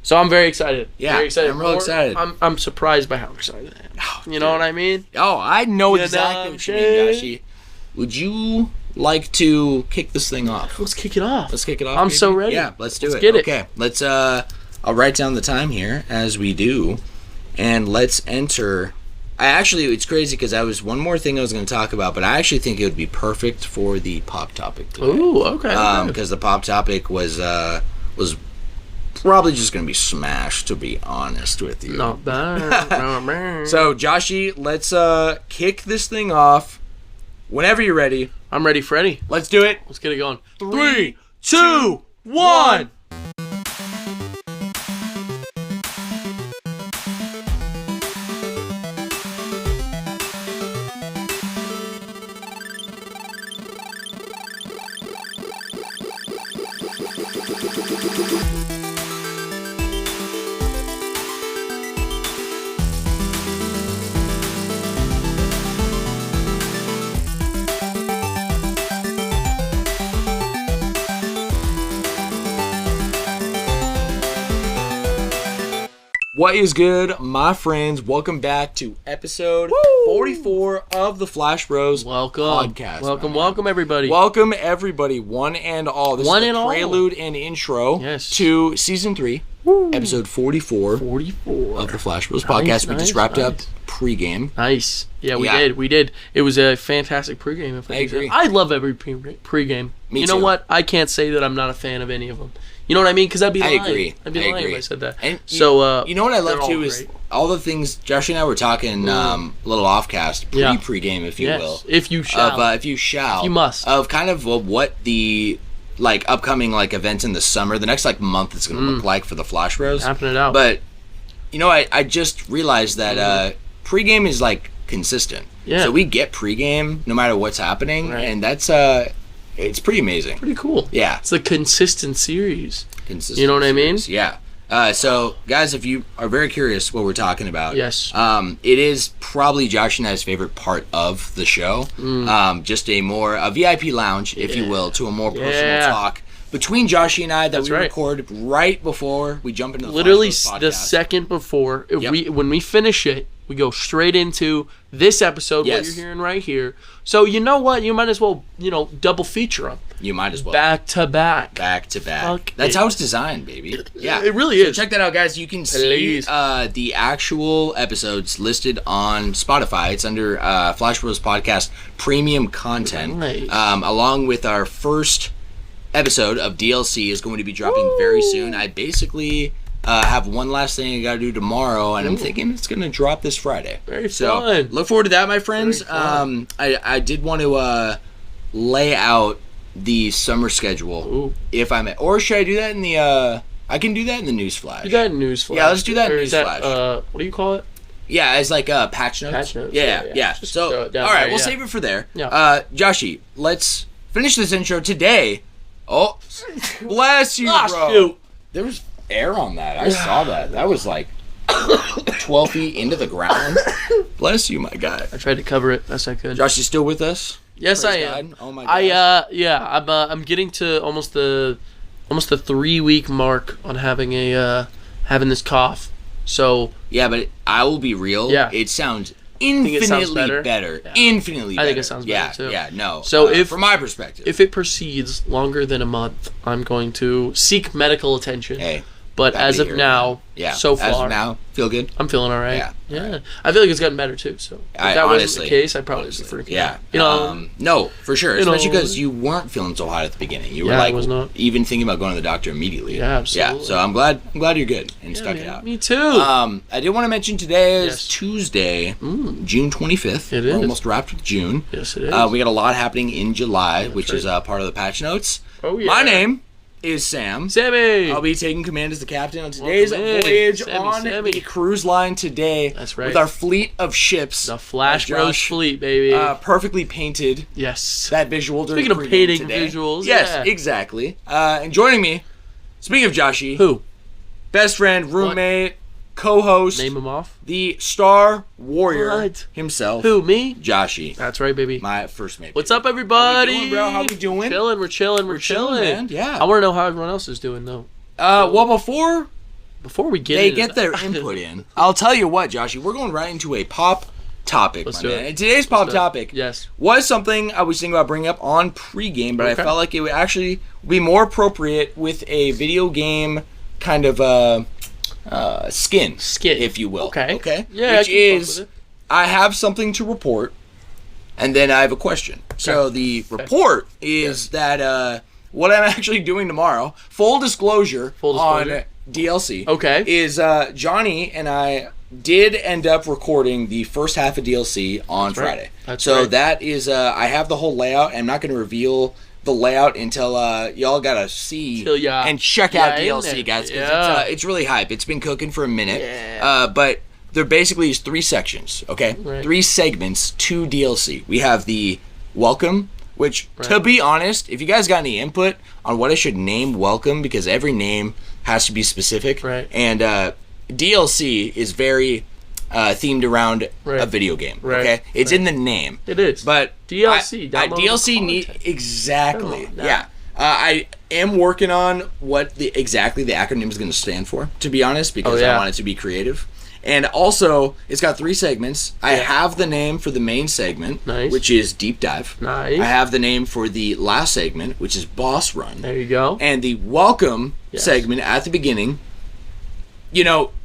So I'm very excited. Yeah, very excited. I'm real excited. I'm surprised by how excited I am. Oh, you know what I mean? Oh, I know exactly what you mean, Joshi. Would you like to kick this thing off? Let's kick it off. I'm baby. So ready. Yeah, let's do it. Get it. Okay, let's. I'll write down the time here as we do, and let's enter. It's crazy because one more thing I was going to talk about, but I actually think it would be perfect for the pop topic today. Ooh, okay. Because the pop topic was probably just going to be smashed, to be honest with you. Not bad. So, Joshi, let's kick this thing off. Whenever you're ready. I'm ready, Freddy. Let's do it. Let's get it going. 3, 2, 1. What is good, my friends? Welcome back to episode 44 of the Flash Bros podcast. Welcome, everybody. Welcome, everybody, one and all. This is the prelude and intro to season 3, episode 44 of the Flash Bros podcast. We just wrapped up pregame. Nice. Yeah, we did. It was a fantastic pregame. I agree. I love every pregame. Me you too. know what? I can't say that I'm not a fan of any of them. You know what I mean? Because I'd be lying. I agree. I'd be lying if I said that. And so, you know what I love too is all the things Josh and I were talking a little offcast, pregame, if you will. If you shall. If you shall. You must. Of kind of what the upcoming events in the summer, the next month is going to look like for the Flash Bros. Mapping it out. But you know, I just realized that pregame is consistent. Yeah. So we get pregame no matter what's happening, and that's it's pretty amazing. Pretty cool. Yeah. It's a consistent series. You know what I mean? Yeah. So, guys, if you are very curious what we're talking about, yes, it is probably Josh and I's favorite part of the show. Just a VIP lounge, if you will, to a more personal talk between Joshi and I that we record right before we jump into the literally podcast. The second before. When we finish it, we go straight into this episode, what you're hearing right here. So you know what? You might as well, double feature them. You might as well. Back to back. That's how it's designed, baby. Yeah. It really is. So check that out, guys. You can see the actual episodes listed on Spotify. It's under Flash Bros Podcast Premium Content. Nice. Along with our first episode of DLC is going to be dropping very soon. I basically have one last thing I got to do tomorrow, and I'm thinking it's going to drop this Friday. Very fun. Look forward to that, my friends. I did want to lay out the summer schedule, if I may. Or should I do that in the... I can do that in the news flash. Do that in news flash. Yeah, let's do that in news flash. What do you call it? Yeah, it's patch notes. Patch notes. Yeah. So, all right, we'll save it for there. Yeah. Joshi, let's finish this intro today. Oh, bless you, bro. Shoot. There was air on that. I saw that. That was 12 feet into the ground. Bless you, my guy. I tried to cover it best I could. Josh, you still with us? Yes, Praise I am. God. Oh my God. I'm getting to almost the 3-week mark on having having this cough. So yeah, but I will be real. Yeah. It sounds infinitely better. Yeah. Infinitely better. I think it sounds better too. Yeah, no. So from my perspective, if it proceeds longer than a month, I'm going to seek medical attention. Hey. But as of now, so far, as of now, feel good. I'm feeling all right. Yeah. Right. I feel like it's gotten better too. So if that wasn't the case, I'd probably be freaking out. No, for sure. Especially because you weren't feeling so hot at the beginning. You were I was not. even thinking about going to the doctor immediately. Yeah, absolutely. Yeah. So I'm glad you're good and stuck it out. Me too. I did want to mention today is Tuesday, June 25th. It is. We're almost wrapped with June. Yes, it is. We got a lot happening in July, which is part of the patch notes. Oh yeah. My name is Sam. Sammy. I'll be taking command as the captain on today's voyage on the cruise line today. That's right. With our fleet of ships. The Flash Bros fleet, baby. Perfectly painted. Yes. That visual during Speaking of painting today. Visuals. Yes, exactly. And joining me, speaking of Joshi. Who? Best friend, roommate, co-host. Name him off. The Star Warrior himself. Who, me? Joshi. That's right, baby. My first mate. What's up, everybody? How we doing, bro? How we doing? We're chilling, man. Yeah. I want to know how everyone else is doing, though. Well, before before we get they get their input in. I'll tell you what, Joshi, we're going right into a pop topic, my man. And today's pop topic was something I was thinking about bringing up on pregame, but I felt like it would actually be more appropriate with a video game kind of skin, if you will. Okay. Yeah. Which is, I have something to report, and then I have a question. Okay. So the report is that what I'm actually doing tomorrow, full disclosure. On DLC, is Johnny and I did end up recording the first half of DLC on Friday. That is, I have the whole layout. I'm not going to reveal the layout until y'all gotta see and check out DLC, guys. It's really hype. It's been cooking for a minute, but there basically is 3 sections. Okay, 3 segments to DLC. We have the welcome, which to be honest, if you guys got any input on what I should name welcome, because every name has to be specific, and DLC is very themed around a video game. Okay, it's in the name. It is, but DLC. DLC need exactly. Yeah, I am working on what exactly the acronym is going to stand for. To be honest, because I want it to be creative. And also, it's got 3 segments. I have the name for the main segment, which is Deep Dive. I have the name for the last segment, which is Boss Run. There you go. And the welcome segment at the beginning,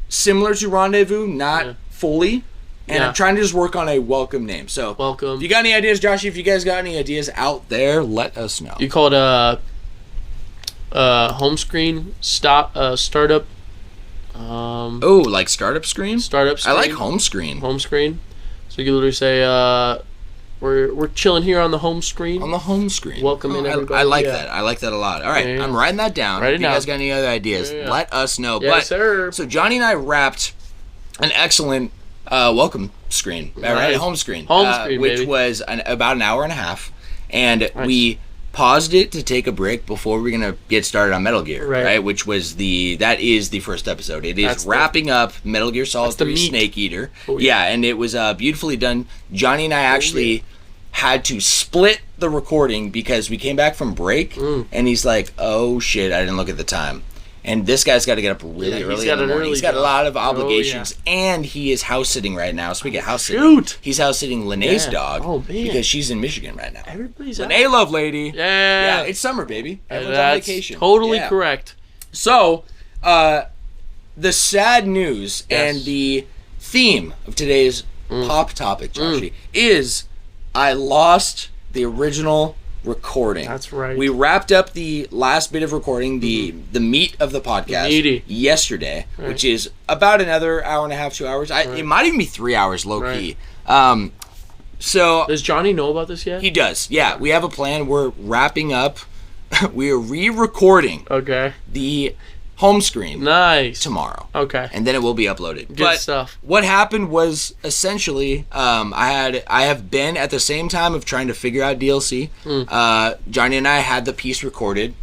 similar to Rendezvous, not fully. And I'm trying to just work on a welcome name. So, welcome. If you got any ideas, Joshi, if you guys got any ideas out there, let us know. You call it home screen startup. Like startup screen? Startup screen. I like home screen. Home screen. So you can literally say, we're chilling here on the home screen. On the home screen. Welcome in everybody. I like that. I like that a lot. All right, I'm writing that down. If you guys got any other ideas, let us know. Yes, sir. So Johnny and I wrapped an excellent welcome screen. Right? Home screen. Home screen, which was about an hour and a half. And we paused it to take a break before we're gonna get started on Metal Gear, right? Which was that is the first episode. It is wrapping up Metal Gear Solid 3 Snake Eater. And it was beautifully done. Johnny and I actually had to split the recording because we came back from break, and he's like, "Oh shit, I didn't look at the time." And this guy's got to get up really early in the morning. He's got a lot of obligations, and he is house sitting right now. Speaking of house sitting, he's house sitting Lene's dog because she's in Michigan right now. Everybody's Lene, love lady. Yeah, it's summer, baby. Everyone's on vacation. Totally correct. So, the sad news and the theme of today's pop topic, Joshi, is I lost the original recording. That's right. We wrapped up the last bit of recording, the meat of the podcast yesterday, which is about another hour and a half, 2 hours. It might even be 3 hours, low key. So does Johnny know about this yet? He does. Yeah, we have a plan. We're wrapping up. We are re-recording. The home screen tomorrow. And then it will be uploaded. Good stuff. What happened was essentially I have been at the same time of trying to figure out DLC. Johnny and I had the piece recorded.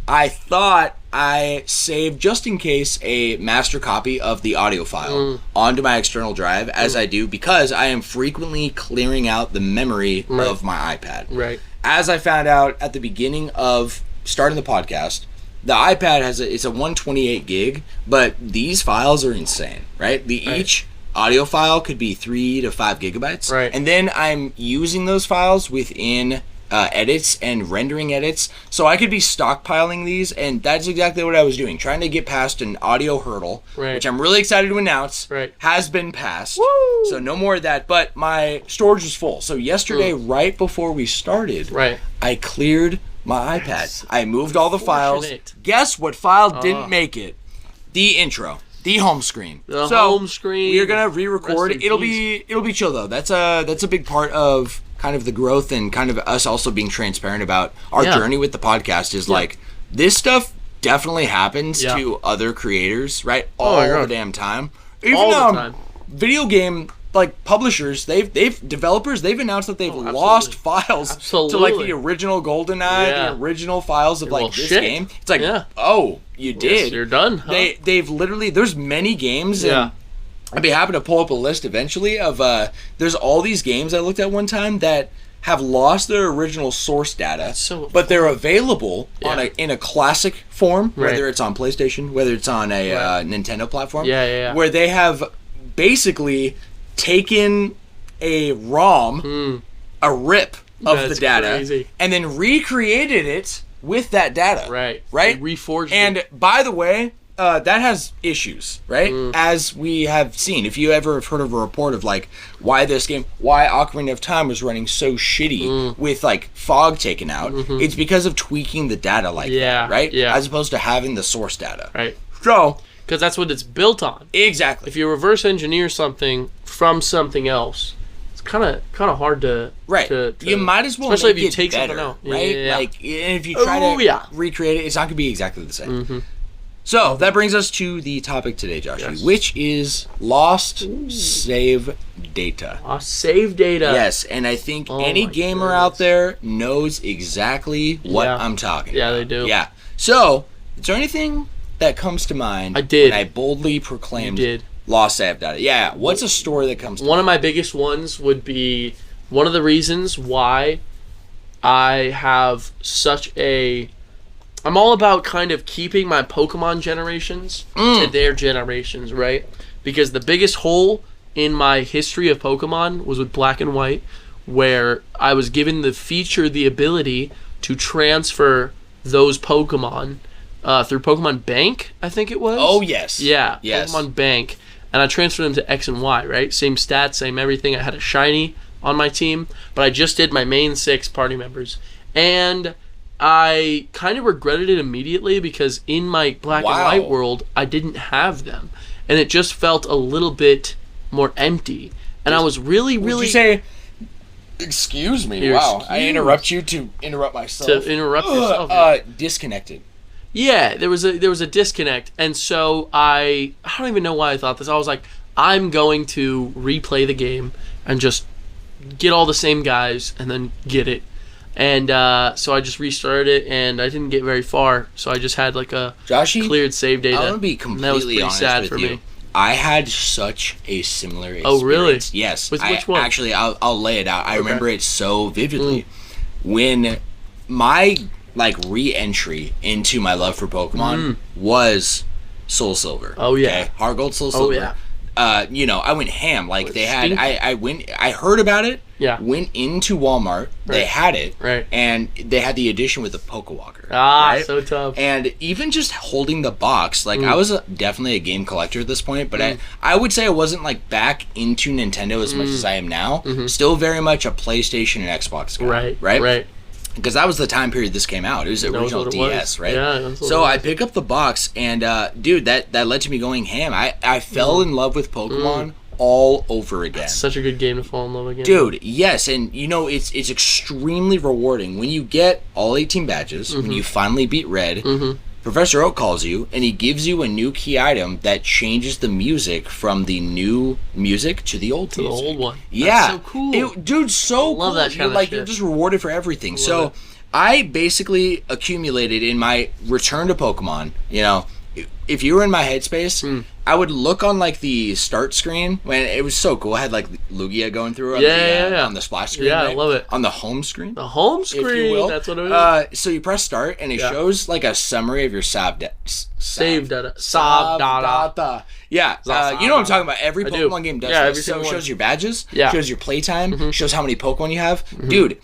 I thought I saved just in case a master copy of the audio file onto my external drive, as I do because I am frequently clearing out the memory of my iPad. As I found out at the beginning of starting the podcast, the iPad it's a 128 gig, but these files are insane, right? Each audio file could be 3 to 5 gigabytes. And then I'm using those files within edits and rendering edits, so I could be stockpiling these, and that's exactly what I was doing, trying to get past an audio hurdle, which I'm really excited to announce has been passed. So no more of that, but my storage was full. So yesterday, right before we started, I cleared my iPad. I moved all the files. Guess what file didn't make it? The intro. The home screen. Home screen. We're gonna re-record. It'll be chill though. That's a big part of kind of the growth and kind of us also being transparent about our journey with the podcast is like this stuff definitely happens to other creators, right? All the damn time. Even all the time. Video game publishers, they've developers, they've announced that they've lost files to the original GoldenEye, the original files of this game. It's like, oh, you did. Yes, you're done. Huh? They've literally, there's many games, and I'd be happy to pull up a list eventually of there's all these games I looked at one time that have lost their original source data, but they're available in a classic form, whether it's on PlayStation, whether it's on a Nintendo platform, where they have basically taken a ROM, a rip of the data, and then recreated it with that data. Right. They reforged it. And by the way, that has issues, right? As we have seen. If you ever have heard of a report of like why Ocarina of Time was running so shitty with like fog taken out, it's because of tweaking the data like that, right? Yeah. As opposed to having the source data. Right. So, because that's what it's built on. Exactly. If you reverse engineer something from something else, it's kind of hard to you might as well, especially make if you it take better, something out, right? Like, and if you try to recreate it, it's not going to be exactly the same. So that brings us to the topic today, Joshi, which is lost save data. Lost save data. Yes, and I think any gamer out there knows exactly what I'm talking about. Yeah, they do. Yeah. So, is there anything that comes to mind when I boldly proclaimed lost save data? Yeah. What's a story that comes to mind? One of my biggest ones would be one of the reasons why I have such a... I'm all about kind of keeping my Pokemon generations to their generations, right? Because the biggest hole in my history of Pokemon was with Black and White, where I was given the ability to transfer those Pokemon through Pokemon Bank, I think it was. Oh, yes. Yeah, yes. Pokemon Bank. And I transferred them to X and Y, right? Same stats, same everything. I had a shiny on my team, but I just did my main 6 party members. And I kind of regretted it immediately because in my Black and White world, I didn't have them. And it just felt a little bit more empty. And I was really... Would you say... Excuse me. Wow. I interrupt you to interrupt myself. To interrupt yourself. Disconnected. Yeah, there was a disconnect. And so I don't even know why I thought this. I was like, I'm going to replay the game and just get all the same guys and then get it. And so I just restarted it, and I didn't get very far. So I just had like a Joshi, cleared save data. I'm going to be completely honest sad with for you. Me. I had such a similar experience. Oh, really? Yes. With which one? Actually, I'll lay it out. I remember it so vividly. When my re-entry into my love for Pokemon was Soul Silver. Oh, yeah. Okay? Heart Gold, Soul Silver. Oh, yeah. I went ham. Like they had, I heard about it. Yeah. Went into Walmart. Right. They had it. Right. And they had the edition with the Pokewalker. Right? So tough. And even just holding the box, I was definitely a game collector at this point, but I would say I wasn't back into Nintendo as much as I am now. Still very much a PlayStation and Xbox guy. Right. Because that was the time period this came out. It was the original DS, right? Yeah. So I pick up the box, and dude, that led to me going ham. I fell in love with Pokemon all over again. That's such a good game to fall in love again. Dude, yes, and it's extremely rewarding when you get all 18 badges, when you finally beat Red. Professor Oak calls you, and he gives you a new key item that changes the music from the new music to the old music. The old one. Yeah. That's so cool. Dude, so cool. That kind of shit. You're just rewarded for everything. So I basically accumulated in my return to Pokemon, if you were in my headspace, I would look on the start screen when it was so cool. I had Lugia going through on the splash screen. Yeah, I love it. On the home screen. The home screen, if you will. That's what it is. So you press start and it shows a summary of your save data. Yeah, you know what I'm talking about. Every Pokemon game does this. So it shows your badges, shows your playtime, shows how many Pokemon you have. Dude,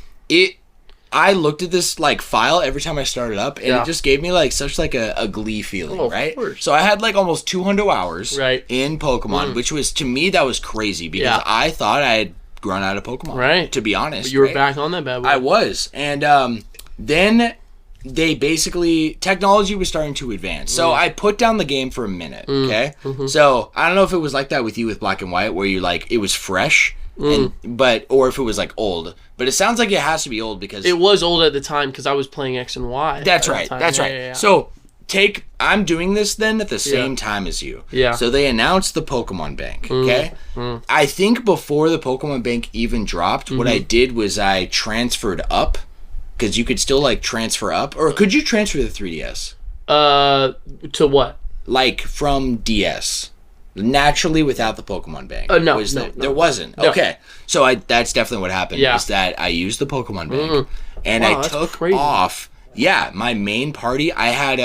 I looked at this file every time I started up, and it just gave me such a glee feeling, right? So I had almost 200 hours in Pokemon, which was, to me, that was crazy because I thought I had grown out of Pokemon. Right. To be honest, but you were back on that bad boy. I was, and then they basically technology was starting to advance. So I put down the game for a minute. Okay, so I don't know if it was like that with you with Black and White, where you it was fresh. Or if it was old, but it sounds like it has to be old because it was old at the time because I was playing X and Y. That's right. That's right. Yeah. So I'm doing this then at the same time as you. Yeah. So they announced the Pokemon Bank. Okay. I think before the Pokemon Bank even dropped, what I did was I transferred up because you could still transfer up, or could you transfer the 3DS? To what? From DS. naturally without the Pokemon Bank? No, there wasn't. No. Okay, so that's definitely what happened. Yeah. Is that I used the Pokemon Bank, and I took off. Yeah, my main party. I had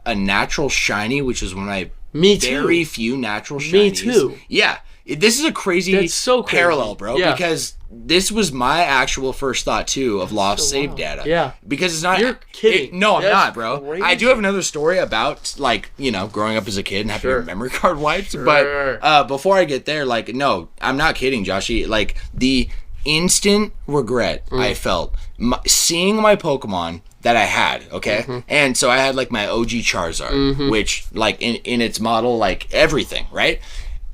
a natural shiny, which was one of my very few natural shinies. Me too. Yeah. This is a crazy parallel, bro, because this was my actual first thought, too, of lost save data. Yeah. Because it's not... You're kidding. No, I'm not, bro. Crazy. I do have another story about, like, growing up as a kid and having your memory card wiped. But before I get there, like, no, I'm not kidding, Joshi. Like, the instant regret I felt seeing my Pokemon that I had, okay? And so I had, like, my OG Charizard, which, like, in its model, like, everything, right?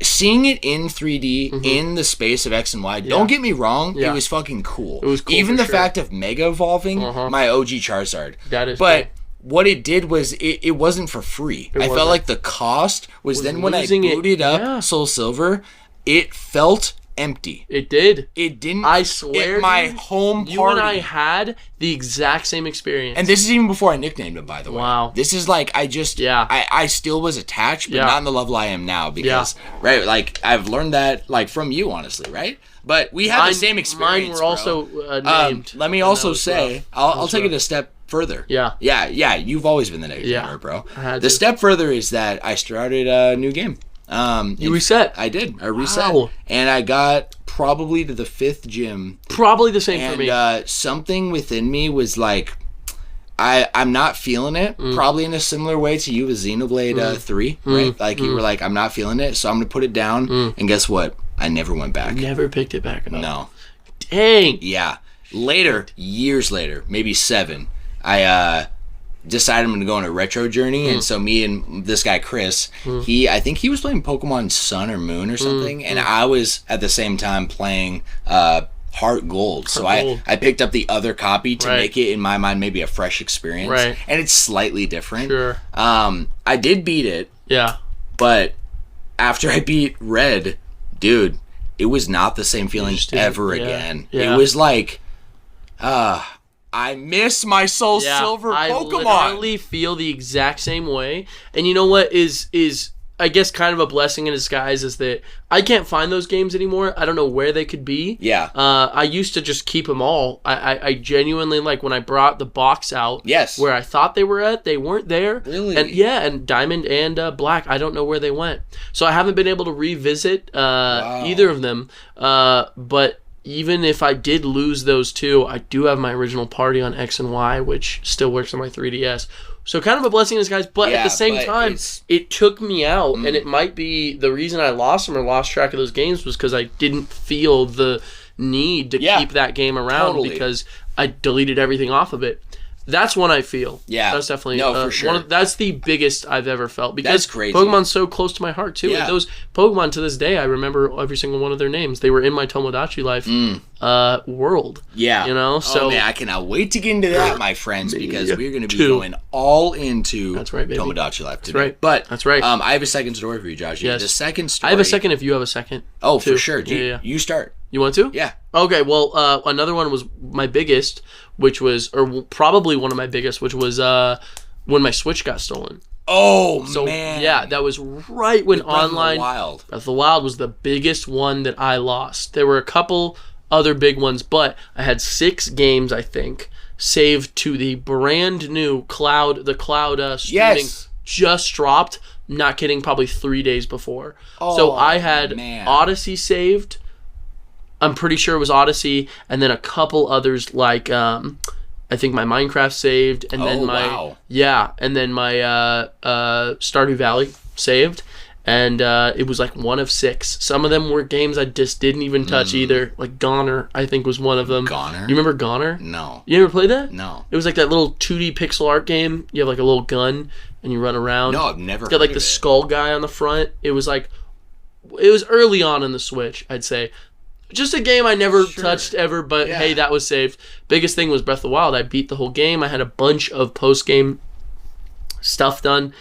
Seeing it in 3D in the space of X and Y, don't get me wrong, it was fucking cool. It was cool. Even the fact of Mega Evolving my OG Charizard. That is but what it did was it wasn't for free. I felt like the cost was then when I booted up Soul Silver, it felt empty. It did. It didn't. I swear, my home party. You and I had the exact same experience. And this is even before I nicknamed him, by the way. Wow. This is like I still was attached, but not in the level I am now because right, like I've learned that like from you, honestly, right? But we had the same experience. Mine were also named. Let me also say, I'll take it a step further. Yeah. You've always been the negative gamer, bro. The step further is that I started a new game. You reset. I did. I reset. Wow. And I got probably to the 5th gym. Probably the same for me. And something within me was like, I'm not feeling it. Probably in a similar way to you with Xenoblade 3, right? Like you were like, I'm not feeling it, so I'm going to put it down. And guess what? I never went back. Never picked it back up. No. Dang. Yeah. Later, years later, maybe 7, I decided I'm going to go on a retro journey, and so me and this guy Chris, I think he was playing Pokemon Sun or Moon or something, and I was at the same time playing Heart Gold. So I picked up the other copy to make it, in my mind, maybe a fresh experience, and it's slightly different. Sure. I did beat it. Yeah. But after I beat Red, dude, it was not the same feeling ever again. Yeah. It was like, I miss my Soul Silver Pokemon. I literally feel the exact same way. And you know what is I guess kind of a blessing in disguise is that I can't find those games anymore. I don't know where they could be. Yeah. I used to just keep them all. I genuinely, like, when I brought the box out, where I thought they were at, they weren't there. Really? And and Diamond and Black, I don't know where they went. So I haven't been able to revisit either of them. But even if I did lose those two, I do have my original party on X and Y, which still works on my 3DS. So kind of a blessing in disguise, but at the same time, it took me out, and it might be the reason I lost them or lost track of those games was because I didn't feel the need to keep that game around because I deleted everything off of it. That's one I feel. Yeah. That's definitely for sure. That's the biggest I've ever felt because that's crazy. Pokemon's so close to my heart too. Yeah. Those Pokemon to this day, I remember every single one of their names. They were in my Tomodachi Life world. Yeah. You know? So man, I cannot wait to get into that, my friends, because we're going to be going all into Tomodachi Life today. That's right. But that's right. I have a second story for you, Josh. Yes. The second story. I have a second if you have a second. Oh, too. For sure. You start. You want to? Yeah. Okay, well, another one was my biggest, which was, or probably one of my biggest, which was when my Switch got stolen. Oh, man. Yeah, that was right when online... Breath of the Wild was the biggest one that I lost. There were a couple other big ones, but I had 6 games, I think, saved to the brand new Cloud, streaming just dropped, not kidding, probably 3 days before. Oh, so I had Odyssey saved. I'm pretty sure it was Odyssey, and then a couple others like I think my Minecraft saved, and then my Stardew Valley saved, and it was like one of 6. Some of them were games I just didn't even touch either. Like Goner, I think was one of them. Goner? You remember Goner? No. You ever played that? No. It was like that little 2D pixel art game. You have like a little gun and you run around. No, I've never. It's got like the skull guy on the front. It was early on in the Switch, I'd say. Just a game I never touched ever, but hey, that was saved. Biggest thing was Breath of the Wild. I beat the whole game. I had a bunch of post-game stuff done,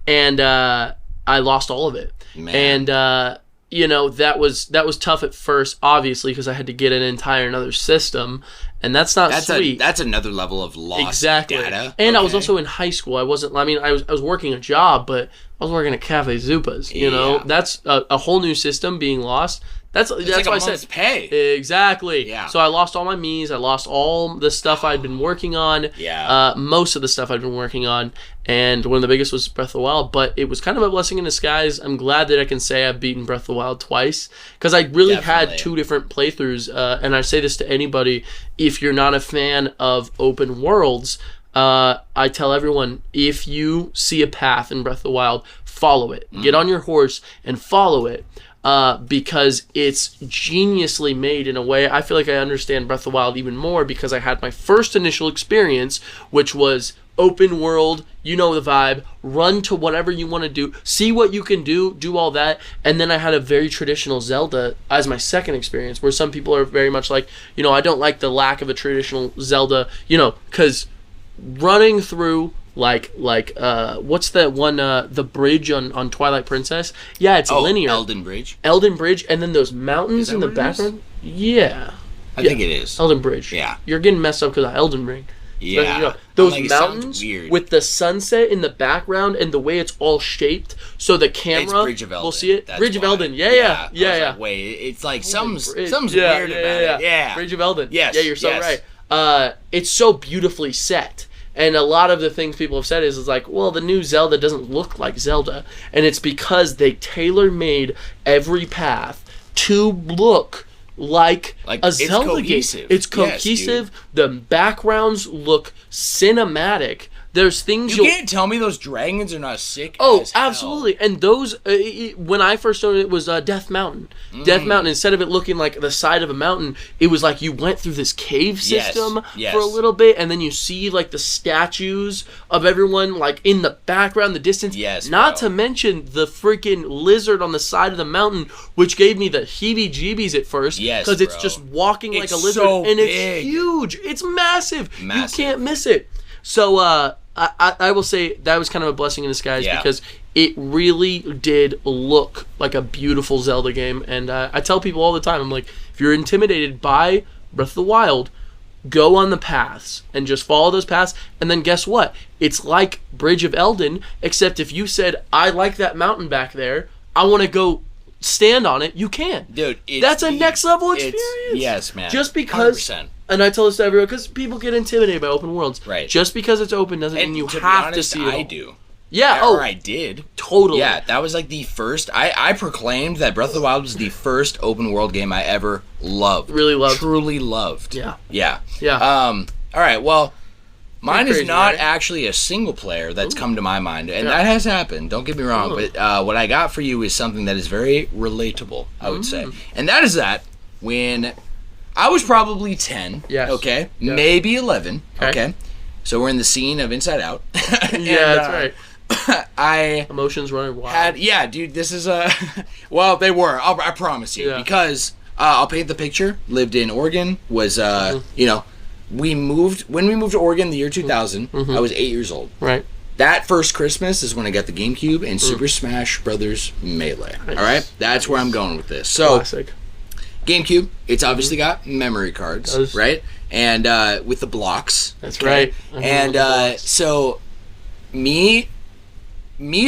and I lost all of it. Man. And that was tough at first, obviously, because I had to get an entire another system, and that's sweet. That's another level of lost data. And I was also in high school. I was working a job, but I was working at Cafe Zupas. You know, that's a whole new system being lost. That's like why I said pay. Exactly. Yeah. So I lost all my Miis. I lost all the stuff I'd been working on. Yeah. Most of the stuff I'd been working on, and one of the biggest was Breath of the Wild. But it was kind of a blessing in disguise. I'm glad that I can say I've beaten Breath of the Wild twice, because I really had 2 different playthroughs. And I say this to anybody: if you're not a fan of open worlds, I tell everyone, if you see a path in Breath of the Wild, follow it. Get on your horse and follow it. Because it's geniusly made in a way. I feel like I understand Breath of the Wild even more because I had my first initial experience, which was open world, you know the vibe, run to whatever you want to do, see what you can do all that, and then I had a very traditional Zelda as my second experience, where some people are very much like, you know, I don't like the lack of a traditional Zelda, you know, because running through what's that one, the bridge on Twilight Princess? Yeah, it's linear. Elden Bridge, and then those mountains in the background. Yeah, I think it is Elden Bridge. Yeah, you're getting messed up because of Elden Ring. Yeah, but, you know, those mountains with the sunset in the background and the way it's all shaped, so the camera will see it. Bridge of Elden. Yeah. Like, wait, it's like something's weird about it. Yeah, Bridge of Elden. Yes. Yeah, you're so right. It's so beautifully set. And a lot of the things people have said is like, well, the new Zelda doesn't look like Zelda. And it's because they tailor-made every path to look like a Zelda game. It's cohesive. Yes, the backgrounds look cinematic. There's things you can't tell me those dragons are not sick. Oh, absolutely. And those, when I first started, it was Death Mountain. Death Mountain, instead of it looking like the side of a mountain, it was like you went through this cave system for a little bit, and then you see like the statues of everyone like in the background, the distance. Yes, not to mention the freaking lizard on the side of the mountain, which gave me the heebie-jeebies at first. Yes, because it's just walking like a lizard, and it's huge. It's massive. You can't miss it. So, I will say that was kind of a blessing in disguise because it really did look like a beautiful Zelda game. And I tell people all the time, I'm like, if you're intimidated by Breath of the Wild, go on the paths and just follow those paths. And then guess what? It's like Bridge of Elden, except if you said, I like that mountain back there, I want to go stand on it, you can. Dude, that's a next level experience. Yes, man. Just because... 100%. And I tell this to everyone because people get intimidated by open worlds. Right. Just because it's open doesn't mean you have to see it. I do. Yeah. Or I did. Totally. Yeah, that was like the first. I proclaimed that Breath of the Wild was the first open world game I ever loved. Really loved. Truly loved. Yeah. Yeah. Yeah. All right. Well, mine is not actually a single player that's come to my mind, and that has happened. Don't get me wrong, but what I got for you is something that is very relatable, I would say, and that is that when I was probably 10, okay, maybe 11, okay, so we're in the scene of Inside Out. That's right. Emotions running wild. Dude, this is well, they were. I promise you, because I'll paint the picture. Lived in Oregon. Was you know, when we moved to Oregon in the year 2000. I was 8 years old. Right. That first Christmas is when I got the GameCube and Super Smash Brothers Melee. Nice. All right, that's where I'm going with this. So. Classic. GameCube, it's obviously got memory cards, right? And with the blocks. That's right. And so me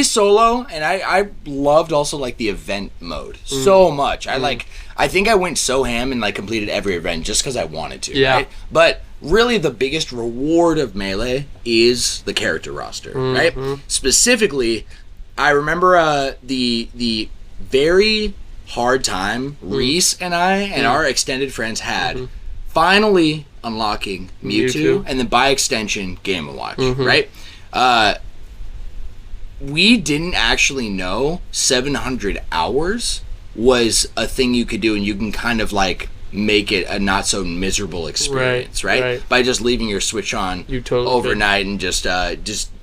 solo, and I loved also like the event mode so much. I think I went so ham and like completed every event just because I wanted to. Yeah. Right? But really the biggest reward of Melee is the character roster, right? Specifically, I remember the very hard time Reese and I and our extended friends had finally unlocking Mewtwo and then by extension Game & Watch, right? We didn't actually know 700 hours was a thing you could do, and you can kind of like make it a not so miserable experience, right? By just leaving your Switch on overnight and just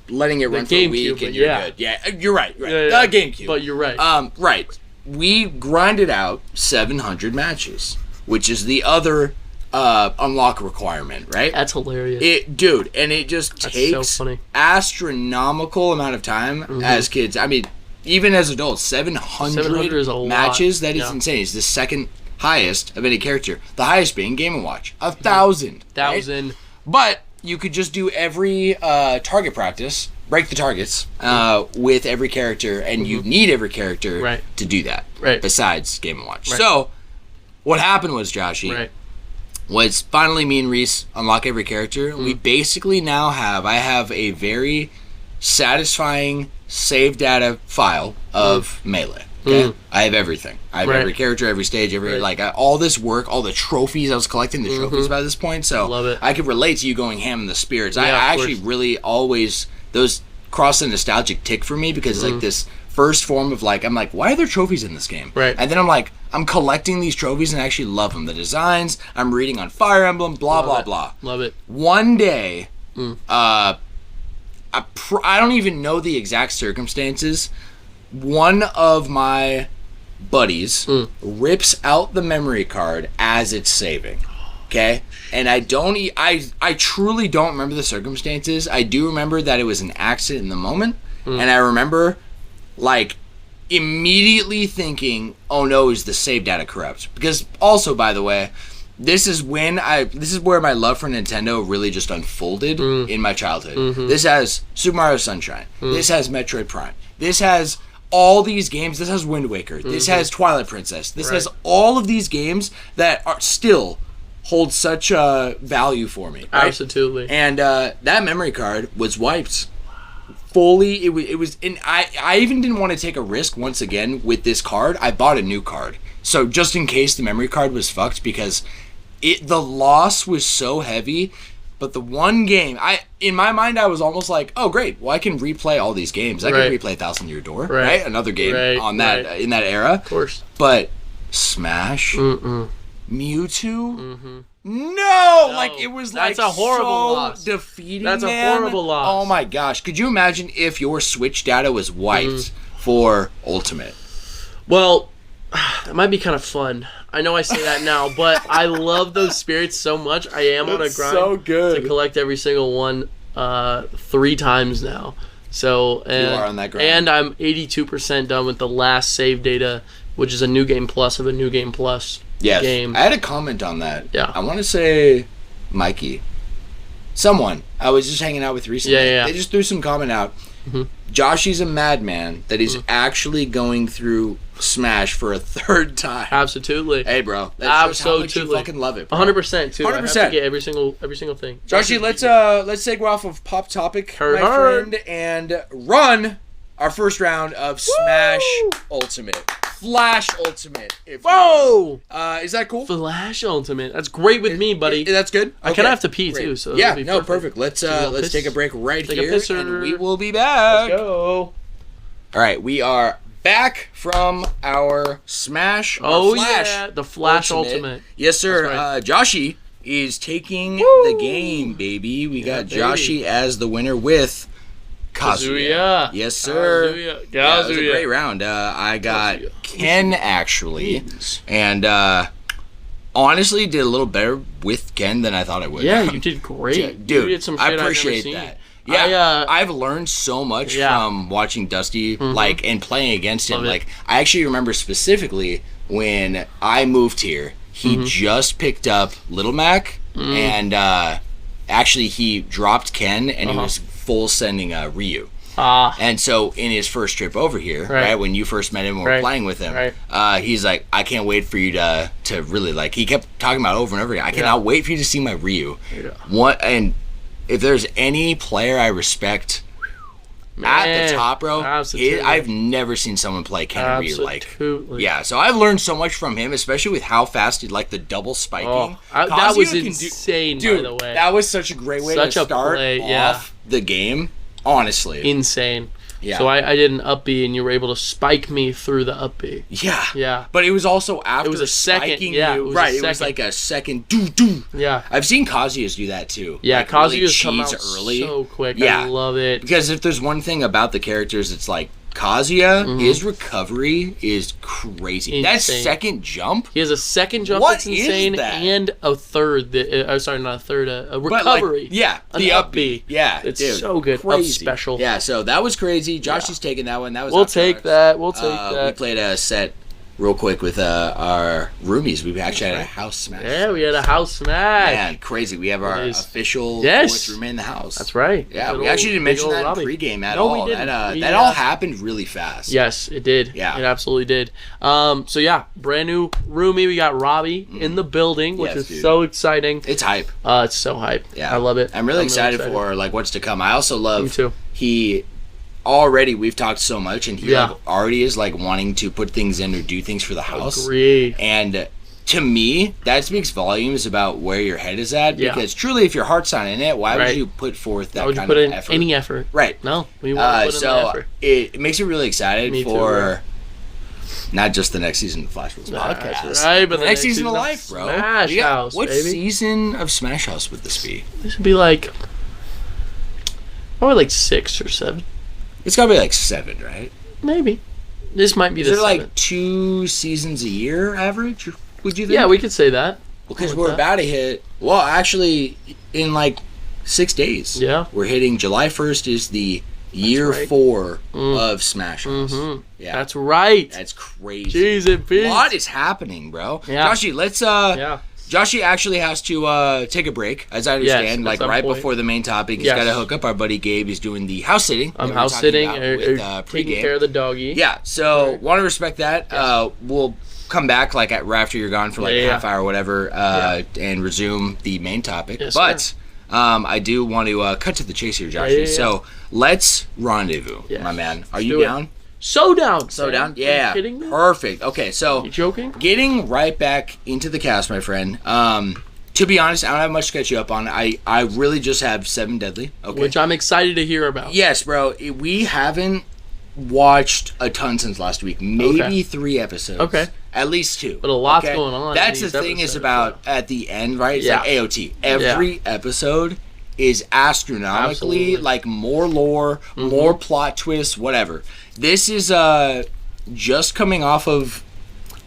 letting it run for a week and you're good. Yeah, you're right. GameCube. But you're right. Right. We grinded out 700 matches, which is the other unlock requirement, right? That's hilarious. And it just takes astronomical amount of time as kids. I mean, even as adults, 700 is a matches. lot. That is insane. It's the second highest of any character. The highest being Game & Watch, 1,000. Right? But you could just do every target practice break the targets with every character, and you need every character to do that. Right. Besides Game & Watch. Right. So, what happened was, Joshi, was finally me and Reese unlock every character. We basically now I have a very satisfying save data file of Melee. Okay? I have everything. I have every character, every stage, all this work, all the trophies I was collecting, the trophies by this point. So love it. I could relate to you going ham in the spirits. I actually really always, those cross the nostalgic tick for me because it's like this first form of I'm like, why are there trophies in this game? Right. And then I'm like, I'm collecting these trophies and I actually love them. The designs, I'm reading on Fire Emblem, blah, blah, blah. Love it. One day, I don't even know the exact circumstances. One of my buddies rips out the memory card as it's saving. Okay? And I truly don't remember the circumstances. I do remember that it was an accident in the moment. And I remember, immediately thinking, oh no, is the save data corrupt? Because also, by the way, this is where my love for Nintendo really just unfolded in my childhood. This has Super Mario Sunshine. This has Metroid Prime. This has all these games. This has Wind Waker. This has Twilight Princess. This has all of these games that are still hold such value for me. Right? Absolutely. And that memory card was wiped. Fully, it was, and I even didn't want to take a risk once again with this card. I bought a new card. So just in case the memory card was fucked because the loss was so heavy. But the one game, in my mind, I was almost like, oh, great. Well, I can replay all these games. I can replay 1,000 Year Door, right? Another game on that in that era. Of course. But Smash, Mewtwo, no, it was that's a horrible loss. Defeating. That's a horrible loss. Oh my gosh! Could you imagine if your Switch data was wiped for Ultimate? Well, that might be kind of fun. I know I say that now, but I love those spirits so much. I am on a grind to collect every single one 3 times now. So you are on that grind. And I'm 82% done with the last save data, which is a New Game Plus of a New Game Plus game. I had a comment on that. Yeah. I want to say Mikey. Someone I was just hanging out with recently. Yeah. They just threw some comment out. Joshi's a madman that is actually going through Smash for a 3rd time. Absolutely. Hey, bro. That's just how much you fucking love it, bro. 100% too. 100%. I have to get every single thing. Joshi, let's segue off of Pop Topic, friend, and run our first round of Smash Ultimate. Flash Ultimate. Whoa! Is that cool? Flash Ultimate. That's great with me, buddy. That's good. I kind of have to pee too, so perfect. Let's take a break right here, and we will be back. Let's go. All right, we are back from our Smash. Flash the Flash Ultimate. Yes, sir. Right. Joshi is taking the game, baby. We got Joshi as the winner with Kazuya. Yes, sir. Kazuya. Yeah, it was a great round. I got Ken, actually. And honestly, did a little better with Ken than I thought I would. Yeah, you did great. Dude, you did some shit I appreciate that. Yeah, I've learned so much from watching Dusty, and playing against him. I actually remember specifically when I moved here, he just picked up Little Mac, and actually he dropped Ken, and he was full sending Ryu. And so in his first trip over here, right, when you first met him and were playing with him, he's like, I can't wait for you to really, he kept talking about over and over again, I cannot wait for you to see my Ryu. And if there's any player I respect at the top, bro, I've never seen someone play Ken Ryu Yeah, so I've learned so much from him, especially with how fast he the double spiking. That was insane, by the way. That was such a great way to start off the game. Honestly. Insane. Yeah. So I did an up B and you were able to spike me through the up B. Yeah. Yeah. But it was also after it was a second, you. It was like a second doo-doo. Yeah. I've seen Kazuya's do that too. Yeah, Kazuya's come out early. So quick. Yeah. I love it. Because if there's one thing about the characters, it's Kazuya, his recovery is crazy. Insane. That second jump. He has a second jump that's insane, and a third. Not a third. A recovery. The up B. Yeah, it's so good. Crazy. Up special. Yeah, so that was crazy. Joshi's taking that one. That was. We'll take that. We played a set real quick with our roomies. We actually had a house smash. Yeah, we had a house smash. Man, crazy. We have our official fourth roommate in the house. That's right. Yeah, we actually didn't mention that in pregame at all. We didn't. That all happened really fast. Yes, it did. Yeah. It absolutely did. So yeah, brand new roomie. We got Robbie in the building, which is so exciting. It's hype. It's so hype. Yeah. I love it. I'm really excited for like what's to come. I also love Me too. Already we've talked so much, and he already is like wanting to put things in or do things for the house. Agree. And to me, that speaks volumes about where your head is at. Because truly, if your heart's not in it, why would you put forth that kind of effort? Why would you put in any effort? Right. No, we want to put in the effort. It makes me really excited for not just the next season of Flash Wolves podcast, right? But the next season of Life, bro. Smash House. What season of Smash House would this be? This would be like probably like 6 or 7. It's gotta be like 7, right? Maybe. This might be the 7th. Is it like 2 seasons a year average? Would you think? Yeah, we could say that. Because we're about to hit. Well, actually, in like 6 days. Yeah. We're hitting July 1st is the year 4 of Smash House. Mm-hmm. Yeah. That's right. That's crazy. Jeez, it beats. A lot is happening, bro. Yeah. Joshi, let's Joshi actually has to take a break, as I understand, like right before the main topic. He's got to hook up our buddy Gabe. He's doing the house sitting. I'm house sitting, taking care of the doggy. Yeah, so want to respect that. Yes. We'll come back like right after you're gone for like a half hour or whatever, and resume the main topic. Yes, but I do want to cut to the chase here, Joshi. So let's rendezvous, my man. Are you down? So down. Yeah. Are you kidding me? Perfect. Okay, so you joking? Getting right back into the cast, my friend. To be honest, I don't have much to catch you up on. I really just have 7 Deadly. Okay. Which I'm excited to hear about. Yes, bro. We haven't watched a ton since last week. Maybe 3 episodes. Okay. At least 2. But a lot's going on. That's the thing is about at the end, right? It's like AOT. Every episode is astronomically like more lore, more plot twists, whatever. This is just coming off of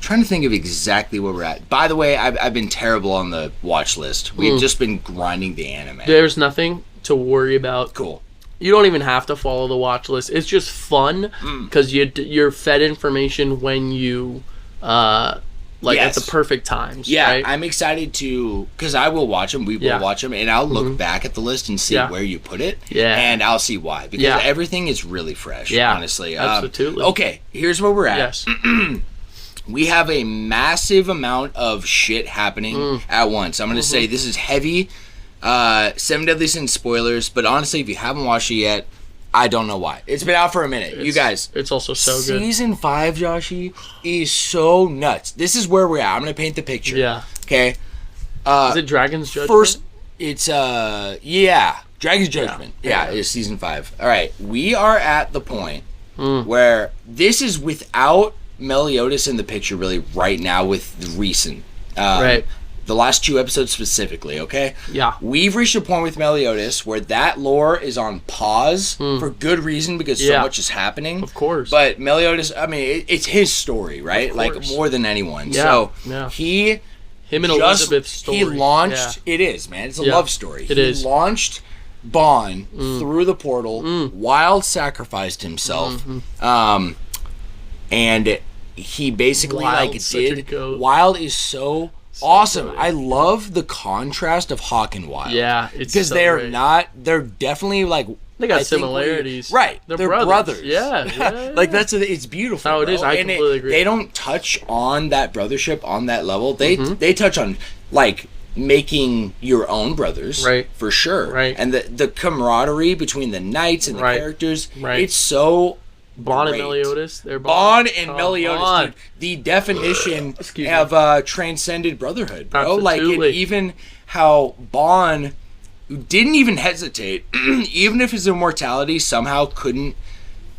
trying to think of exactly where we're at. By the way, I've been terrible on the watch list. We've just been grinding the anime. There's nothing to worry about. Cool. You don't even have to follow the watch list. It's just fun because you're fed information when you at the perfect times. Yeah, right? I'm excited to, because I will watch them. We will watch them, and I'll look back at the list and see where you put it. Yeah, and I'll see why, because everything is really fresh. Yeah, honestly. Absolutely. Okay, here's where we're at. Yes. We have a massive amount of shit happening at once. I'm going to say this is heavy. 7 Deadly Sins spoilers, but honestly, if you haven't watched it yet, I don't know why. It's been out for a minute. You guys. It's also so good. Season 5, Joshi, is so nuts. This is where we're at. I'm going to paint the picture. Yeah. Okay? Is it Dragon's Judgment? First, it's, Dragon's Judgment. Yeah, it's Season 5. All right. We are at the point where this is without Meliodas in the picture really right now with the recent. Right. The last 2 episodes specifically, okay? Yeah. We've reached a point with Meliodas where that lore is on pause for good reason because so much is happening. Of course. But Meliodas, I mean, it's his story, right? Like, more than anyone. Yeah. So, him and Elizabeth's story. He launched, it is, man. It's a love story. He launched Bon through the portal. Wild sacrificed himself. And he basically, Wild is so awesome. Good. I love the contrast of Hawk and Wild. Yeah, it's because they're definitely like they got similarities. Right, they're brothers. Yeah. Like it's beautiful. How it is. I completely agree. They don't touch on that brothership on that level. They touch on like making your own brothers, right? For sure, right? And the camaraderie between the knights and the characters, right? It's so. Bon and Meliodas. They're Bon and Meliodas. Dude, the definition of transcended brotherhood, bro. Absolutely. Like, even how Bon didn't even hesitate, even if his immortality somehow couldn't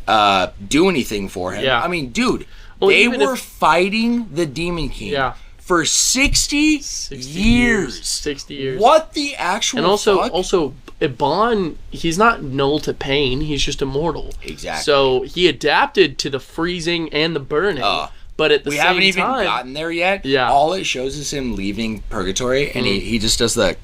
do anything for him. Yeah. I mean, dude, they were fighting the Demon King for 60 years. 60 years. What the actual And fuck? also, Bon, he's not null to pain. He's just immortal. Exactly. So he adapted to the freezing and the burning. But at the same time, we haven't even gotten there yet. Yeah. All it shows is him leaving purgatory, and he just does the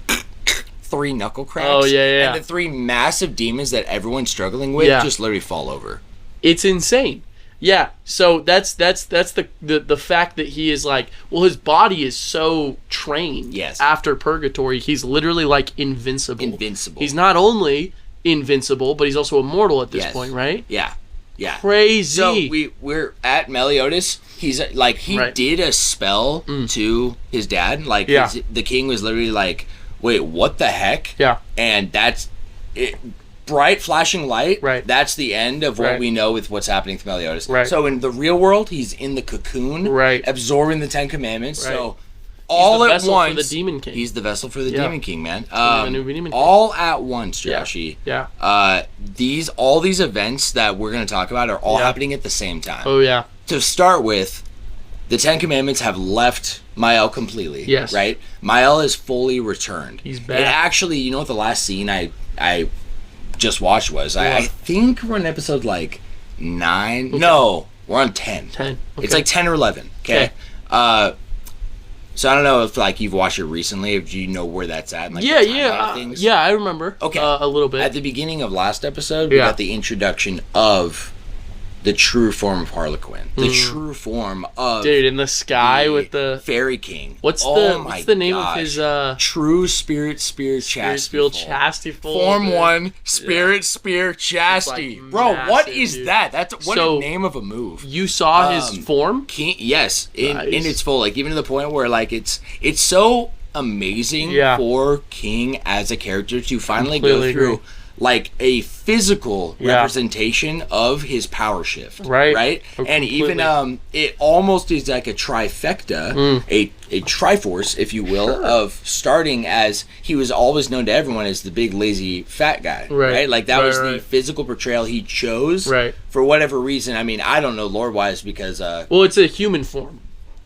3 knuckle cracks. Oh, yeah. And the 3 massive demons that everyone's struggling with just literally fall over. It's insane. Yeah, so that's the fact that he is like, well, his body is so trained. Yes. After purgatory, he's literally like invincible. He's not only invincible, but he's also immortal at this point, right? Yeah. Yeah. Crazy. So we're at Meliodas. He's like, he did a spell to his dad. Like, the king was literally like, wait, what the heck? Yeah. And that's it. Bright flashing light. Right. That's the end of what we know with what's happening to Meliodas. Right. So in the real world, he's in the cocoon. Right. Absorbing the 10 Commandments. Right. So all at once, for the Demon King. He's the vessel for the Demon King, man. Demon King. All at once, Joshi. Yeah. All these events that we're going to talk about are all happening at the same time. Oh yeah. To start with, the 10 Commandments have left Mael completely. Yes. Right? Mael is fully returned. He's back. It actually, you know what the last scene I just watched was? I think we're on episode like 9. Okay. No, we're on 10. 10. Okay. It's like 10 or 11. Okay. So I don't know if like you've watched it recently. If you know where that's at. And, like, yeah, I remember. Okay, a little bit. At the beginning of last episode, we got the introduction of the true form of Harlequin, the true form of in the sky with the Fairy King. What's the name of his true spirit chastity form 1 spirit chastity, like bro? massive, what is dude. that? That's what a name of a move. You saw his form? King, yes, in its full, like even to the point where like it's so amazing for King as a character to finally go through. Like a physical representation of his power shift, right? Oh, and even it almost is like a trifecta, a triforce, if you will, of starting as he was always known to everyone as the big lazy fat guy, right? Like that was the physical portrayal he chose, for whatever reason. I mean, I don't know lore wise because well, it's a human form.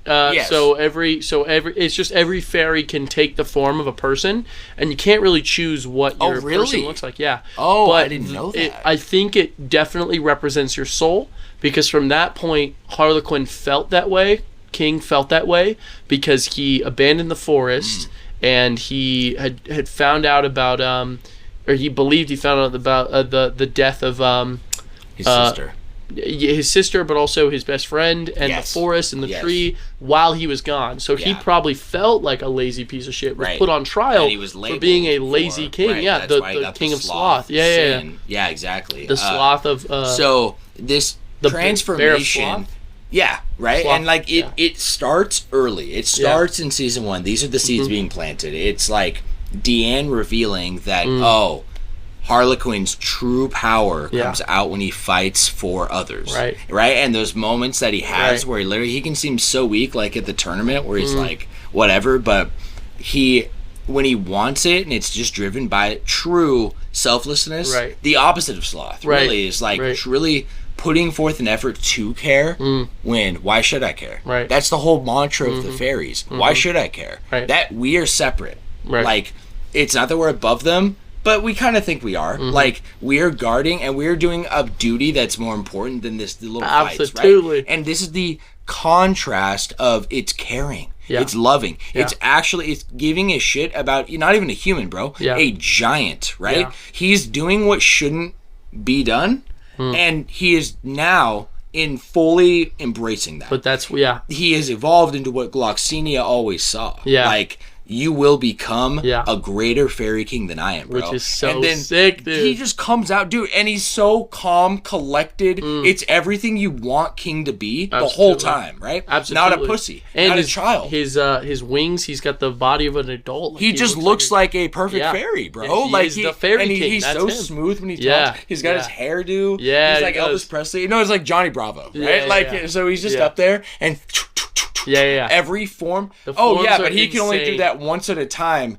So every it's just every fairy can take the form of a person, and you can't really choose what your person looks like. Yeah. Oh, but I didn't know that. I think it definitely represents your soul, because from that point, Harlequin felt that way. King felt that way because he abandoned the forest, and he had found out about or he believed he found out about the death of his sister. His sister, but also his best friend, and the forest and the tree while he was gone. So he probably felt like a lazy piece of shit. Was put on trial for being a lazy king. Yeah, the king of sloth. Yeah, exactly. The sloth of. So this transformation. Yeah, right. Sloth, and like it starts early. It starts in season 1. These are the seeds being planted. It's like Deanne revealing that Harlequin's true power comes out when he fights for others. Right? And those moments that he has where he can seem so weak, like at the tournament where he's like, whatever, but when he wants it and it's just driven by true selflessness, the opposite of sloth really is like really putting forth an effort to care when why should I care? That's the whole mantra of the fairies. Why should I care? That we are separate. Like, it's not that we're above them, but we kind of think we are. Like, we are guarding and we are doing a duty that's more important than this little fights, right? And this is the contrast of it's caring. It's loving. It's actually, it's giving a shit about, not even a human, bro. A giant, right? He's doing what shouldn't be done, and he is now in fully embracing that. But that's, he has evolved into what Gloxinia always saw. Like, you will become a greater fairy king than I am, bro. Which is so sick, dude. He just comes out, dude, and he's so calm, collected. It's everything you want King to be the whole time, right? Absolutely. Not a pussy, and not a child. His wings, he's got the body of an adult. Like, he just looks like a perfect fairy, bro. Like he's the fairy king. He's so smooth when he talks. He's got his hairdo. Yeah, he's like Elvis Presley. You know, it's like Johnny Bravo, right? So he's just up there and. Every form. But he can only do that once at a time.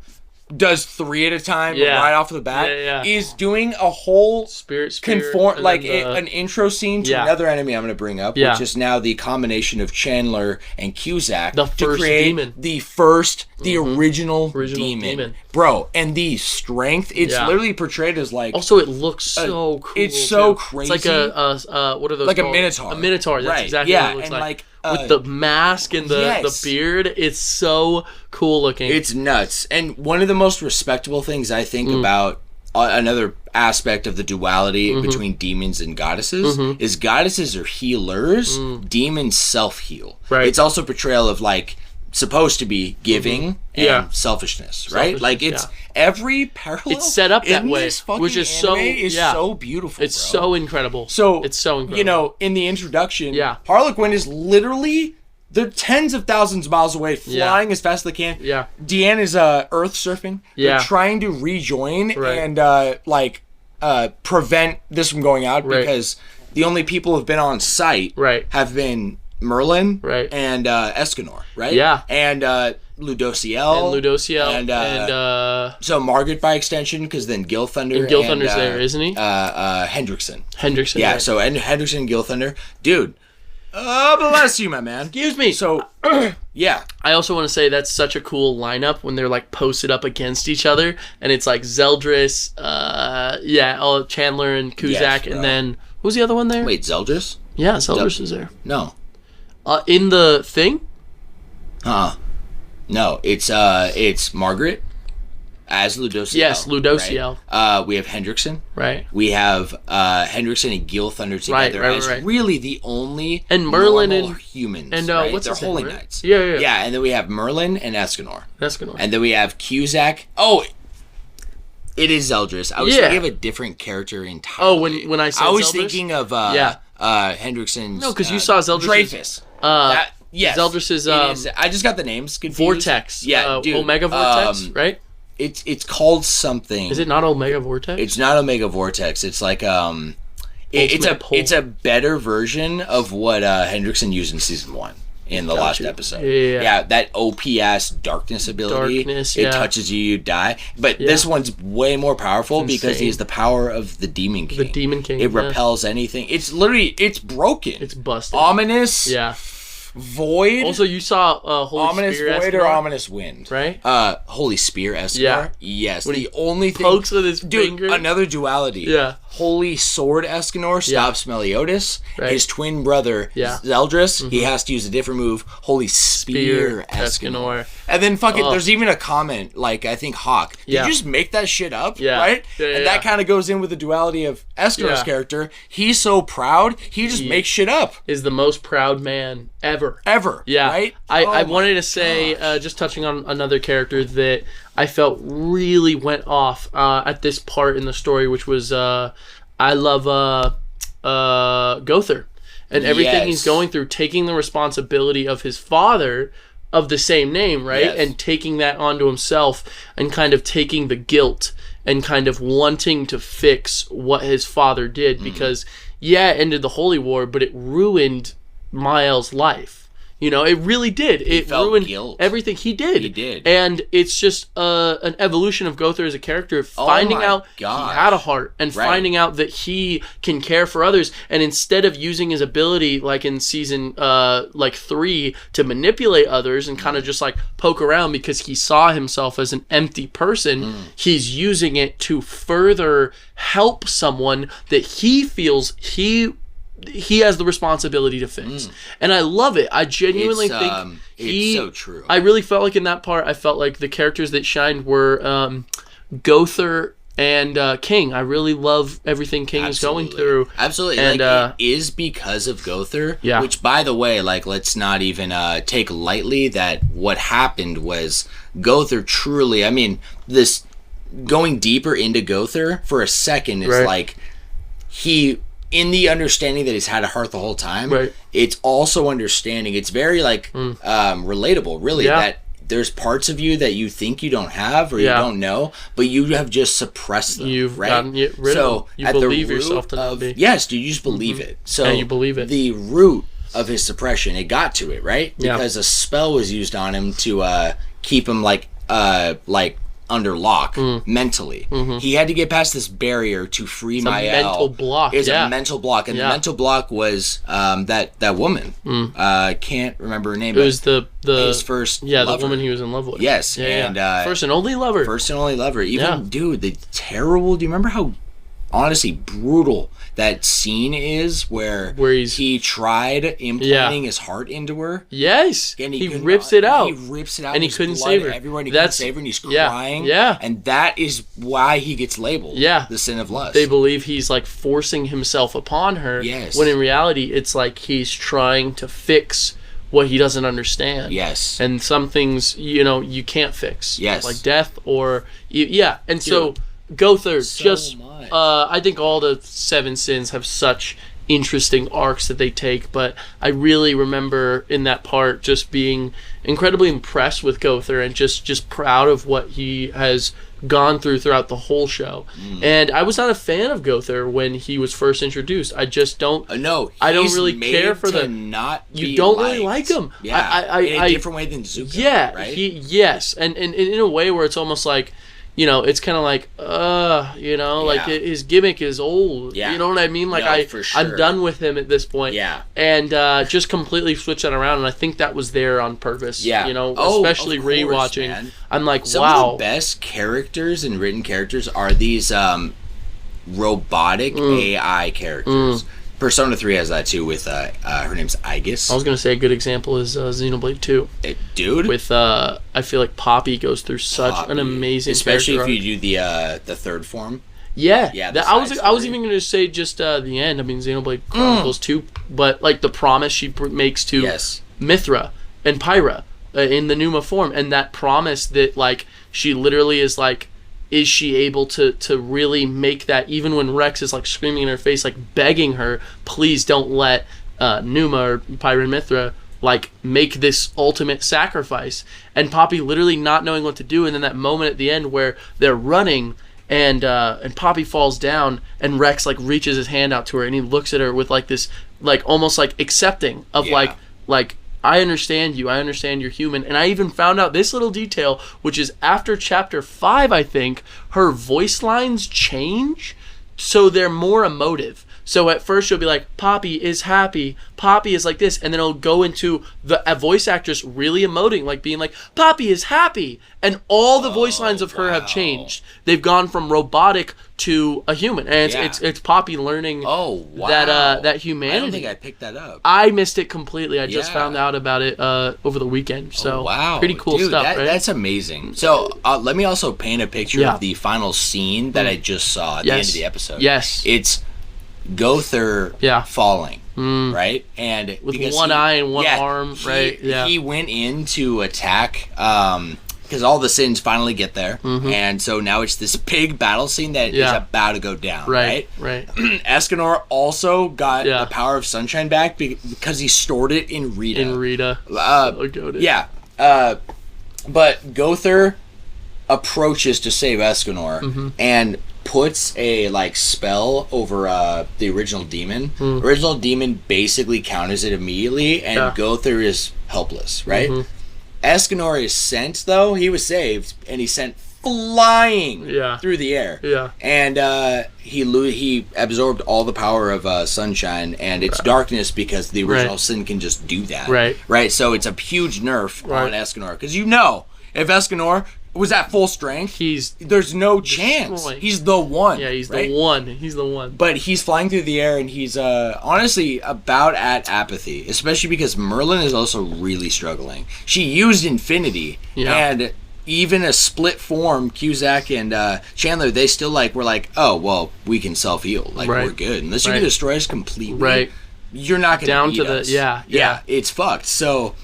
Does 3 at a time right off the bat. Is doing a whole conform like an intro scene to another enemy I'm going to bring up, which is now the combination of Chandler and Cusack to create demon. The original demon, bro. And the strength, it's literally portrayed as like. Also, it looks so cool. It's so crazy. It's like a what are those? Like called? A minotaur. A minotaur. That's exactly what it looks like. With the mask and the beard, it's so cool looking. It's nuts. And one of the most respectable things I think about another aspect of the duality between demons and goddesses is goddesses are healers, demons self-heal. Right. It's also a portrayal of like supposed to be giving and selfishness, right? Like it's every parallel. It's set up that way, which is so beautiful. It's so incredible. So it's so incredible. You know, in the introduction, Harlequin is literally. They're tens of thousands of miles away, flying as fast as they can. Yeah. Deanne is earth surfing. They're trying to rejoin and prevent this from going out because the only people who've been on site have been Merlin and Escanor, right? Yeah. And Ludociel. And so Margaret by extension, because then Gilthunder. And Gilthunder's there, isn't he? Hendrickson. Yeah, so Hendrickson and Gilthunder. Dude. Bless you, my man. Excuse me. So, yeah. I also want to say that's such a cool lineup when they're like posted up against each other, and it's like Zeldris, Chandler and Kuzak, and then who's the other one there? Wait, Zeldris? Yeah, Zeldris is there. No. In the thing? No, it's Margaret as Ludociel. Yes, Ludociel. Right? We have Hendrickson. Right. We have Hendrickson and Gilthunder together as really the only and Merlin and humans. And right? They're holy knights. Yeah, and then we have Merlin and Escanor. And then we have Kuzak. Oh, it is Zeldris. I was thinking of a different character entirely. Oh, when I said I was Zeldris? Thinking of Hendrickson's. No, because you saw Zeldris. Dreyfus. Yes. Zeldris is. I just got the names confused. Vortex. Yeah, dude. Omega Vortex, right? It's called something. Is it not Omega Vortex? It's not Omega Vortex. It's like it's a better version of what Hendrickson used in season 1 in the last episode. Yeah, that OP-ass darkness ability. It touches you, you die. But this one's way more powerful because he has the power of the Demon King. The Demon King. It repels anything. It's literally broken. It's busted. Ominous. Yeah. Void. Also, you saw Holy Ominous Spear Void Escanor? or Ominous Wind, right? Holy Spear Escanor. Yeah. Yes. When the only thing pokes with his finger. Another duality. Yeah. Holy Sword Escanor stops Meliodas. Right. His twin brother Zeldris. He has to use a different move. Holy Spear Escanor. And then there's even a comment like I think Hawk. Did you just make that shit up? Yeah. Right. And that kind of goes in with the duality of Escanor's character. He's so proud. He just makes shit up. Is the most proud man ever. Yeah. Right? I wanted to say, just touching on another character that I felt really went off at this part in the story, which was I love Gother and everything he's going through, taking the responsibility of his father of the same name, right? And taking that onto himself and kind of taking the guilt and kind of wanting to fix what his father did because, it ended the Holy War, but it ruined Miles' life. You know, it really did. It ruined everything he did. He did. And it's just an evolution of Gother as a character, finding out he had a heart and finding out that he can care for others. And instead of using his ability, like in season 3, to manipulate others and kind of just like poke around because he saw himself as an empty person, he's using it to further help someone that he feels he has the responsibility to fix. And I love it. I genuinely think it's so true. I really felt like in that part, I felt like the characters that shined were Gother and King. I really love everything King is going through. Absolutely. And it is because of Gother, which, by the way, let's not even take lightly that what happened was Gother truly, I mean, this going deeper into Gother for a second is like he... in the understanding that he's had a heart the whole time, it's also understanding. It's very relatable, really, that there's parts of you that you think you don't have or you don't know, but you have just suppressed them. You've gotten rid of them. You believe yourself to not be. Yes, dude, you just believe it. So you believe it. The root of his suppression, it got to it, right? Because a spell was used on him to keep him under lock mentally. He had to get past this barrier to free Mael. It's a mental block. It's a mental block, and the mental block was that woman. Can't remember her name. It was his first lover. The woman he was in love with. Yes, and first and only lover. Even dude, the terrible. Do you remember how honestly brutal that scene is where he tried implanting his heart into her. Yes. And he rips it out. He rips it out. And he couldn't save her. Everywhere, and he couldn't save her, and he's crying. Yeah. And that is why he gets labeled the sin of lust. They believe he's like forcing himself upon her. Yes. When in reality, it's like he's trying to fix what he doesn't understand. Yes. And some things, you can't fix. Yes. Like death or... Yeah. And so... Gowther, I think all the 7 sins have such interesting arcs that they take, but I really remember in that part just being incredibly impressed with Gowther and just proud of what he has gone throughout the whole show. And I was not a fan of Gowther when he was first introduced. I just don't. No, I don't really care for the. You don't really like him. Yeah, in a different way than Zuko. Yeah, right? And in a way where it's almost like. It's kind of like, like his gimmick is old. Yeah. You know what I mean? Like for sure. I'm done with him at this point. Yeah. And just completely switch that around, and I think that was there on purpose. Yeah. Especially rewatching. Man. I'm like, Some of the best characters and written characters are these robotic AI characters. Persona 3 has that too with her name's Aegis. I was gonna say a good example is Xenoblade 2. Dude, with I feel like Poppy goes through such an amazing, especially if you do the third form. Yeah. I was even gonna say just the end. I mean Xenoblade Chronicles 2, but like the promise she makes to Mithra and Pyra in the Numa form, and that promise that like she literally is like. Is she able to really make that, even when Rex is like screaming in her face, like begging her, please don't let Numa or Pyra and Mithra like make this ultimate sacrifice, and Poppy literally not knowing what to do, and then that moment at the end where they're running and Poppy falls down and Rex like reaches his hand out to her and he looks at her with like this like almost like accepting of like I understand you. I understand you're human. And I even found out this little detail, which is after chapter 5, I think, her voice lines change, so they're more emotive. So at first she'll be like, Poppy is happy, Poppy is like this, and then it'll go into the voice actress really emoting, like being like, Poppy is happy, and all the voice lines of her have changed. They've gone from robotic to a human, and it's Poppy learning that humanity. I don't think I picked that up. I missed it completely. I just found out about it over the weekend. So pretty cool stuff, right? That's amazing. So let me also paint a picture of the final scene that I just saw at the end of the episode. Yes, it's Gowther falling, right? And with one eye and one arm, right? He went in to attack because all the sins finally get there, and so now it's this big battle scene that is about to go down, right? Escanor also got the power of sunshine back because he stored it in Rita. But Gowther approaches to save Escanor and puts a like spell over the original demon. Original demon basically counters it immediately, and Gowther is helpless, right? Escanor is sent, though. He was saved, and he's sent flying through the air. And he absorbed all the power of sunshine, and it's darkness because the original sin can just do that. Right? So it's a huge nerf on Escanor. Because if Escanor was at full strength, there's no chance. He's the one. Yeah, he's the one. He's the one. But he's flying through the air, and he's honestly about at apathy, especially because Merlin is also really struggling. She used Infinity, and even a split form, Cusack and Chandler, they still were like, oh, well, we can self-heal. We're good. Unless you can destroy us completely, you're not going to beat us. Yeah, it's fucked. So,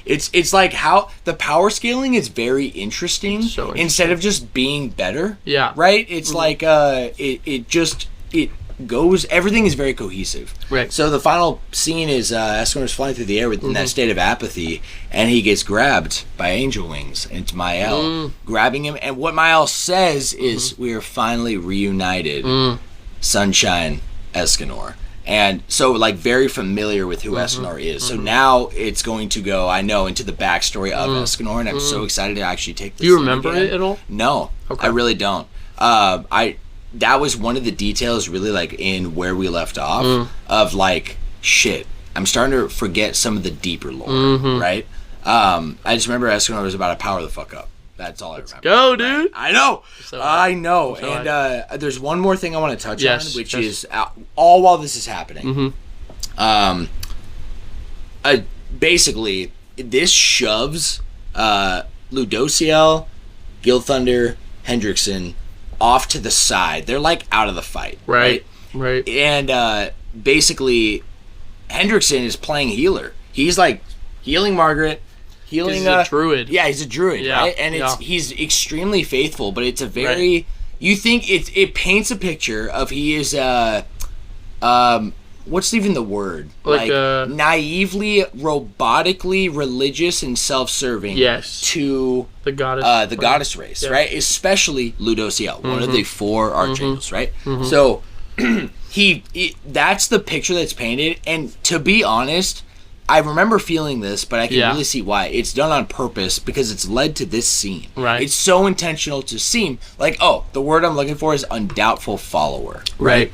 It's like how the power scaling is very interesting, instead of just being better. Right? It's like it goes, everything is very cohesive. So the final scene is Escanor's flying through the air within that state of apathy, and he gets grabbed by angel wings. And it's Mael grabbing him, and what Mael says is, we are finally reunited. Sunshine, Escanor. And so, very familiar with who Escanor is. So now it's going to go, I know, into the backstory of Escanor, and I'm so excited to actually take this. Do you remember it at all? No, I really don't. That was one of the details, really, in where we left off, of shit, I'm starting to forget some of the deeper lore, right? I just remember Escanor was about to power the fuck up. That's all I remember. Go, dude. I know. So, I know. so and there's one more thing I want to touch on, which is all while this is happening. Basically, this shoves Ludociel, Gilthunder, Hendrickson off to the side. They're like out of the fight. Right. And basically, Hendrickson is playing healer. He's like healing Margaret. He's a druid. Yeah, he's a druid, right? And he's extremely faithful, but it's a very you think it paints a picture of he is what's even the word? Like naively, robotically religious and self-serving to the goddess race, right? Especially Ludociel, one of the 4 archangels, right? So that's the picture that's painted, and to be honest, I remember feeling this, but I can really see why. It's done on purpose because it's led to this scene. Right. It's so intentional to seem like, the word I'm looking for is undoubtful follower. Right.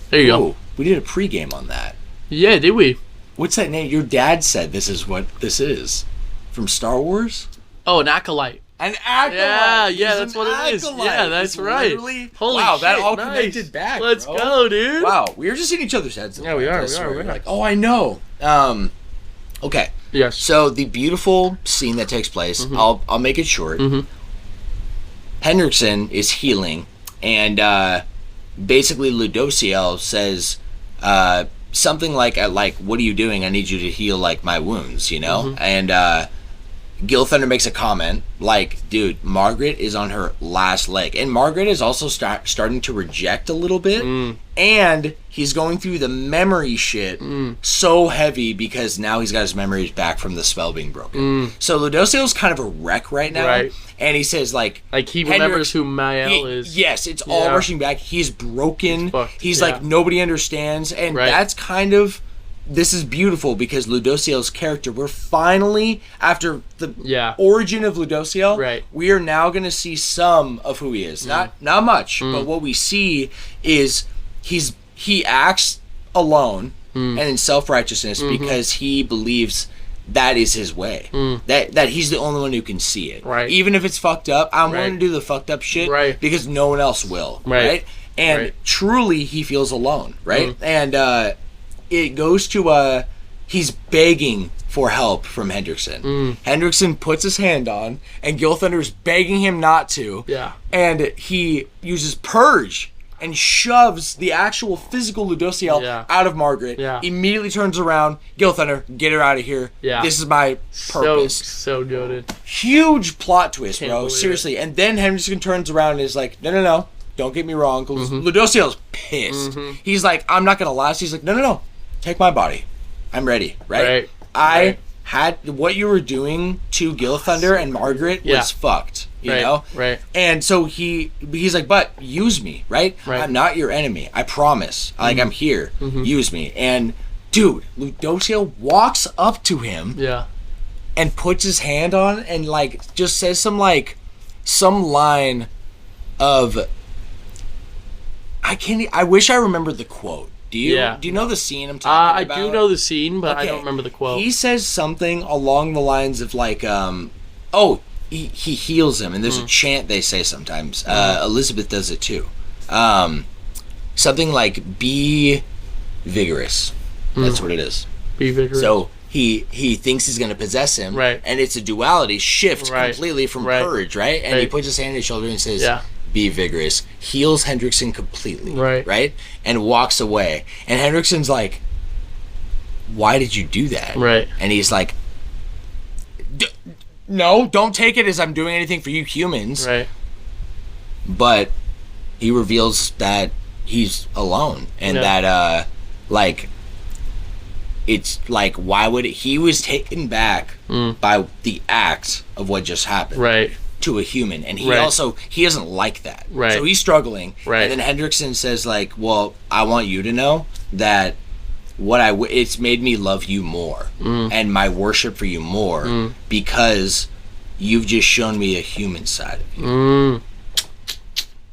There you go. We did a pregame on that. Yeah, did we? What's that name? Your dad said this is what this is. From Star Wars? Oh, an acolyte. An acolyte. Yeah, that's what it is. Yeah, that's right. Holy shit, that all connected back, Let's go, dude. Wow, we were just in each other's heads. Yeah, we are. We're like, I know. Okay. Yes. So the beautiful scene that takes place, I'll make it short. Hendrickson is healing, and basically Ludociel says something like, what are you doing? I need you to heal like my wounds, you know? And Gilthunder makes a comment like, dude, Margaret is on her last leg. And Margaret is also starting to reject a little bit. And he's going through the memory shit so heavy because now he's got his memories back from the spell being broken. So Ludociel's kind of a wreck right now. Right. And he says, like he remembers who Mael is. Yes, it's all rushing back. He's broken. He's like, nobody understands. And that's kind of... This is beautiful because Ludociel's character, we're finally, after the origin of Ludociel, we are now going to see some of who he is. Not much, but what we see is he acts alone and in self-righteousness because he believes that is his way. That he's the only one who can see it. Right. Even if it's fucked up, I'm willing to do the fucked up shit because no one else will. Right? And truly, he feels alone. Right? And... it goes to he's begging for help from Hendrickson. Hendrickson puts his hand on, and Gilthunder's begging him not to. Yeah. And he uses Purge and shoves the actual physical Ludociel out of Margaret. Yeah. Immediately turns around, Gilthunder, get her out of here. Yeah. This is my purpose. So goated. Huge plot twist, bro. Seriously. And then Hendrickson turns around and is like, no. Don't get me wrong. Ludociel's pissed. He's like, I'm not going to last. He's like, no. Take my body. I'm ready, right? I had... What you were doing to Gilthunder and Margaret was fucked, you know? Right. And so he's like, but use me, right? I'm not your enemy. I promise. Like, I'm here. Use me. And, dude, Ludociel walks up to him and puts his hand on and, like, just says some line of... I wish I remembered the quote. Do you know the scene I'm talking about? I do know the scene, but I don't remember the quote. He says something along the lines of like, he heals him, and there's a chant they say sometimes. Elizabeth does it too. Something like, be vigorous. That's what it is. Be vigorous. So he thinks he's going to possess him, and it's a duality shift completely from Purge, right? And he puts his hand on his shoulder and says, be vigorous, heals Hendrickson completely, right? And walks away. And Hendrickson's like, why did you do that? Right. And he's like, no, don't take it as I'm doing anything for you humans. Right. But he reveals that he's alone. And that, it's like, why would he was taken back by the act of what just happened. Right. To a human, and he doesn't like that, so he's struggling, and then Hendrickson says like, well, I want you to know that it's made me love you more and my worship for you more because you've just shown me a human side of you.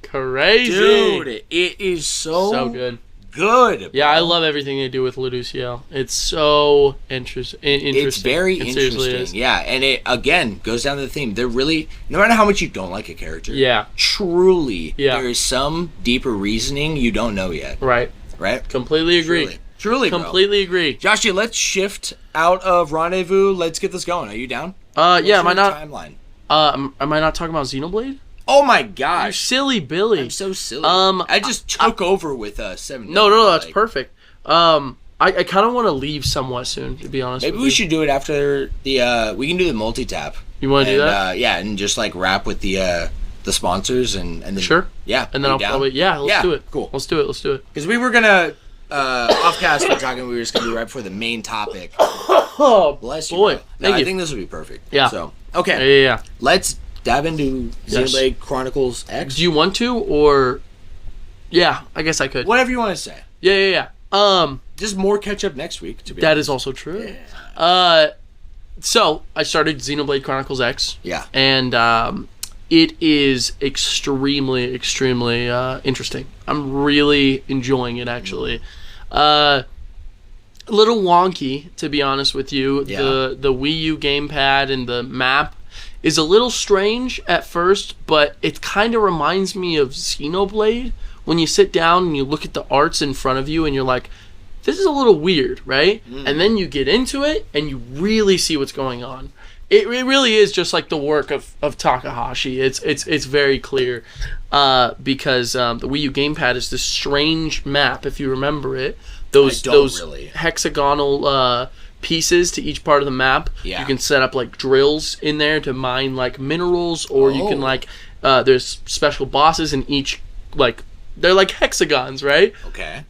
Crazy, dude. It is so good. good. Bro. Yeah, I love everything they do with Luduciel. It's so interesting. It's very interesting. Yeah, and it again goes down to the theme. They're really, no matter how much you don't like a character. Yeah. Truly, there is some deeper reasoning you don't know yet. Right. Right. Completely agree. Truly, completely agree. Joshie, let's shift out of Rendezvous. Let's get this going. Are you down? Yeah. Am I not? Timeline. Am I not talking about Xenoblade? Oh my gosh. You silly Billy. I'm so silly. I just took over with 7. No, that's perfect. I kind of want to leave somewhat soon, to be honest. Maybe we should do it after the. We can do the multi-tap. You want to do that? Yeah, and just like wrap with the sponsors and then. Sure. Yeah. And then I'll probably let's do it. Cool. Let's do it. Because we were gonna offcast. We're talking. We were just gonna do right before the main topic. Oh, bless you, boy. Bro. Thank you. I think this would be perfect. Yeah. So okay. Yeah. Let's dive into Xenoblade Chronicles X. Do you want to, or? Yeah, I guess I could. Whatever you want to say. Yeah. Just more catch up next week. To be that honest. is also true. Yeah. So I started Xenoblade Chronicles X. Yeah. And it is extremely interesting. I'm really enjoying it, actually. A little wonky, to be honest with you. Yeah. The Wii U gamepad and the map is a little strange at first, but it kind of reminds me of Xenoblade when you sit down and you look at the arts in front of you and you're like, this is a little weird, right? And then you get into it and you really see what's going on. It really is just like the work of Takahashi. It's very clear because the Wii U gamepad is this strange map, if you remember it. Those really. hexagonal pieces to each part of the map. Yeah. You can set up like drills in there to mine like minerals, or you can like there's special bosses in each, like they're like hexagons, right? Okay.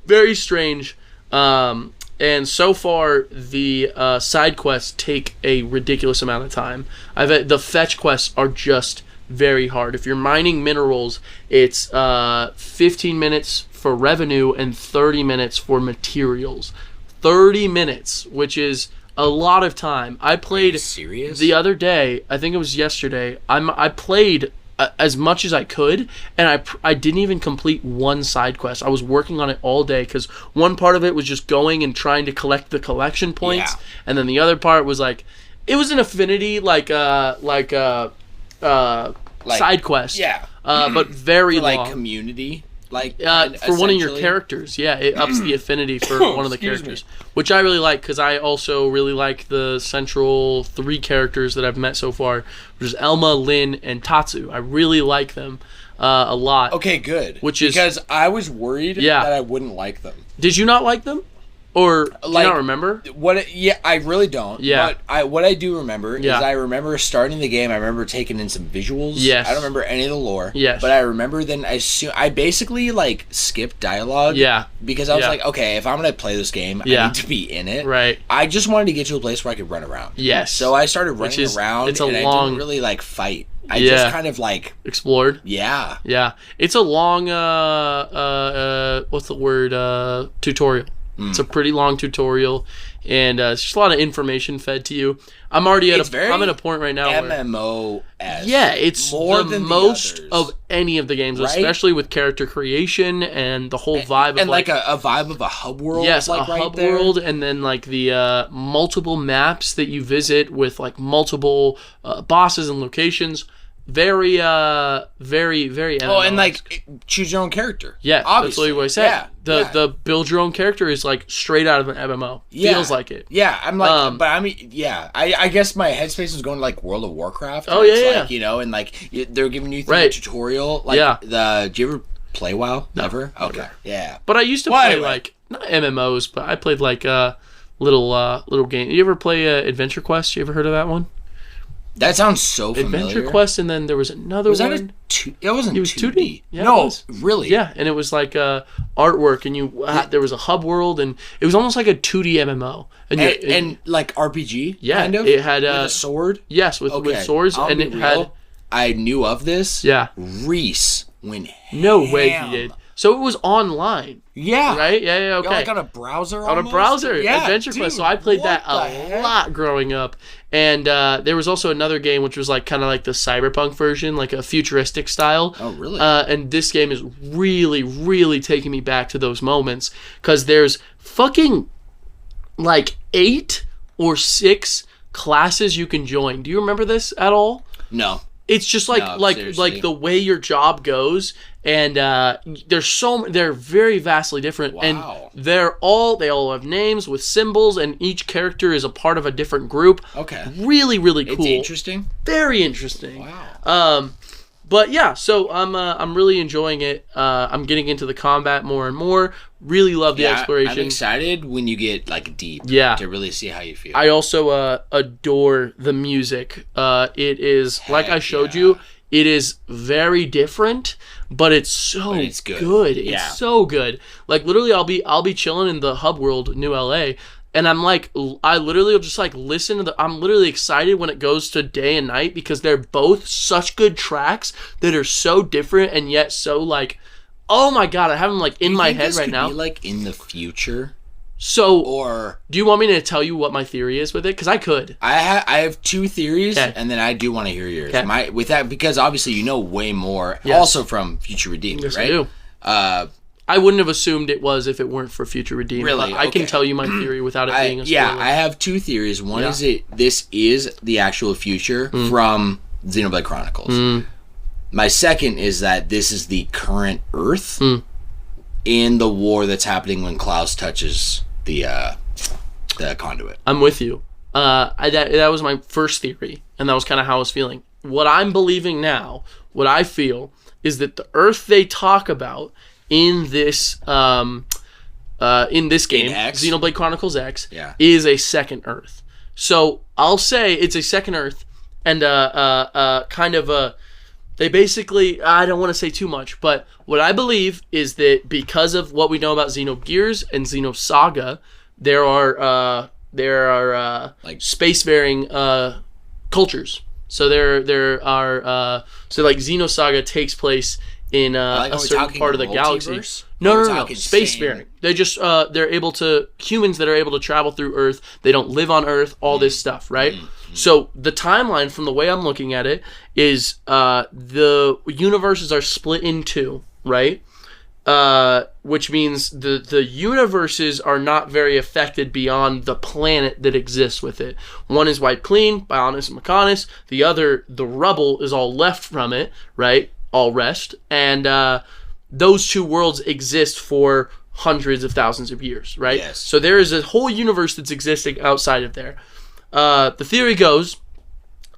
Very strange. And so far, the side quests take a ridiculous amount of time. The fetch quests are just very hard. If you're mining minerals, it's 15 minutes for revenue and 30 minutes for materials. 30 minutes, which is a lot of time. I played serious? The other day, I think it was yesterday, I played as much as I could, and I didn't even complete one side quest. I was working on it all day because one part of it was just going and trying to collect the collection points, and then the other part was like, it was an affinity side quest, but very for, long. like community, like for one of your characters. Yeah, it ups the affinity for one of the characters, which I really like because I also really like the central 3 characters that I've met so far, which is Elma, Lynn, and Tatsu. I really like them a lot. Okay, good. Which is because I was worried that I wouldn't like them. Did you not like them? Or do you not remember? I really don't. Yeah. But what I do remember is I remember starting the game. I remember taking in some visuals. Yes. I don't remember any of the lore. Yes. But I remember then I basically like skipped dialogue. Yeah. Because I was like, okay, if I'm gonna play this game, I need to be in it. Right. I just wanted to get to a place where I could run around. Yes. So I started running around, I didn't really like fight. I just kind of like explored. Yeah. Yeah. It's a long what's the word? Tutorial. It's a pretty long tutorial, and it's just a lot of information fed to you. I'm already I'm at a point right now MMO-esque. Yeah, it's more the than most the of any of the games, right? Especially with character creation and the whole vibe and of like a vibe of a hub world. Yes, like a right hub there. world, and then like the multiple maps that you visit with like multiple bosses and locations. Very MMO-esque. Oh, and like choose your own character. Yeah, obviously. that's what I said. Yeah, the build your own character is like straight out of an MMO. Yeah. Feels like it. Yeah, I'm like, but I mean, yeah, I guess my headspace was going to like World of Warcraft. Oh yeah, like, you know, and like they're giving you the tutorial. Like, did you ever play WoW? No, never. Okay, never. yeah. But I used to play like not MMOs, but I played like little game. You ever play Adventure Quest? You ever heard of that one? That sounds so familiar. Adventure Quest, and then there was another one. It wasn't 2D. Yeah, no, really? Yeah, and it was like artwork, and there was a hub world, and it was almost like a 2D MMO. And like RPG, yeah, kind of? It had with a sword? Yes, with swords, and it had... I knew of this. Yeah. Reese went No ham way he did. So it was online. Yeah. Right? Yeah, okay. Like on a browser almost? On a browser, Adventure Quest. So I played that a lot growing up. And there was also another game which was like kind of like the cyberpunk version, like a futuristic style. Oh, really? And this game is really, really taking me back to those moments. Because there's fucking like 8 or 6 classes you can join. Do you remember this at all? No. It's just like the way your job goes, and they're very vastly different, and they all have names with symbols, and each character is a part of a different group. Okay, really, really cool. It's interesting. Very interesting. Wow. But yeah, so I'm really enjoying it. I'm getting into the combat more and more. Really love the exploration. I'm excited when you get like deep. To really see how you feel. I also adore the music. It is like I showed you. It is very different, but it's so good. It's so good. Like literally, I'll be chilling in the hub world, New LA. And I'm like, I literally will just like listen to I'm literally excited when it goes to day and night because they're both such good tracks that are so different and yet so like, oh my God, I have them like in my head right now. Be like in the future? So, or do you want me to tell you what my theory is with it? Because I could. I have 2 theories, and then I do want to hear yours. With that, because obviously you know way more, also from Future Redeemed, right? I do. I wouldn't have assumed it was if it weren't for Future Redeemed. Really? I can tell you my theory without it being a spoiler. Yeah, I have 2 theories. One is this is the actual future from Xenoblade Chronicles. My second is that this is the current Earth in the war that's happening when Klaus touches the conduit. I'm with you. That was my first theory, and that was kind of how I was feeling. What I'm believing now, what I feel, is that the Earth they talk about in this game, Xenoblade Chronicles X, is a second Earth. So I'll say it's a second Earth, and kind of a. They basically, I don't want to say too much, but what I believe is that because of what we know about Xenogears and Xenosaga, there are like spacefaring cultures. So there are so like Xenosaga takes place in a certain part of the galaxy. No, spacefaring. They just humans that are able to travel through Earth. They don't live on Earth. All this stuff, right? So the timeline, from the way I'm looking at it, is the universes are split in 2, right? Which means the universes are not very affected beyond the planet that exists with it. One is wiped clean, Bionis and Mechonis. The other, the rubble, is all left from it, right? All rest. And those 2 worlds exist for hundreds of thousands of years, right? Yes. So there is a whole universe that's existing outside of there. The theory goes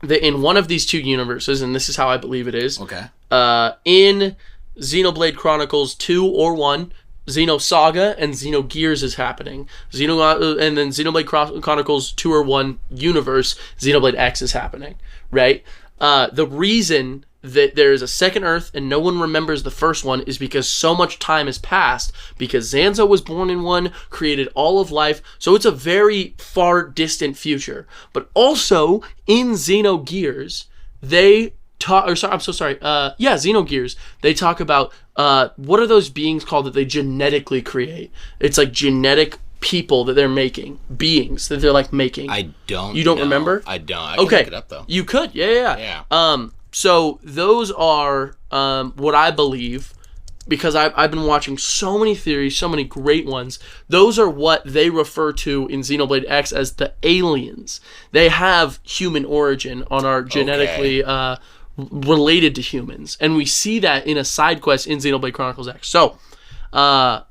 that in one of these 2 universes, and this is how I believe it is, in Xenoblade Chronicles 2 or 1, Xenosaga and Xenogears is happening. And then Xenoblade Chronicles 2 or 1 universe, Xenoblade X is happening, right? The reason that there is a second Earth and no one remembers the first one is because so much time has passed, because Zanzo was born in one, created all of life, so it's a very far distant future. But also in Xenogears, Xenogears, they talk about what are those beings called that they genetically create? It's like genetic people that they're making, beings that they're like making. You don't remember? I don't. I can look it up though. You could, yeah. So those are what I believe, because I've been watching so many theories, so many great ones. Those are what they refer to in Xenoblade X as the aliens. They have human origin and are genetically related to humans. And we see that in a side quest in Xenoblade Chronicles X. So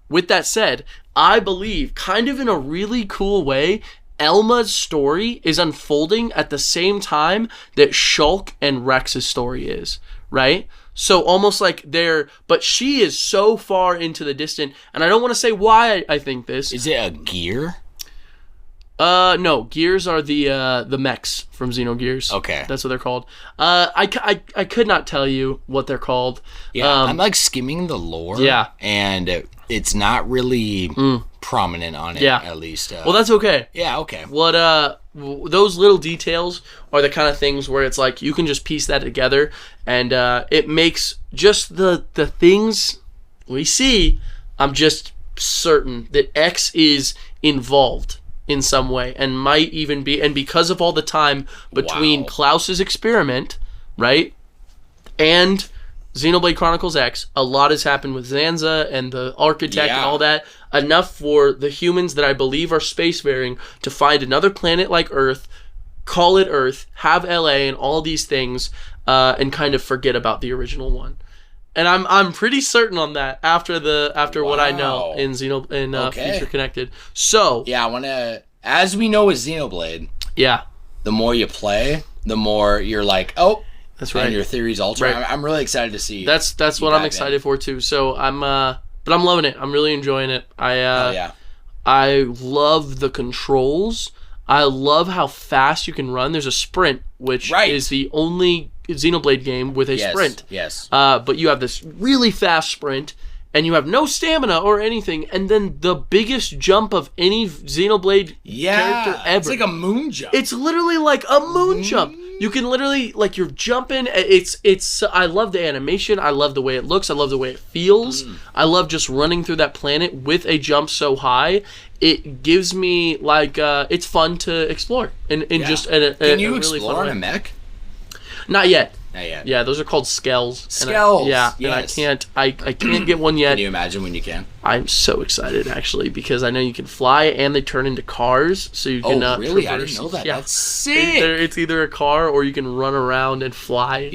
with that said, I believe, kind of in a really cool way, Elma's story is unfolding at the same time that Shulk and Rex's story is, right? So almost like but she is so far into the distant, and I don't want to say why I think this. Is it a gear? No, gears are the mechs from Xenogears. Okay. That's what they're called. I could not tell you what they're called. Yeah, I'm like skimming the lore. Yeah. And it's not really prominent on it, at least. Well, that's okay. Yeah, okay. What those little details are the kind of things where it's like you can just piece that together, and it makes just the things we see, I'm just certain that X is involved in some way and might even be, and because of all the time between Klaus's experiment, right, and Xenoblade Chronicles X, a lot has happened with Zanza and the architect and all that, enough for the humans that I believe are spacefaring to find another planet like Earth, call it Earth, have LA and all these things, and kind of forget about the original one. And I'm pretty certain on that after what I know in Future Connected. So yeah, I want to, as we know with Xenoblade, the more you play, the more you're like, oh, that's right, and your theories alter. Right. I'm really excited to see. That's what I'm excited for too. So but I'm loving it. I'm really enjoying it. I love the controls. I love how fast you can run. There's a sprint, which is the only Xenoblade game with a sprint. Yes. But you have this really fast sprint, and you have no stamina or anything, and then the biggest jump of any Xenoblade character ever. It's like a moon jump. It's literally like a moon jump. You can literally, like, you're jumping. It's. I love the animation. I love the way it looks. I love the way it feels. I love just running through that planet with a jump so high. It gives me, like, it's fun to explore. And just Can you really explore in a mech? Not yet. Not yet. Yeah, those are called skells. Skells. And I can't get one yet. Can you imagine when you can? I'm so excited, actually, because I know you can fly and they turn into cars, so you can really? traverse. I didn't know that. Yeah. That's sick. It's either a car or you can run around and fly.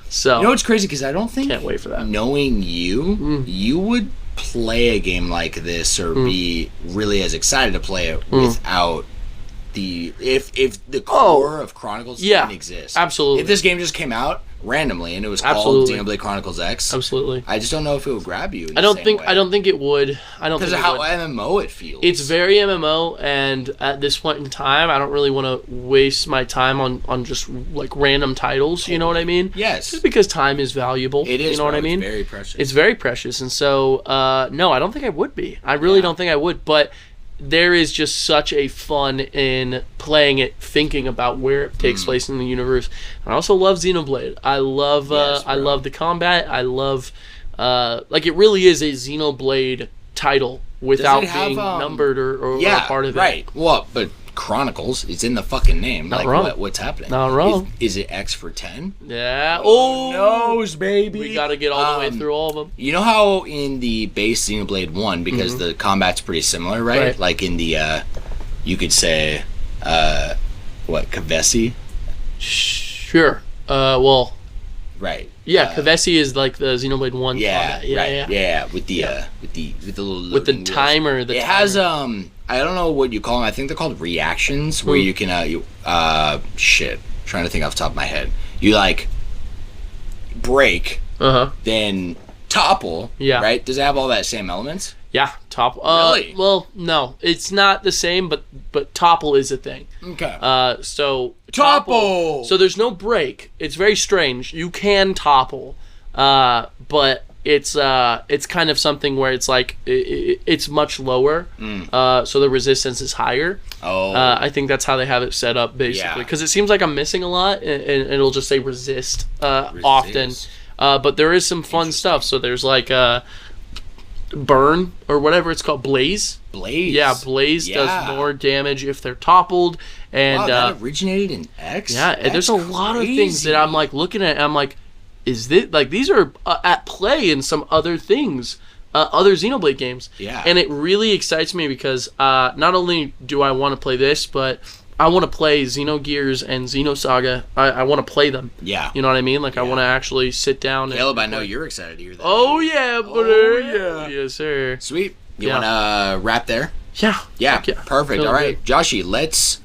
So you know what's crazy? Because I don't think, can't wait for that. Knowing you would play a game like this or be really as excited to play it without if the core of Chronicles didn't exist. Absolutely. If this game just came out randomly and it was called Xenoblade Chronicles X, I just don't know if it would grab you. I don't think it would. Because of how MMO it feels. It's very MMO, and at this point in time, I don't really want to waste my time on just like random titles. You know what I mean? Yes. Just because time is valuable. It is. You know what I mean? It's very precious. It's very precious, and so no, I don't think I would be. I really don't think I would, but there is just such a fun in playing it, thinking about where it takes place in the universe. And I also love Xenoblade. I love the combat. I love like it really is a Xenoblade title without being numbered or a part of it. Right. Well, but Chronicles, it's in the fucking name. Not wrong. What's happening? Not wrong. Is it X for 10? Yeah. Oh, knows, baby. We got to get all the way through all of them. You know how in the base Xenoblade 1, because the combat's pretty similar, right? Like in the, you could say, Kavesi? Sure. Well. Right. Yeah, Kavesi is like the Xenoblade 1 combat. Yeah, with the little with the timer. It has I don't know what you call them. I think they're called reactions, where you can trying to think off the top of my head. You like break, then topple. Yeah. Right? Does it have all that same elements? Yeah, topple. Really? Well, no, it's not the same, but topple is a thing. Okay. So topple. So there's no break. It's very strange. You can topple, but it's kind of something where it's like it's much lower. So the resistance is higher. I think that's how they have it set up basically, because it seems like I'm missing a lot, and it'll just say resist often. But there is some fun stuff. So there's like burn or whatever it's called, blaze. Yeah, blaze does more damage if they're toppled. And that originated in X. Yeah, and there's a lot of things that I'm like looking at. And I'm like, is this like these are at play in some other things, other Xenoblade games? Yeah, and it really excites me because not only do I want to play this, but I want to play Xenogears and Xenosaga. I want to play them. Yeah. You know what I mean? Like, I want to actually sit down and... Caleb, I know you're excited to hear that. Oh, yeah, buddy. Yes, sir. Sweet. You want to wrap there? Yeah. Yeah. Perfect. All right. Good. Joshi, let's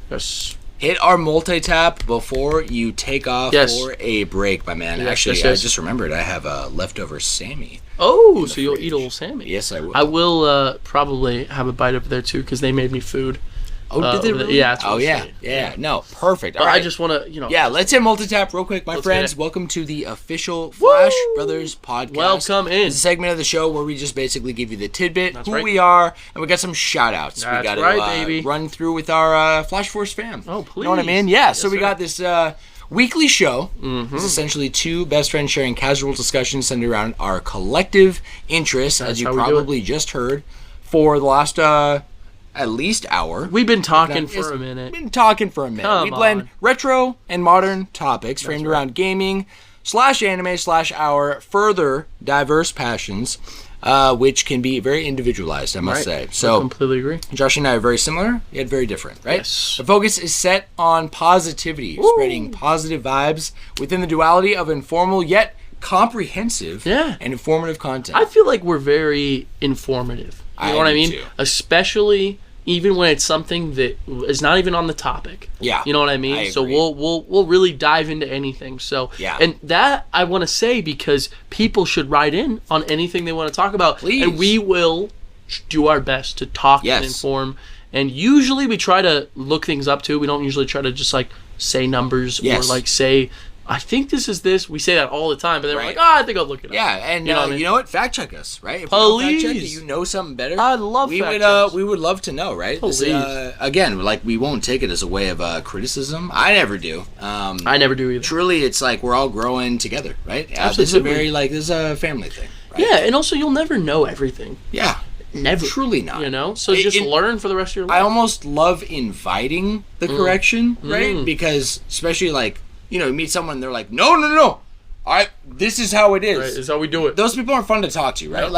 hit our multi-tap before you take off for a break, my man. Actually, I just remembered I have a leftover Sammy. Oh, so you'll eat a little Sammy. Yes, I will. I will probably have a bite over there, too, because they made me food. Oh, did they really? Yeah. Yeah. No, perfect. All right. I just want to, Yeah, let's hit multitap real quick, my friends. Welcome to the official Flash Brothers podcast. Welcome in. It's a segment of the show where we just basically give you the tidbit, who we are, and we got some shout-outs. That's we got to run through with our Flash Force fam. Oh, please. You know what I mean? Yeah, so we got this... weekly show. It's essentially two best friends sharing casual discussions centered around our collective interests, as you probably just heard, for the last at least hour. We've been talking for a minute. We blend retro and modern topics framed around gaming / anime / our further diverse passions, which can be very individualized, I must say. So, I completely agree. Josh and I are very similar, yet very different, right? Yes. The focus is set on positivity, spreading positive vibes within the duality of informal yet comprehensive and informative content. I feel like we're very informative. You know what I mean? Too. Especially even when it's something that is not even on the topic. Yeah. You know what I mean? So we'll really dive into anything. So and that I want to say because people should write in on anything they want to talk about. Please. And we will do our best to talk and inform. And usually we try to look things up too. We don't usually try to just like say numbers or like say I think this is this. We say that all the time, but then we're like, I think I'll look it up. Yeah, and you know what? Fact check us, right? If Please. We don't fact check you know something better. I love fact checks. We would love to know, right? Please. Again, like we won't take it as a way of criticism. I never do. I never do either. Truly, it's like we're all growing together, right? Absolutely. This is a family thing. Right? Yeah, and also you'll never know everything. Yeah. Never. Truly not. You know? So just learn for the rest of your life. I almost love inviting the correction, right? Because especially like, you know, you meet someone and they're like, no. This is how it is. Right, this is how we do it. Those people are fun to talk to, right?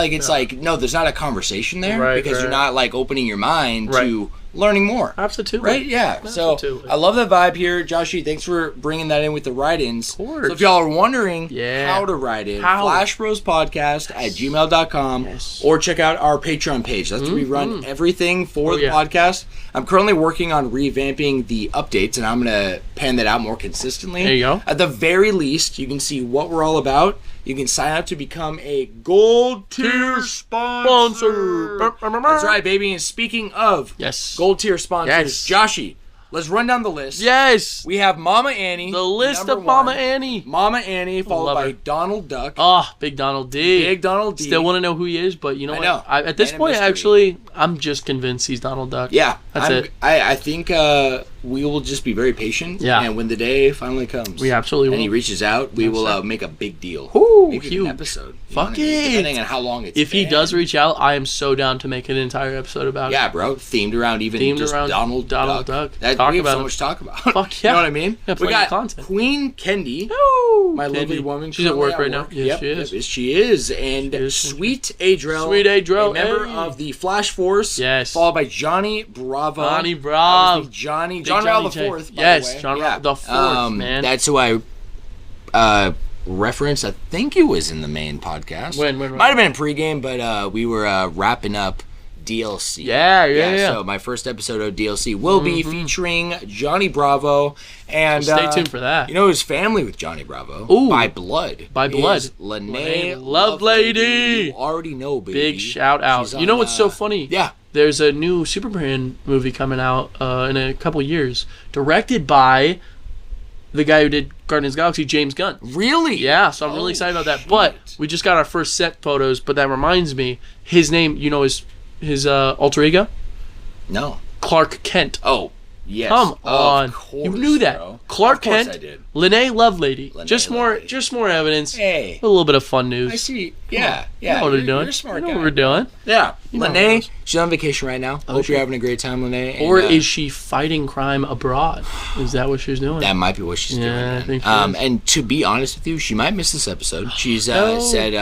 No, there's not a conversation there because you're not like opening your mind to learning more. Absolutely. Right? Yeah. Absolutely. So I love that vibe here. Joshi, thanks for bringing that in with the write-ins. Of course. So if y'all are wondering how to write in, flashbrospodcast@gmail.com or check out our Patreon page. That's where we run everything for the podcast. I'm currently working on revamping the updates, and I'm going to pan that out more consistently. There you go. At the very least, you can see what we're all about. You can sign up to become a gold tier sponsor. That's right, baby. And speaking of gold tier sponsors, Joshi, let's run down the list. Yes. We have Mama Annie. The list of Mama Annie. Mama Annie, followed by Donald Duck. Oh, Big Donald D. Big Donald D. Still want to know who he is, but you know what? I know. At this point, actually, I'm just convinced he's Donald Duck. Yeah. That's it. I think we will just be very patient. Yeah. And when the day finally comes. We absolutely will. And he reaches out, we will make a big deal. Ooh, maybe huge. an episode. Fuck it. Depending on how long it's If he does reach out, I am so down to make an entire episode about it. Yeah, bro. Themed around Donald Duck. We have so much to talk about. Fuck yeah. You know what I mean? Yeah, we got content. Queen Kendi. My lovely woman. She's at work right now. Yes, she is. Yes, she is. And Sweet Adrel. A member of the Flash Force. Yes. Followed by Johnny Bravo. Johnny Bravo. John Raul the Fourth. Yes, John Raul the Fourth, man. That's who I referenced. I think it was in the main podcast. When? Might have been in pregame, but we were wrapping up DLC. Yeah. So my first episode of DLC will be featuring Johnny Bravo, and stay tuned for that. You know his family with Johnny Bravo. Ooh. By blood. Lene Lovelady. You already know, baby. Big shout out. You know what's so funny? Yeah. There's a new Superman movie coming out in a couple years, directed by the guy who did Guardians of the Galaxy, James Gunn. Really? Yeah, so I'm really excited about that. Shit. But we just got our first set photos, but that reminds me, his name, you know his alter ego? No. Clark Kent. Oh, yes. Come on. Of course, you knew that. bro. Clark Of course Kent. I did. Lene Lovelady. Just Lovelady. more evidence. Hey. A little bit of fun news. I see. Yeah. You know what we're doing. You're a smart you know guy. what we're doing. Yeah. You know Lene, what she's on vacation right now. Hope you're having a great time, Lene. Or is she fighting crime abroad? Is that what she's doing? That might be what she's doing. I think and to be honest with you, she might miss this episode. She's said,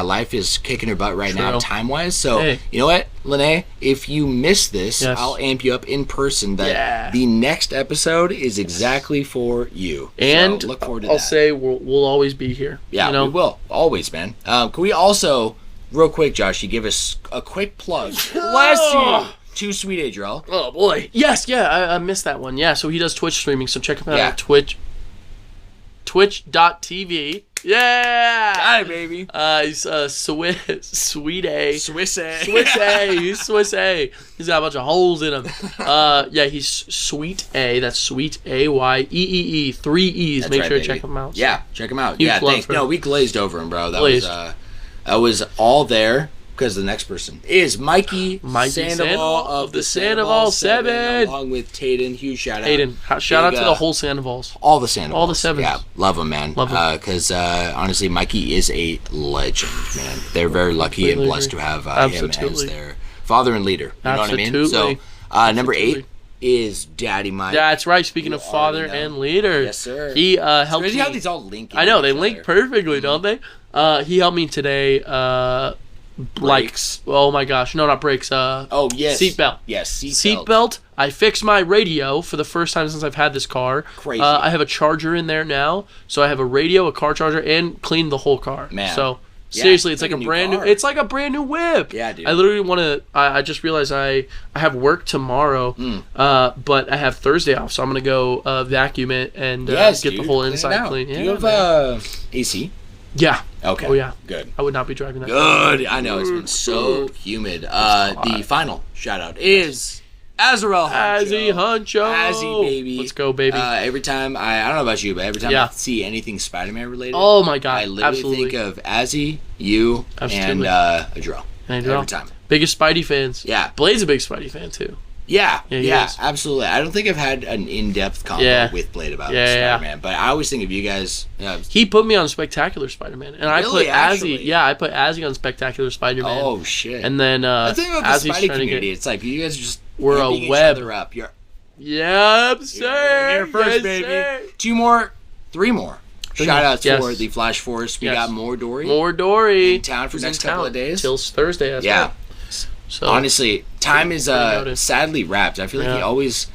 life is kicking her butt right now, time-wise. So, you know what, Lene? If you miss this, I'll amp you up in person that the next episode is exactly for you. And so look forward to I'll say we'll always be here. Yeah, we will. Always, man. Can we also, real quick, Josh, you give us a quick plug. Bless you. To Sweet Adrel. Oh, boy. Yes, I missed that one. Yeah, so he does Twitch streaming, so check him out on Twitch. Twitch.tv. Yeah! Got it, baby. He's Sweet A. Swiss A. He's Swiss A. He's got a bunch of holes in him. He's Sweet A. That's Sweet A-Y-E-E-E. 3 E's. That's Make right, sure baby. to check him out. Yeah, check him out. Huge Yeah, love thanks. for No, him. we glazed over him, bro. That was all there. because the next person is Mikey Sandoval of the Sandoval 7, along with Tayden. Huge shout out. Tayden, shout out to the whole Sandovals. All the Sandovals. All the 7s. Yeah, love them, man. Love them. Because honestly, Mikey is a legend, man. They're very lucky and blessed to have him as their father and leader. You know what I mean? So, number 8 is Daddy Mike. That's right. Speaking of father and leader. Yes, sir. He helped me. How these all link I know, they link perfectly, don't they? He helped me today, brakes. oh my gosh. No, not brakes. Yes. Seatbelt. Yes, Seatbelt. I fixed my radio for the first time since I've had this car. Crazy. I have a charger in there now. So I have a radio, a car charger, and cleaned the whole car. Man. So... seriously, it's like a brand new. It's like a brand new whip. Yeah, dude. I literally want to. I just realized I have work tomorrow, but I have Thursday off, so I'm gonna go vacuum it and get the whole inside clean. Do you have AC? Yeah. Okay. Oh yeah. Good. I would not be driving that. Good. I know it's been so humid. The final shout out is Azrael Azzy Huncho. Azzy, baby. Let's go, baby. Every time I don't know about you, but every time I see anything Spider-Man related, oh my god, I literally think of Azzy, you, and Adrel. Every time. Biggest Spidey fans. Yeah. Blade's a big Spidey fan too. Yeah, absolutely. I don't think I've had an in-depth convo with Blade about Spider-Man, but I always think of you guys. He put me on Spectacular Spider-Man, and I put Azzy. Yeah, I put Azzy on Spectacular Spider-Man. Oh shit! And then the thing about the Spidey community, it's like you guys are just we're a web. Each other up. Yep, sir. You're first, baby. Sir. 2 more, 3 more. Shout out for the Flash Force. We got more Dory. More Dory in town for the next couple of days till Thursday. That's right. So honestly, time is sadly wrapped. I feel like he always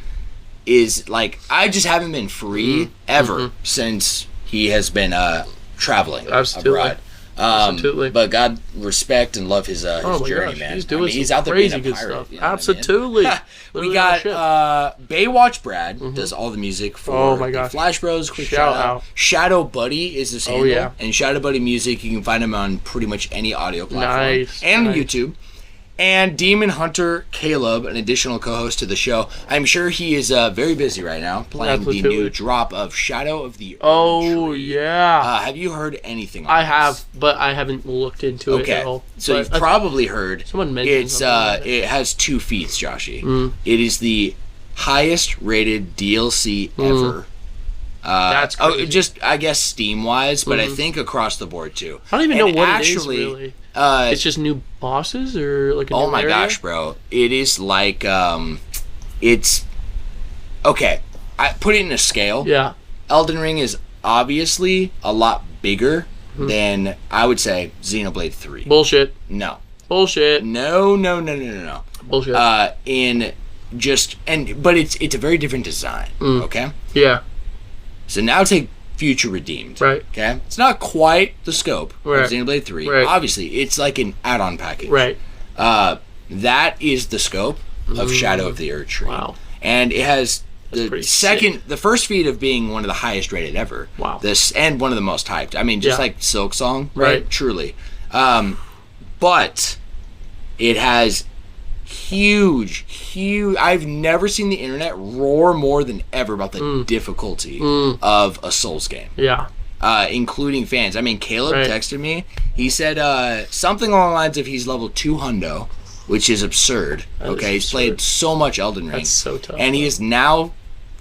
is like I just haven't been free ever since he has been traveling abroad. Absolutely. But God respect and love his journey, man. He's doing he's out there crazy being a good pirate. stuff. You know Absolutely. We got Baywatch Brad does all the music for the Flash Bros. Quick shout out. Shadow Buddy is his handle. And Shadow Buddy Music, you can find him on pretty much any audio platform and YouTube. And Demon Hunter Caleb, an additional co-host to the show. I'm sure he is very busy right now playing the new drop of Shadow of the Tree. Yeah. Have you heard anything on I have, but I haven't looked into it at all. So you've probably heard someone mentioned it has 2 feats, Joshi. It is the highest rated DLC ever. That's crazy. Just I guess Steam-wise, but I think across the board too. I don't even know what it is really. It's just new bosses or like a new area? Gosh, bro! It is like it's okay. I put it in a scale. Yeah. Elden Ring is obviously a lot bigger than I would say Xenoblade 3. Bullshit. No. Bullshit. No. Bullshit. But it's a very different design. Okay. Yeah. So now take Future Redeemed. Right. Okay? It's not quite the scope of Right. Xenoblade 3. Right. Obviously, it's like an add-on package. Right. That is the scope of Shadow of the Erd Tree. Wow. And it has sick. the first feat of being one of the highest rated ever. Wow. And one of the most hyped. I mean, just like Silk Song, right? Truly. But it has huge. I've never seen the internet roar more than ever about the difficulty of a Souls game. Yeah. Including fans. I mean, Caleb texted me. He said something along the lines of he's level 200, which is absurd. He's played so much Elden Ring. That's so tough. And he is now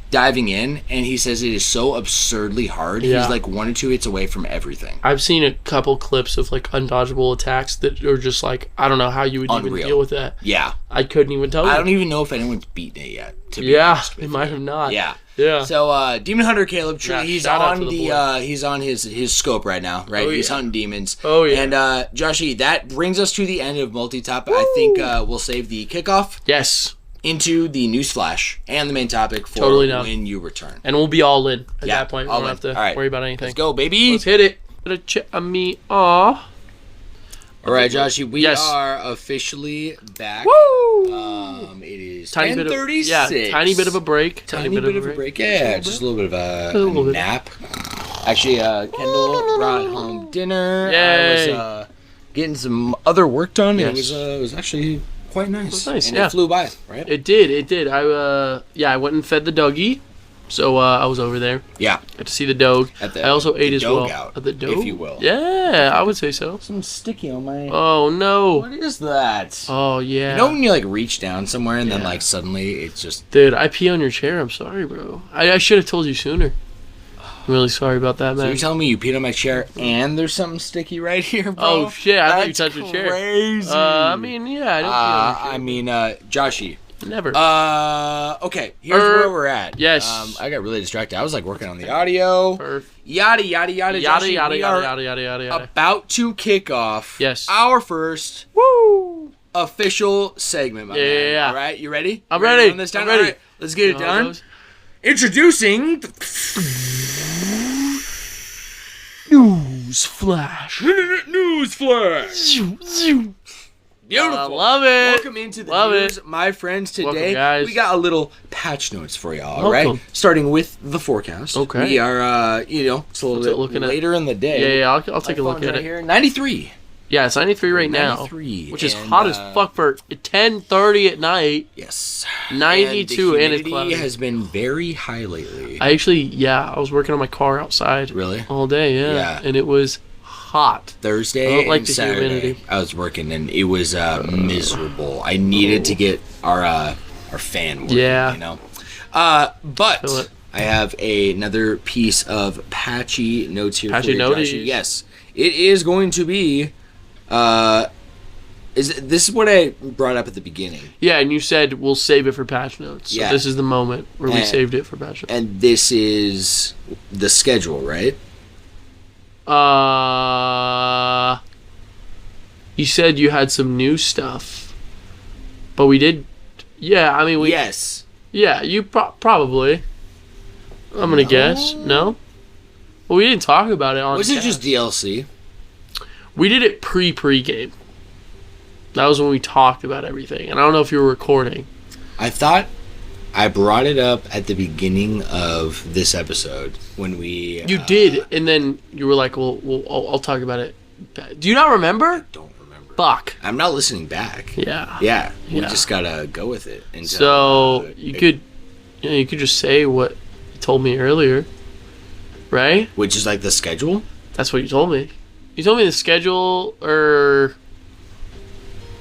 diving in, and he says it is so absurdly hard. Yeah. He's like 1 or 2 hits away from everything. I've seen a couple clips of like undodgeable attacks that are just like, I don't know how you would even deal with that. Yeah. I couldn't even tell you. I don't even know if anyone's beaten it yet. To be honest with it might have not. Yeah. Yeah. So Demon Hunter Caleb, he's on he's on his scope right now, right? He's hunting demons. Oh yeah. And Joshi, that brings us to the end of Multitap. I think we'll save the kickoff. Yes. Into the news flash and the main topic for when you return. And we'll be all in at that point. We don't have to worry about anything. Let's go, baby. Let's hit it. All right, Joshi, we are officially back. Woo! It is 10:36. Yeah, tiny bit of a break. Tiny bit of a break. Yeah, just a little bit of a nap. Actually, Kendall brought home dinner. Yay. I was getting some other work done. Yes. It was actually quite nice. It was nice, and it flew by, right? It did. I went and fed the doggy. So I was over there. Yeah. Got to see the Doge. I also ate as well. At the Doge, if you will. Yeah, I would say so. Some sticky on my... Oh, no. What is that? Oh, yeah. You know when you, like, reach down somewhere and then, like, suddenly it's just... Dude, I pee on your chair. I'm sorry, bro. I should have told you sooner. I'm really sorry about that, man. So you're telling me you peed on my chair and there's something sticky right here, bro? Oh, shit. I thought you touched your chair. Crazy. I mean, yeah, I don't pee on your chair. I mean, Joshi. Never. Okay, here's where we're at. Yes. I got really distracted. I was like working on the audio. Yada yada yada. Yada Joshi, yada we yada are yada yada yada yada. About to kick off. Yes. Our first official segment, my man. Yeah. All right, you ready? I'm ready. Run this down? I'm ready. All right, let's get it done. Introducing News Flash. News Flash. Beautiful. I love it. Welcome into the news, my friends. Today, guys. we got a little patch notes for y'all, all right? Starting with the forecast. Okay. We are, it's a little bit later in the day. Yeah, I'll take a look at it. Here. 93. Yeah, it's 93 right 93, now. Which is hot as fuck for 10:30 at night. Yes. 92 and it's cloudy. The humidity has been very high lately. I was working on my car outside. Really? All day, yeah. And it was hot. Thursday I don't like and the Saturday, humidity. I was working and it was miserable. I needed to get our fan working, Yeah. you know. But I have another piece of patchy notes here for you, Joshi. Yes, it is going to be. This is what I brought up at the beginning. Yeah, and you said we'll save it for patch notes. So this is the moment where we saved it for patch notes. And this is the schedule, right? You said you had some new stuff, but we did. Yeah, I mean we. Yes. Yeah, you probably. I'm gonna guess. No. Well, we didn't talk about it on. Was it just DLC? We did it pre-game. That was when we talked about everything, and I don't know if you were recording. I thought I brought it up at the beginning of this episode when we. You did, and then you were like, "Well, I'll talk about it." Do you not remember? I don't remember. Fuck. I'm not listening back. Yeah. Yeah. We just gotta go with it. Until, so you could just say what you told me earlier, right? Which is like the schedule. That's what you told me. You told me the schedule, or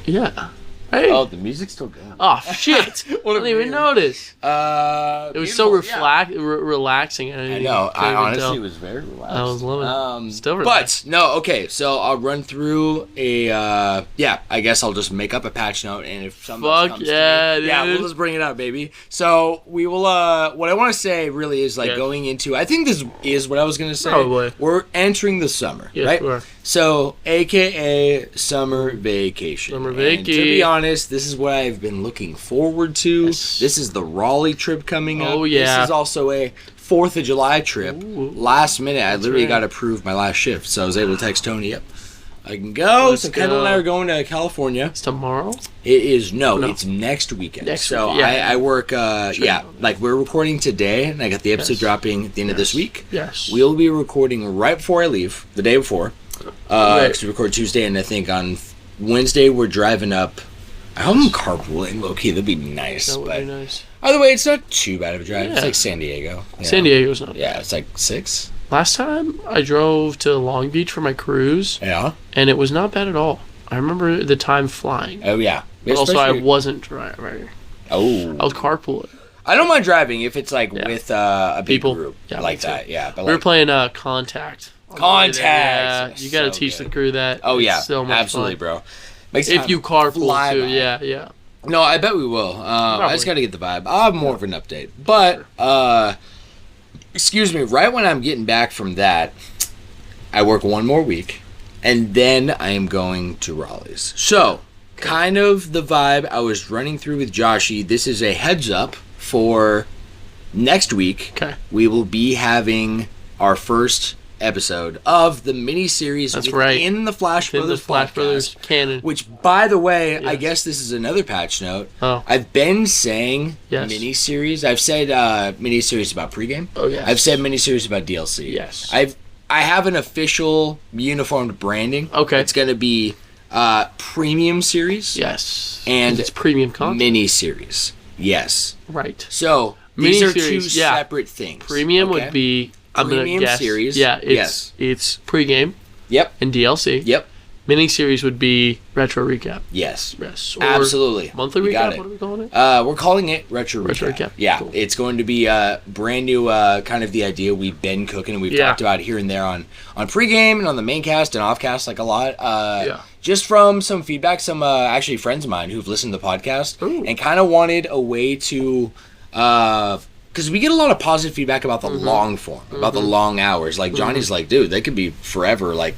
yeah. Hey. Oh, the music's still going. Oh shit! I didn't even notice. It was so relaxing. I know. I honestly was very relaxed. I was loving it. Still relaxed. But no, okay. So I'll run through a. I guess I'll just make up a patch note, and if something comes to me, dude. we'll just bring it up, baby. So we will. What I want to say really is going into. I think this is what I was gonna say. Probably. We're entering the summer, right? We are. So, AKA summer vacation. Summer vacation. To be honest, this is what I've been looking forward to. Yes. This is the Raleigh trip coming up. Oh, yeah. This is also a 4th of July trip. Ooh. Last minute, I literally got approved my last shift, so I was able to text Tony, yep, I can go. So Kendall and I are going to California. It's tomorrow? It is, no, it's next weekend. I work, we're recording today, and I got the episode dropping at the end of this week. Yes. We'll be recording right before I leave, the day before. Because we record Tuesday, and I think on Wednesday we're driving up. I hope I'm carpooling, low-key. That'd be nice. That would be nice. Either way, it's not too bad of a drive. Yeah. It's like San Diego. San Diego's not bad. Yeah, it's like 6. Last time I drove to Long Beach for my cruise. Yeah. And it was not bad at all. I remember the time flying. Oh, yeah. But also, I wasn't driving. Oh. I was carpooling. I don't mind driving if it's like with a big group like that. Yeah. But we were playing Contact. Contact. You got to teach the crew that. Oh, yeah. It's so much absolutely, fun. Bro. If you carpool too, yeah. No, I bet we will. I just got to get the vibe. I'll have more of an update. But, excuse me, right when I'm getting back from that, I work one more week, and then I am going to Raleigh's. So, kind of the vibe I was running through with Joshi. This is a heads up for next week. Okay. We will be having our first episode of the mini-series within the Flash Brothers podcast, canon. Which, by the way, I guess this is another patch note. Oh. I've been saying mini-series. I've said mini-series about pregame. Oh, yes. I've said mini-series about DLC. Yes. I have an official uniformed branding. Okay. It's going to be premium series. Yes. And it's premium content. Mini-series. Yes. Right. So... These are two separate things. Premium would be premium series. Yeah, it's pregame. Yep. And DLC. Yep. Miniseries would be retro recap. Yes. Or absolutely. Monthly recap. What are we calling it? We're calling it retro recap. Yeah, cool. It's going to be brand new. Kind of the idea we've been cooking and we've talked about here and there on pregame and on the main cast and off cast like a lot. Just from some feedback, some actually friends of mine who've listened to the podcast and kind of wanted a way to. Because we get a lot of positive feedback about the long form, about the long hours. Like Johnny's like, dude, they could be forever. Like.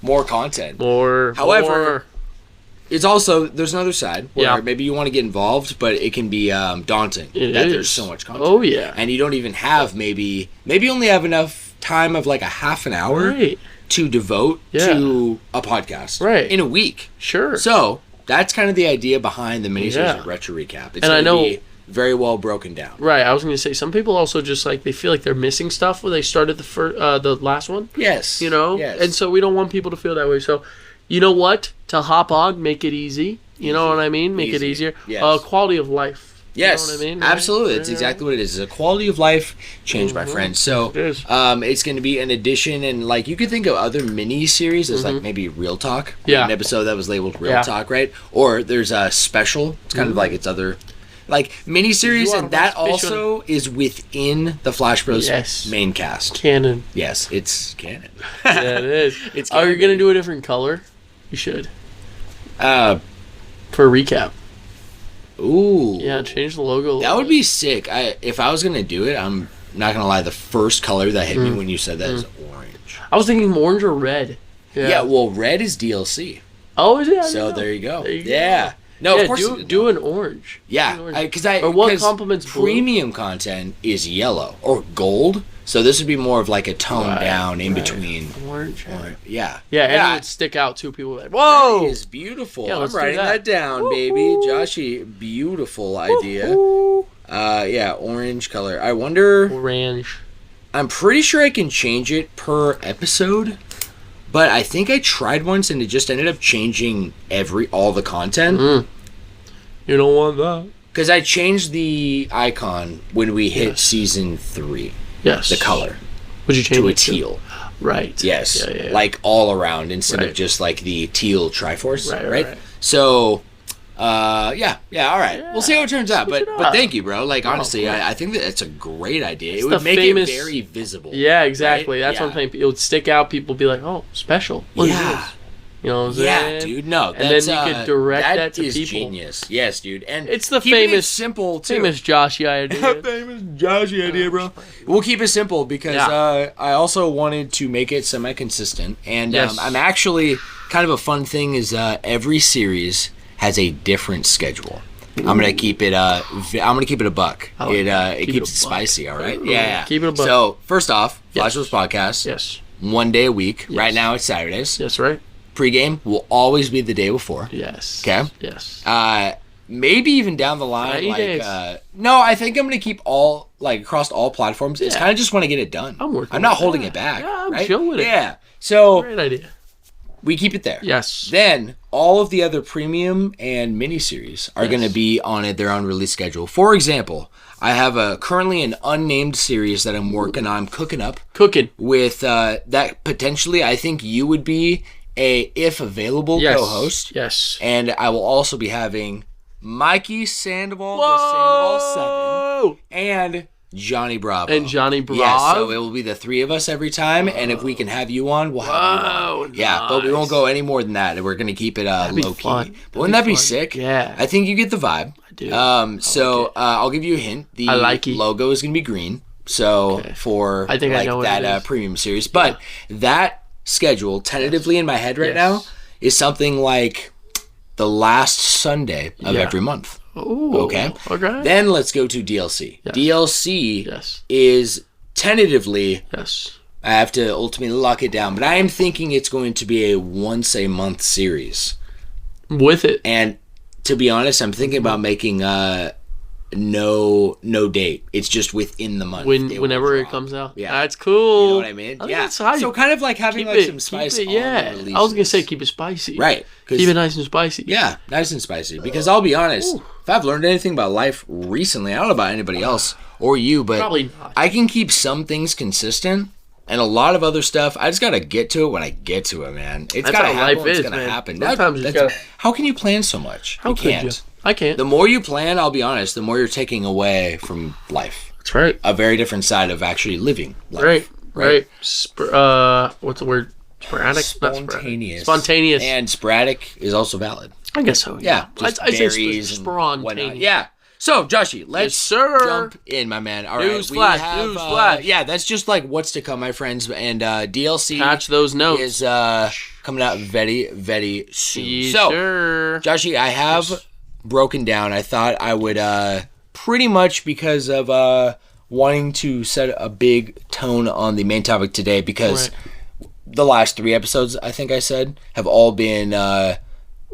More content. However, it's also, there's another side where maybe you want to get involved, but it can be daunting there's so much content. Oh, yeah. And you don't even have maybe only have enough time of like a half an hour to devote to a podcast in a week. Sure. So that's kind of the idea behind the miniseries of Retro Recap. It's going to be very well broken down. Right. I was going to say, some people also just like, they feel like they're missing stuff when they started the last one. Yes. You know? Yes. And so we don't want people to feel that way. So, you know what? To hop on, make it easy. You know what I mean? Make it easier. Yes. Quality of life. Yes. You know what I mean? Absolutely. It's exactly what it is. It's a quality of life change, my friend. So, it's going to be an addition, and like, you could think of other mini-series as like maybe Real Talk. An episode that was labeled Real Talk, right? Or there's a special. It's kind of like its other... like miniseries, and that also is within the Flash Bros. Main cast. Canon. Yes, it's canon. Yeah, it is. It's canon. Are you gonna do a different color? You should. For recap. Ooh. Yeah, change the logo. That would be sick. If I was gonna do it, I'm not gonna lie. The first color that hit me when you said that is orange. I was thinking orange or red. Yeah. Well, red is DLC. Oh, is it? So there you go. Go. No, of course. Do an orange. Yeah, because what complements premium content is yellow or gold. So this would be more of like a tone down in between. Orange. Yeah. Yeah, and it would stick out too. People like, whoa, that is beautiful. Yeah, I'm writing that down, Woo-hoo. Baby. Joshi, beautiful idea. Woo-hoo. Orange color. I wonder. Orange. I'm pretty sure I can change it per episode. But I think I tried once and it just ended up changing all the content. You don't want that. Because I changed the icon when we hit season 3. Yes. The color. Would you change to it a teal? Right. Yes. Yeah. Like all around instead of just like the teal Triforce. Right. So, all right. Yeah. We'll see how it turns out. But thank you, bro. Like, honestly, I think that it's a great idea. It would make it very visible. Yeah, exactly. Right? That's what I'm saying. It would stick out. People would be like, oh, special. What is this? You know what I'm saying? Yeah, dude. No, and then you could direct that to people. That is genius. Yes, dude. And it's the famous, simple too. Famous Joshi idea. Famous Joshi idea, bro. We'll keep it simple because I also wanted to make it semi-consistent, and I'm actually kind of a fun thing is every series has a different schedule. I'm gonna keep it. I'm gonna keep it a buck. It keeps it spicy. All right. Yeah. Keep it a buck. So first off, Flash Bros podcast. Yes. 1 day a week. Yes. Right now it's Saturdays. Yes. Right. Pre-game will always be the day before. Yes. Okay. Yes. Maybe even down the line. No, I think I'm gonna keep all across all platforms. It's kind of just want to get it done. I'm not holding it back. Yeah, I'm chill with it. Yeah. So great idea. We keep it there. Yes. Then all of the other premium and miniseries are going to be on their own release schedule. For example, I have currently an unnamed series that I'm working on, cooking with that potentially I think you would be a if available co-host. Yes. And I will also be having Mikey Sandoval, the Sandoval 7, and Johnny Bravo. Yeah, so it will be the 3 of us every time, and if we can have you on, we'll have you on. Nice. Yeah, but we won't go any more than that. We're going to keep it low-key. But wouldn't that be sick? Yeah. I think you get the vibe. I do. I'll give you a hint. The logo is going to be green, for I think I know that premium series. But that schedule, tentatively in my head right now, is something like the last Sunday of every month. Ooh, okay. Then let's go to DLC. Yes. DLC is tentatively. Yes. I have to ultimately lock it down, but I am thinking it's going to be a once a month series. With it. And to be honest, I'm thinking about making no date. It's just within the month. Whenever it comes out. Yeah. That's cool. You know what I mean? Yeah. So kind of like having some spice on the releases. I was going to say keep it spicy. Right. Keep it nice and spicy. Yeah, nice and spicy. Because I'll be honest, if I've learned anything about life recently, I don't know about anybody else, or you, but probably not. I can keep some things consistent. And a lot of other stuff, I just gotta get to it when I get to it, man. It's gotta happen. It's gonna happen. How can you plan so much? How could you? I can't. The more you plan, I'll be honest, the more you're taking away from life. That's right. A very different side of actually living life. Right. What's the word? Sporadic? Spontaneous. Spontaneous. And sporadic is also valid. I guess so. Yeah. I say spontaneous. Yeah. So, Joshi, let's jump in, my man. All right. Newsflash. Yeah, that's just like what's to come, my friends. And DLC catch those notes. Is coming out very, very soon. So, Joshi, I have broken down. I thought I would pretty much because of wanting to set a big tone on the main topic today because the last 3 episodes, I think I said, have all been...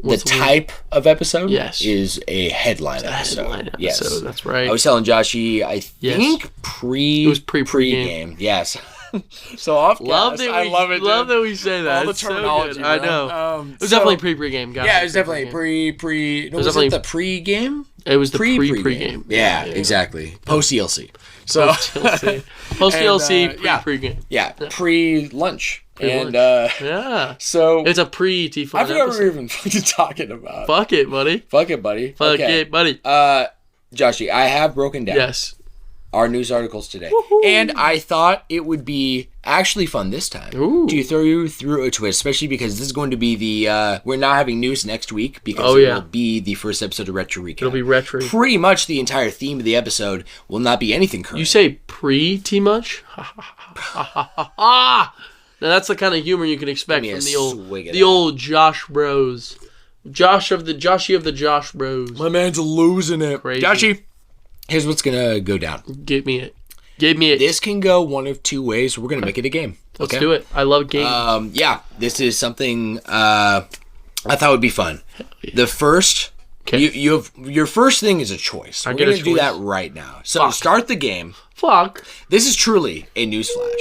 the type of episode is a headline episode. Yes, that's right. I was telling Joshi, I think it was pre-game. Yes. So off love gas. I love it. Love that we say that. All the terminology. So I know. It was definitely pre-game, guys. Yeah, it was definitely pre. No, was it the pre-game? It was the pre-game. Yeah, exactly. Post DLC. So post DLC, pre-game. Yeah, pre-lunch. And so it's a pre-T4 I forgot what we were even fucking talking about. Fuck it, buddy. Fuck it, buddy. Joshi, I have broken down our news articles today. Woo-hoo. And I thought it would be actually fun this time to throw you through a twist, especially because this is going to be the we're not having news next week because it will be the first episode of Retro Recap. It'll be retro. Pretty much the entire theme of the episode will not be anything current. You say pre-T much? Now that's the kind of humor you can expect from the old Josh Bros. Joshi of the Josh Bros. My man's losing it. Crazy. Joshi, here's what's gonna go down. Give me it. This can go one of 2 ways. We're gonna make it a game. Let's do it. I love games. This is something I thought would be fun. The first, you have your first thing is a choice. We're gonna do that right now. So start the game. This is truly a newsflash.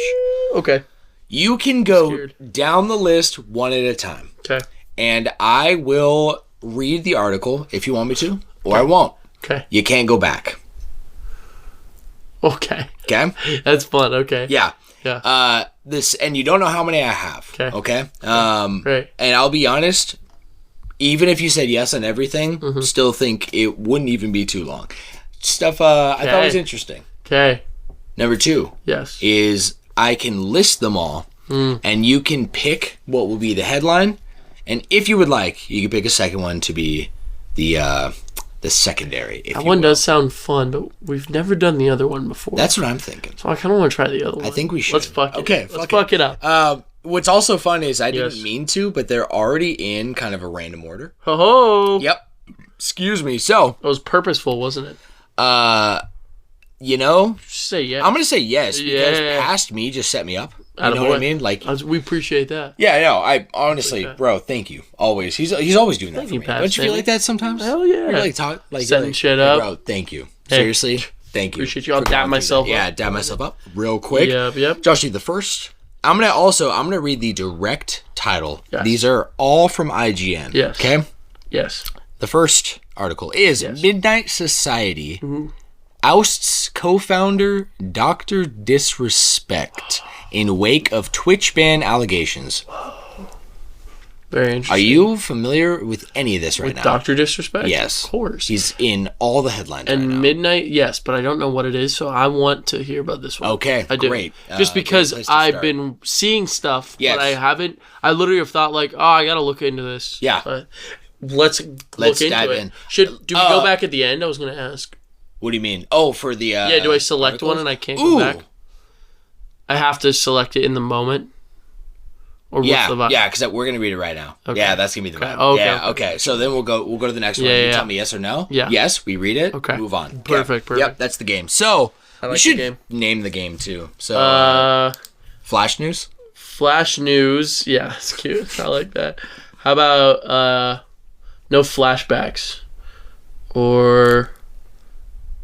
Okay. You can go down the list one at a time. Okay. And I will read the article if you want me to, or I won't. Okay. You can't go back. Okay. Okay? That's fun. Okay. Yeah. Yeah. And you don't know how many I have. Okay? And I'll be honest, even if you said yes on everything, still think it wouldn't even be too long. Stuff I thought was interesting. Okay. Number 2 is I can list them all, and you can pick what will be the headline, and if you would like, you can pick a second one to be the secondary. That one does sound fun, but we've never done the other one before. That's what I'm thinking. So I kind of want to try the other one. I think we should. Let's fuck it. Okay, let's fuck it up. What's also fun is I didn't mean to, but they're already in kind of a random order. Ho-ho! Yep. Excuse me. So it was purposeful, wasn't it? Say yes. I'm gonna say yes because past me just set me up. You know what I mean? Like we appreciate that. Yeah, no. I honestly, bro, thank you. Always, he's always doing that for me. Don't you feel like that sometimes? Hell yeah. You're setting shit up, bro. Thank you. Seriously, thank you. Appreciate you. I'll dab myself up. Yeah, dab myself up real quick. Yep. Joshi, the first. I'm gonna read the direct title. Yes. These are all from IGN. Yes. Okay. Yes. The first article is Midnight Society. Ousts co-founder Dr. Disrespect in wake of Twitch ban allegations. Very interesting. Are you familiar with any of this right now? Dr. Disrespect? Yes. Of course. He's in all the headlines and right now. Midnight, yes, but I don't know what it is, so I want to hear about this one. Okay, I do. Great. Just because I've been seeing stuff, but I haven't. I literally have thought like, I got to look into this. Yeah. But let's look dive into in. Do we go back at the end? I was going to ask. What do you mean? Oh, for the do I select articles? one and I can't go back? I have to select it in the moment? Or what's the vibe? Yeah, because we're going to read it right now. Okay. Yeah, that's going to be the vibe. Okay. So then we'll go to the next one. You tell me yes or no? Yeah. Yes, we read it. Okay. Move on. Perfect. Yep, that's the game. So, we should name the game too. So, Flash News? Flash News. Yeah, that's cute. I like that. How about no flashbacks? Or...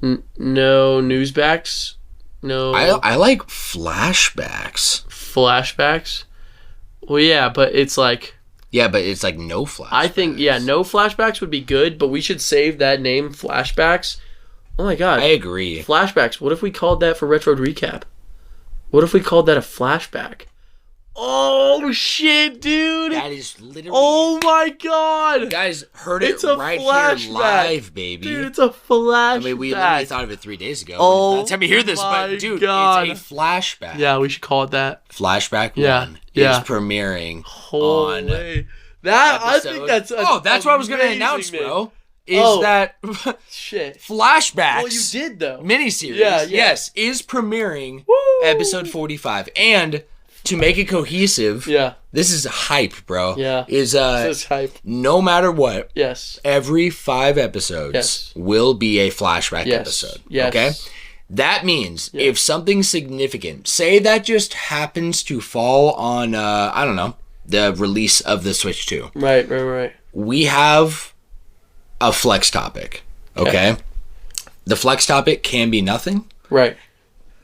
no newsbacks? No. I like flashbacks. Flashbacks? Well, yeah, but it's like... Yeah, but it's like no flashbacks. I think, no flashbacks would be good, but we should save that name, flashbacks, Oh my god. I agree. Flashbacks. What if we called that for Retro Recap? What if we called that a flashback? Oh shit, dude! That is literally. Oh my god! You guys heard it right flashback. here live, baby. Dude, it's a flashback. I mean, we literally thought of it 3 days ago. Oh, by the time you hear this, but dude, god. It's a flashback. Yeah, we should call it that. Flashback 1 is premiering on that. episode. I think that's. That's what I was going to announce, man. bro. Is that shit Flashbacks? Well, you did though. Miniseries. Yeah. Yes, is premiering Woo! episode 45, and to make it cohesive. Yeah. This is hype, bro. Yeah. This is hype. No matter what. Yes. Every 5 episodes will be a flashback episode. Yes. Okay. That means if something significant, say that just happens to fall on, I don't know, the release of the Switch 2. Right. We have a flex topic. Okay. The flex topic can be nothing. Right.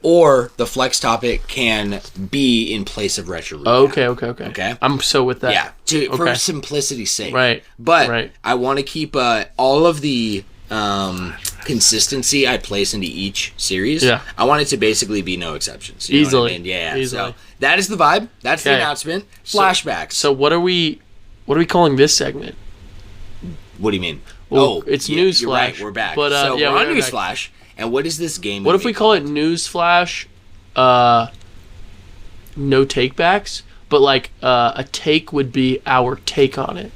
Or the flex topic can be in place of retro recap. Okay. I'm so with that. Yeah, for simplicity's sake. Right. But I want to keep all of the consistency I place into each series. Yeah. I want it to basically be no exceptions. You know what I mean? Yeah. Easily. So that is the vibe. That's the announcement. Flashbacks. So what are we calling this segment? What do you mean? Well, it's Newsflash. You're right. We're back. But so we're on we're Newsflash. And what is this game? What if we call it Newsflash? No takebacks, but like a take would be our take on it.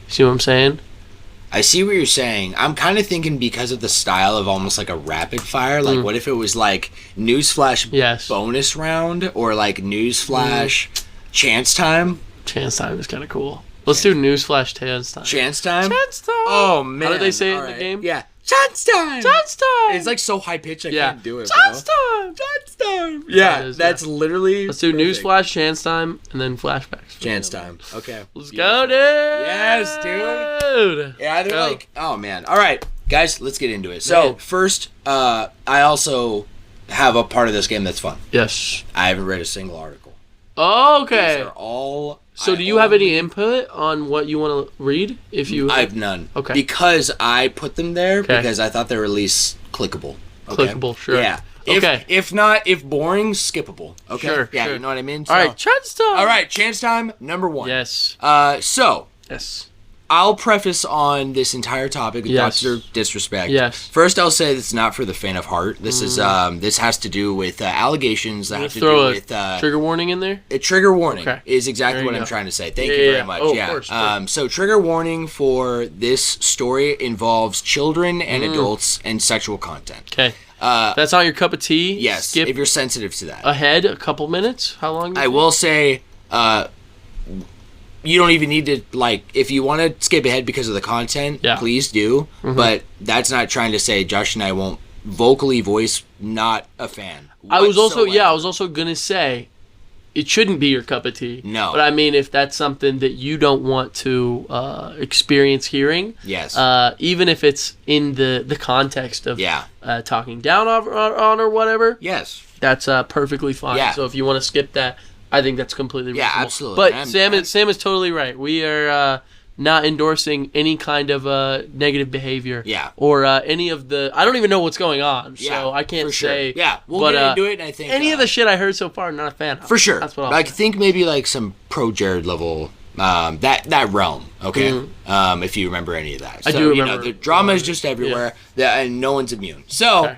See what I'm saying? I see what you're saying. I'm kind of thinking because of the style of almost like a rapid fire. Like, what if it was like Newsflash bonus round or like Newsflash chance time? Chance time is kind of cool. Let's do Newsflash chance time. Chance time? Chance time! Oh, man. How do they say it in the game? Yeah. Chance time! Chance time! It's like so high pitched I can't do it, Chance bro. time! Chance time! Yeah, that's literally... Let's do Newsflash, chance time, and then flashbacks. Chance time. Okay. Let's go, dude! Yes, dude! Yeah, they're like... Oh, man. All right, guys, let's get into it. So, first, I also have a part of this game that's fun. Yes. I haven't read a single article. Oh, okay. These are all... So do you have any input on what you want to read? I have none. Okay. Because I put them there because I thought they were at least clickable. Okay? Clickable, sure. Yeah. If not, if boring, skippable. Okay. Sure. Yeah, you know what I mean? So, all right, chance time. All right, chance time, number 1. Yes. Yes. I'll preface on this entire topic with Dr. Disrespect. Yes. First, I'll say it's not for the faint of heart. This is this has to do with allegations that have to do with trigger warning in there. A trigger warning is exactly what I'm trying to say. Thank you very much. Oh, of course. So trigger warning for this story involves children and adults and sexual content. Okay. That's not your cup of tea. Yes. Skip if you're sensitive to that. Ahead a couple minutes. How long? I will say. You don't even need to, like, if you want to skip ahead because of the content, please do. But that's not trying to say Josh and I won't vocally voice not a fan. I was also going to say it shouldn't be your cup of tea. No. But I mean, if that's something that you don't want to experience hearing, even if it's in the context of talking down on or whatever, that's perfectly fine. Yeah. So if you want to skip that, I think that's completely reasonable. Yeah, absolutely. But Sam is totally right. We are not endorsing any kind of negative behavior. Yeah. Or any of the... I don't even know what's going on, so I can't say... Yeah, we'll get into it, and I think... Any of the shit I heard so far, I'm not a fan of. For sure. That's what I think maybe like some pro-Jared level... that realm, okay? If you remember any of that. I do remember. You know, the drama is just everywhere, and no one's immune. So...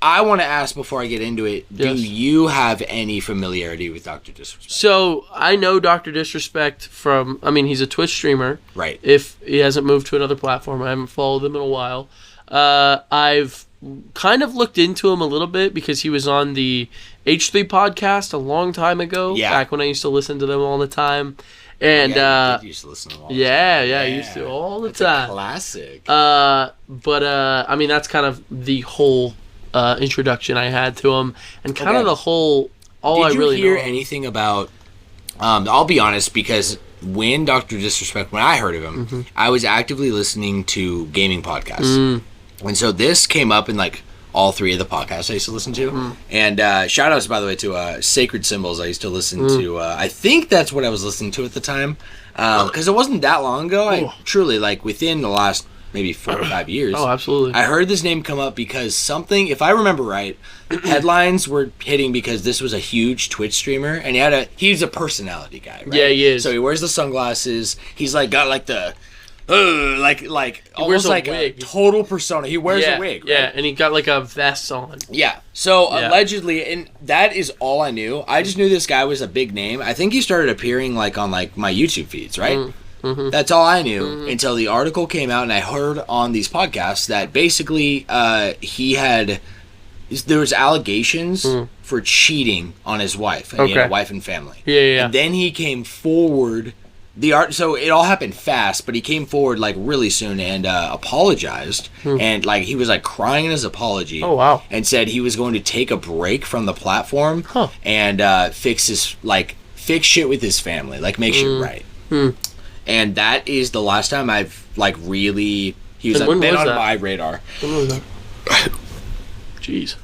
I want to ask before I get into it, do you have any familiarity with Dr. Disrespect? So, I know Dr. Disrespect from, he's a Twitch streamer. Right. If he hasn't moved to another platform, I haven't followed him in a while. I've kind of looked into him a little bit because he was on the H3 podcast a long time ago. Yeah. Back when I used to listen to them all the time. And you used to listen to them all the time. I used to all the time. A classic. That's kind of the whole introduction I had to him, and kind of the whole. Did you hear anything about? I'll be honest, because when Dr. Disrespect, when I heard of him, I was actively listening to gaming podcasts, and so this came up in like all 3 of the podcasts I used to listen to. And shout outs, by the way, to Sacred Symbols. I used to listen to. I think that's what I was listening to at the time, because it wasn't that long ago. I truly, like, within the last maybe 4 or 5 years. Oh, absolutely. I heard this name come up because something, if I remember right, headlines were hitting because this was a huge Twitch streamer, and he's a personality guy, right? Yeah, he is. So he wears the sunglasses. He's like got like the almost like a total persona. He wears a wig, right? Yeah, and he got like a vest on. Yeah. So allegedly, and that is all I knew. I just knew this guy was a big name. I think he started appearing like on like my YouTube feeds, right? Mm-hmm. That's all I knew until the article came out, and I heard on these podcasts that basically there was allegations for cheating on his wife, and he had a wife and family. Yeah. And then he came forward. So it all happened fast, but he came forward like really soon and apologized, and like he was like crying in his apology. Oh wow! And said he was going to take a break from the platform and fix shit with his family, like make shit right. And that is the last time I've like really he was been on my radar. When was that? Jeez.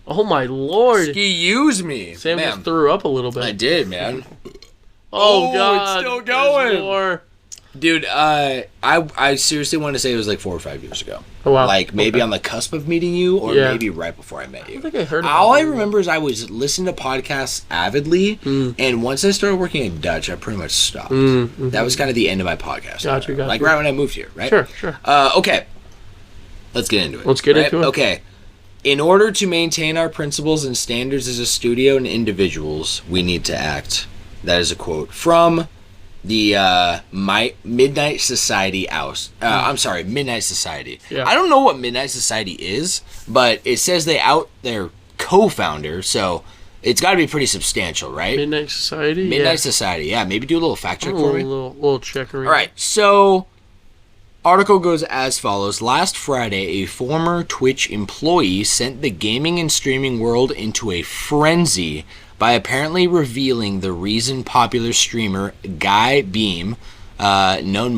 Oh my lord! Excuse me. Sam just threw up a little bit. I did, man. Oh god, it's still going. Dude, I seriously want to say it was like 4 or 5 years ago. Oh wow. Like maybe on the cusp of meeting you, or maybe right before I met you. I think I heard all I remember is I was listening to podcasts avidly, and once I started working in Dutch, I pretty much stopped. That was kind of the end of my podcast. Gotcha. Like right when I moved here, right? Sure. Okay. Let's get into it. Okay. In order to maintain our principles and standards as a studio and individuals, we need to act. That is a quote from the Midnight Society Midnight Society. Yeah. I don't know what Midnight Society is, but it says they out their co-founder, so it's got to be pretty substantial, right? Midnight Society? Midnight Society, yeah. Maybe do a little fact check for me. A little checkery. All right, so article goes as follows. Last Friday, a former Twitch employee sent the gaming and streaming world into a frenzy by apparently revealing the reason popular streamer Guy Beam, known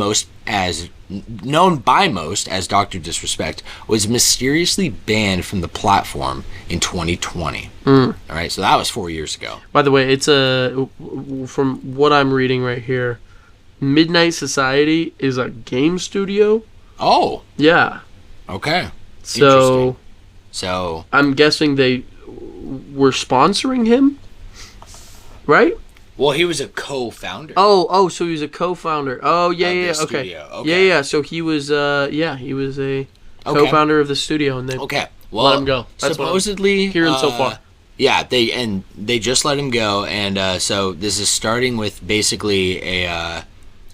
by most as Dr. Disrespect, was mysteriously banned from the platform in 2020. All right, so that was 4 years ago. By the way, it's from what I'm reading right here, Midnight Society is a game studio. Oh. Yeah. Okay. So So I'm guessing they were sponsoring him, right? Well, he was a co-founder. Oh, so he was a co-founder. Oh, yeah, okay. Okay. Yeah. So he was he was a co-founder of the studio, and they let him go. That's supposedly hearing so far. Yeah, they just let him go, and so this is starting with basically a.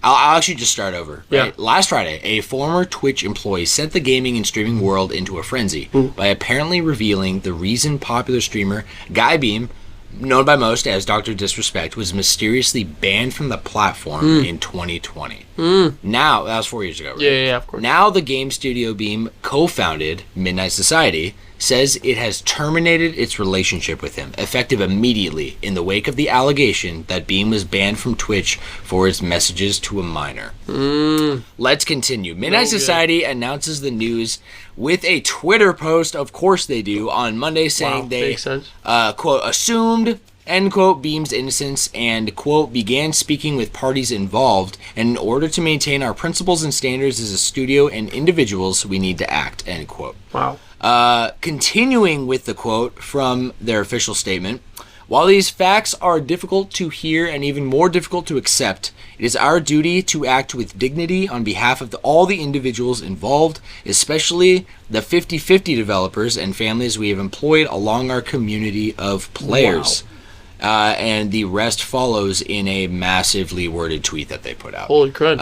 I'll actually just start over. Right? Yeah. Last Friday, a former Twitch employee sent the gaming and streaming world into a frenzy by apparently revealing the reason popular streamer Guy Beam, known by most as Dr. Disrespect, was mysteriously banned from the platform in 2020. Now, that was 4 years ago, right? Yeah, of course. Now the game studio Beam co-founded, Midnight Society, says it has terminated its relationship with him, effective immediately in the wake of the allegation that Beam was banned from Twitch for his messages to a minor. Let's continue. Midnight Society announces the news with a Twitter post, of course they do, on Monday saying they, quote, assumed, end quote, Beam's innocence and, quote, began speaking with parties involved, and in order to maintain our principles and standards as a studio and individuals, we need to act, end quote. Wow. Continuing with the quote from their official statement, while these facts are difficult to hear and even more difficult to accept, it is our duty to act with dignity on behalf of all the individuals involved, especially the 50/50 developers and families we have employed along our community of players. Wow. And the rest follows in a massively worded tweet that they put out. Holy crud.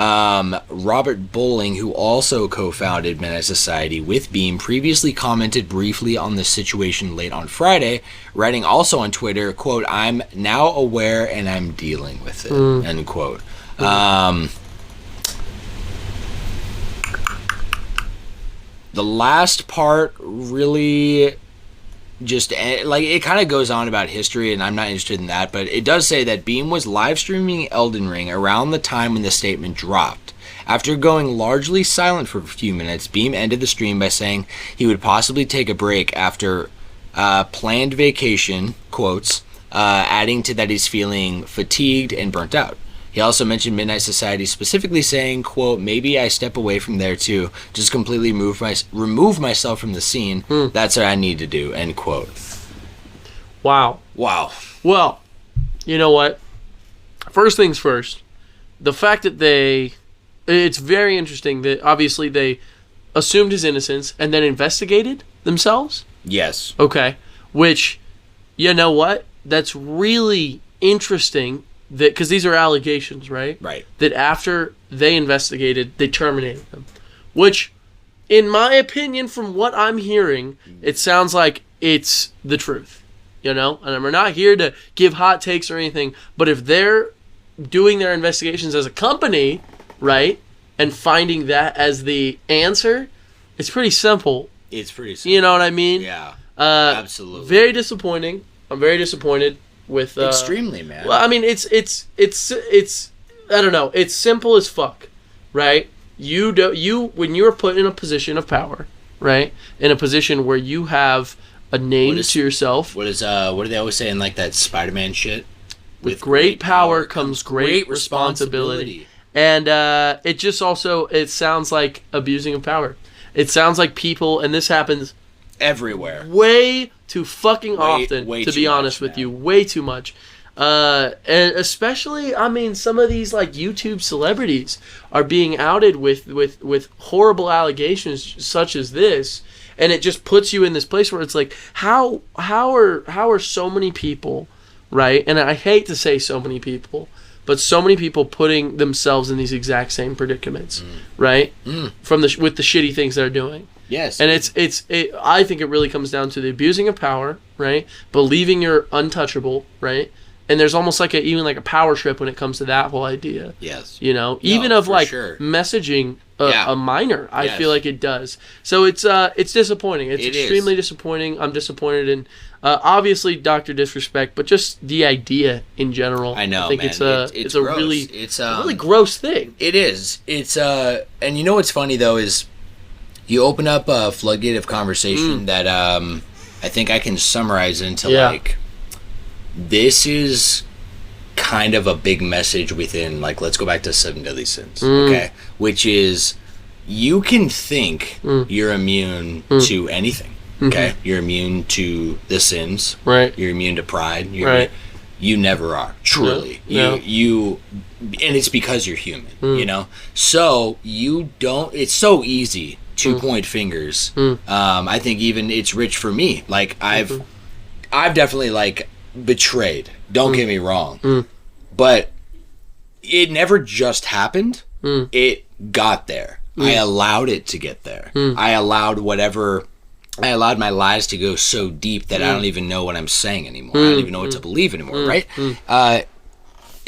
Robert Bowling, who also co-founded Midnight Society with Beam, previously commented briefly on the situation late on Friday, writing also on Twitter, quote, I'm now aware and I'm dealing with it, end quote. The last part really just like it kind of goes on about history, and I'm not interested in that, but it does say that Beam was live streaming Elden Ring around the time when the statement dropped. After going largely silent for a few minutes, Beam ended the stream by saying he would possibly take a break after planned vacation, quotes, adding to that he's feeling fatigued and burnt out. He also mentioned Midnight Society, specifically saying, quote, maybe I step away from there too, just completely remove myself from the scene. That's what I need to do, end quote. Wow. Well, you know what? First things first, the fact that it's very interesting that obviously they assumed his innocence and then investigated themselves. Yes. Okay. Which, you know what? That's really interesting. Because these are allegations, right? Right. That after they investigated, they terminated them. Which, in my opinion, from what I'm hearing, it sounds like it's the truth. You know? And we're not here to give hot takes or anything, but if they're doing their investigations as a company, right, and finding that as the answer, it's pretty simple. It's pretty simple. You know what I mean? Yeah. Absolutely. Very disappointing. I'm very disappointed. With extremely, man. Well, I mean, it's I don't know. It's simple as fuck, right? When you're put in a position of power, right? In a position where you have a name to yourself. What do they always say in like that Spider-Man shit? With great power comes great responsibility. And it just also it sounds like abusing of power. It sounds like people, and this happens everywhere. Way too fucking often, to be honest with you. Way too much. And especially, I mean, some of these like YouTube celebrities are being outed with horrible allegations such as this, and it just puts you in this place where it's like, how are so many people, right? And I hate to say so many people, but so many people putting themselves in these exact same predicaments, right? With the shitty things they're doing. Yes. And I think it really comes down to the abusing of power, right? Believing you're untouchable, right? And there's almost like even a power trip when it comes to that whole idea. Yes. You know, even of messaging a minor, I feel like it does. So it's disappointing. It's extremely disappointing. I'm disappointed in obviously Dr. Disrespect, but just the idea in general. I know, I think man. it's a really gross thing. It is. It's and you know what's funny though is you open up a floodgate of conversation that I think I can summarize into like, this is kind of a big message within, like, let's go back to 7 Deadly Sins, okay? Which is, you can think you're immune to anything, okay? You're immune to the sins, right? You're immune to pride, you never are, truly. No. You and it's because you're human, you know? So, it's so easy to point fingers. I think even it's rich for me. Like, I've definitely, like, betrayed. Don't get me wrong. But it never just happened. It got there. I allowed it to get there. I allowed my lies to go so deep that I don't even know what I'm saying anymore. I don't even know what to believe anymore, right?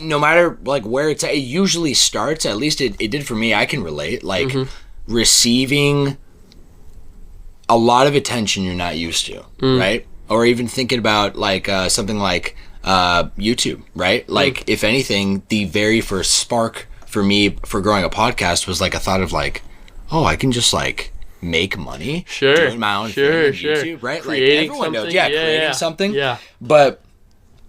No matter like where it's at, it usually starts, at least it did for me, I can relate, like receiving a lot of attention you're not used to, right? Or even thinking about like something like YouTube, right? Like, if anything, the very first spark for me for growing a podcast was like a thought of like, oh, I can just like make money doing my own thing on YouTube, right? Creating like everyone knows, something. creating something. Yeah. But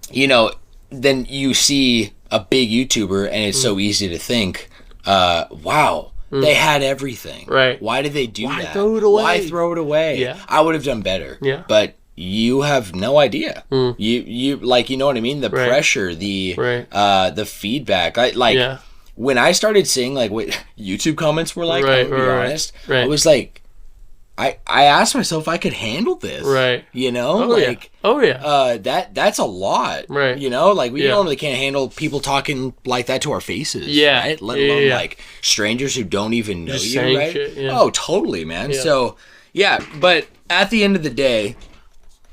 you know, then you see a big YouTuber, and it's so easy to think, wow. They had everything. Right. Why did they do that? Why throw it away? Why throw it away? Yeah. I would have done better. Yeah. But you have no idea. You like, you know what I mean? The pressure, the feedback. When I started seeing like what YouTube comments were like, I'm gonna be honest, I was like, I asked myself if I could handle this. Right. You know? That's a lot. Right. You know, like we normally can't handle people talking like that to our faces. Yeah. Right? Let alone like strangers who don't even know you, right? Shit, Oh, totally, man. Yeah. So but at the end of the day,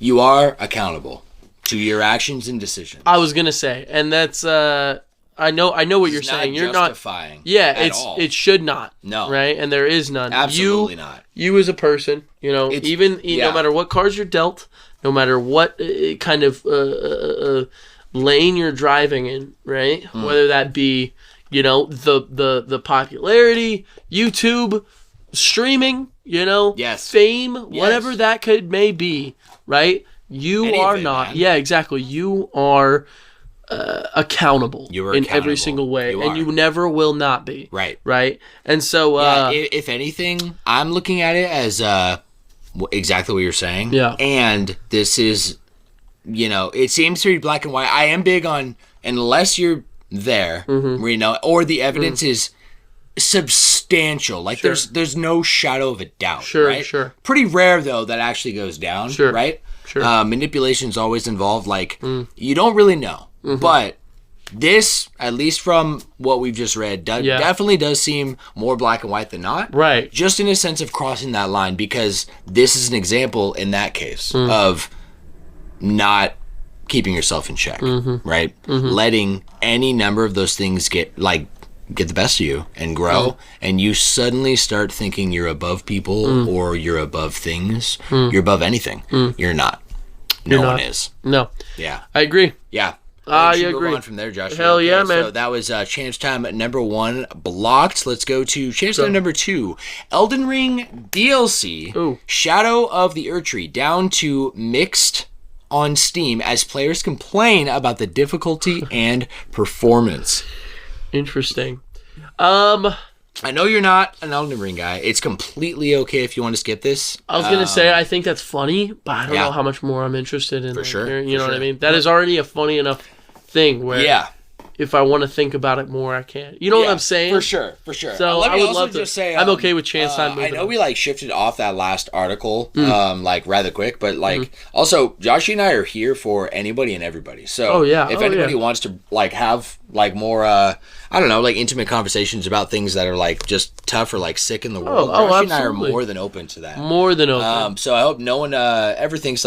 you are accountable to your actions and decisions. I was gonna say, and that's I know what you're saying. You're not justifying. It should not. No. Right? And there is none. Absolutely not. You as a person, you know, no matter what cards you're dealt, no matter what kind of lane you're driving in, right? Whether that be, you know, the popularity, YouTube, streaming, you know, fame, whatever that may be, right? You are not. Man. Yeah, exactly. You are accountable in every single way, and you never will not be. Right. And so, if anything, I'm looking at it as exactly what you're saying. Yeah. And this is, it seems to be black and white. I am big on, unless you're there, or the evidence is substantial. Like there's no shadow of a doubt. Right? Pretty rare though that actually goes down. Right. Manipulation is always involved. Like you don't really know, but this, at least from what we've just read, definitely does seem more black and white than not. Right. Just in a sense of crossing that line, because this is an example in that case of not keeping yourself in check, right? Letting any number of those things get the best of you and grow, and you suddenly start thinking you're above people or you're above things. You're above anything. You're not. No one is. No. Yeah. I agree. Yeah. I agree. Move on from there, Josh. Hell yeah, man. So that was Chance Time number 1 blocked. Let's go to Chance Time number 2. Elden Ring DLC. Ooh. Shadow of the Erdtree down to mixed on Steam as players complain about the difficulty and performance. Interesting. I know you're not an Elden Ring guy. It's completely okay if you want to skip this. I was gonna say I think that's funny, but I don't know how much more I'm interested in. For sure. You know what I mean? That is already a funny enough thing where if I want to think about it more, I can. You know what I'm saying? For sure. So let I me would also love to just say I'm okay with Chance Time moving I know on. we shifted off that last article rather quick, but also Joshi and I are here for anybody and everybody. So if anybody wants to have more I don't know, intimate conversations about things that are just tough or sick in the world, Joshi and I are more than open to that. More than open. So I hope no one ever thinks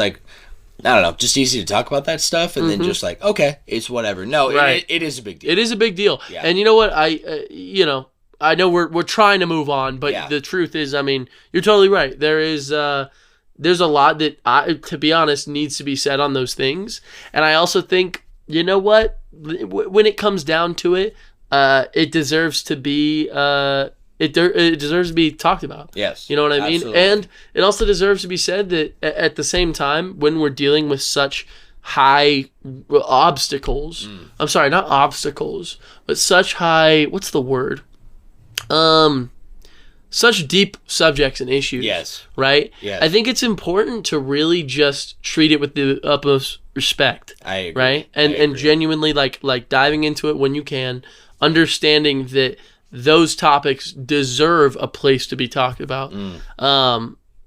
I don't know, just easy to talk about that stuff and then just okay, it's whatever. No, it is a big deal. It is a big deal. Yeah. And you know what? I know we're trying to move on, but the truth is, I mean, you're totally right. There's a lot that to be honest, needs to be said on those things. And I also think, you know what? When it comes down to it, it deserves to be it deserves to be talked about. Yes. You know what I mean? Absolutely. And it also deserves to be said that at the same time, when we're dealing with such high obstacles, I'm sorry, not obstacles, but such high, what's the word? Such deep subjects and issues. Yes. Right? Yes. I think it's important to really just treat it with the utmost respect. I agree. Right? And genuinely diving into it when you can, understanding that those topics deserve a place to be talked about.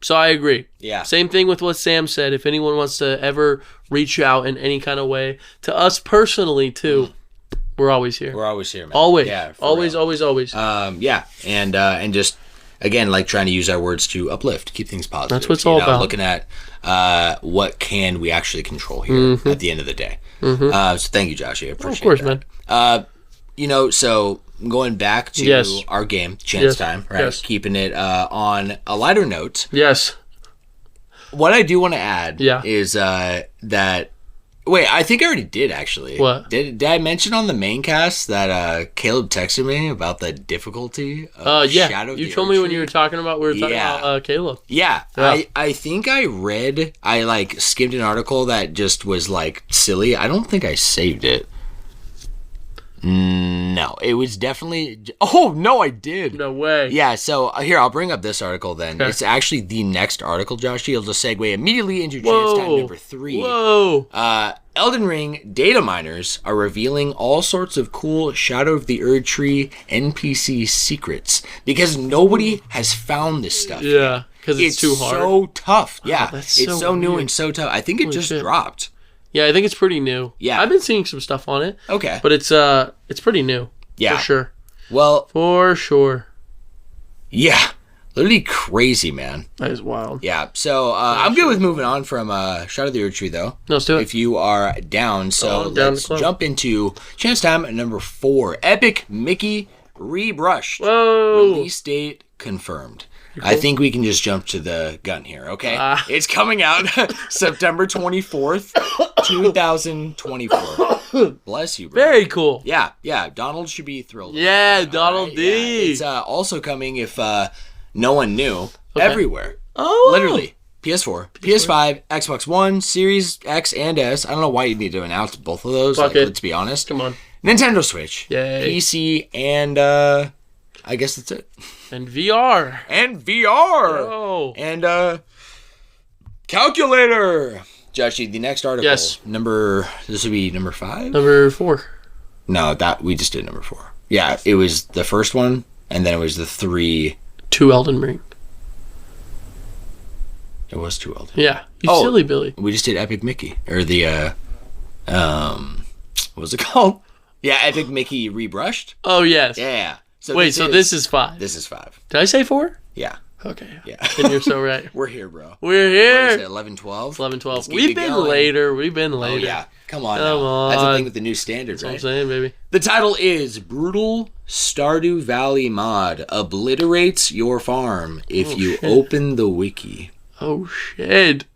So I agree. Yeah. Same thing with what Sam said. If anyone wants to ever reach out in any kind of way to us personally too, we're always here. We're always here, man. Always. Yeah, always. Yeah. And just again, trying to use our words to uplift, keep things positive. That's what it's all about. Looking at what can we actually control here at the end of the day. So thank you, Josh. I appreciate it. Of course, man. So going back to our game, Chance Time, right? Yes. Keeping it on a lighter note. Yes. What I do want to add is that. Wait, I think I already did actually. What? Did I mention on the main cast that Caleb texted me about the difficulty of Shadow of the You told me Erdtree? when you were talking about Caleb. Yeah. I think I skimmed an article that just was silly. I don't think I saved it. No, it was definitely... Oh, no, I did. No way. Yeah, so here, I'll bring up this article then. Okay. It's actually the next article, Josh. It'll just segue immediately into Chance Time number 3. Whoa. Elden Ring data miners are revealing all sorts of cool Shadow of the Erdtree NPC secrets because nobody has found this stuff. Yeah, because it's too hard. It's so tough. Yeah, it's so new and so tough. I think it just dropped. Yeah, I think it's pretty new. Yeah. I've been seeing some stuff on it. Okay. But it's pretty new. Yeah. For sure. Well. For sure. Yeah. Literally crazy, man. That is wild. Yeah. So I'm good with moving on from Shadow of the Erdtree, though. No, let's do it. If you are down. So let's jump into Chance Time number 4. Epic Mickey Rebrushed. Whoa. Release date confirmed. Cool. I think we can just jump to the gun here, okay? It's coming out September 24th, 2024. Bless you, bro. Very cool. Yeah. Donald should be thrilled. Yeah, Donald D. Yeah. It's also coming, if no one knew, everywhere. Oh. Literally. PS4, PS5, Xbox One, Series X and S. I don't know why you need to announce both of those. Let's be honest. Come on. Nintendo Switch, Yay. PC, and I guess that's it. And VR. Oh. And calculator. Joshi, the next article. Yes. This would be number 5? Number 4. No, we just did number 4. Yeah, it was the first one, and then it was the 3. 2 Elden Ring. It was 2 Elden. Yeah. You silly Billy. We just did Epic Mickey. Or the, what was it called? Yeah, Epic Mickey Rebrushed. Oh, yes. Yeah. So this is 5. This is 5. Did I say 4? Yeah. Okay. Yeah. And you're so right. We're here, bro. We're here. What is it, 11, 12? It's 11, 12. We've been later. Oh, yeah. Come on. That's the thing with the new standard, That's right? what I'm saying, baby. The title is Brutal Stardew Valley Mod Obliterates Your Farm if you open the wiki. Oh, shit.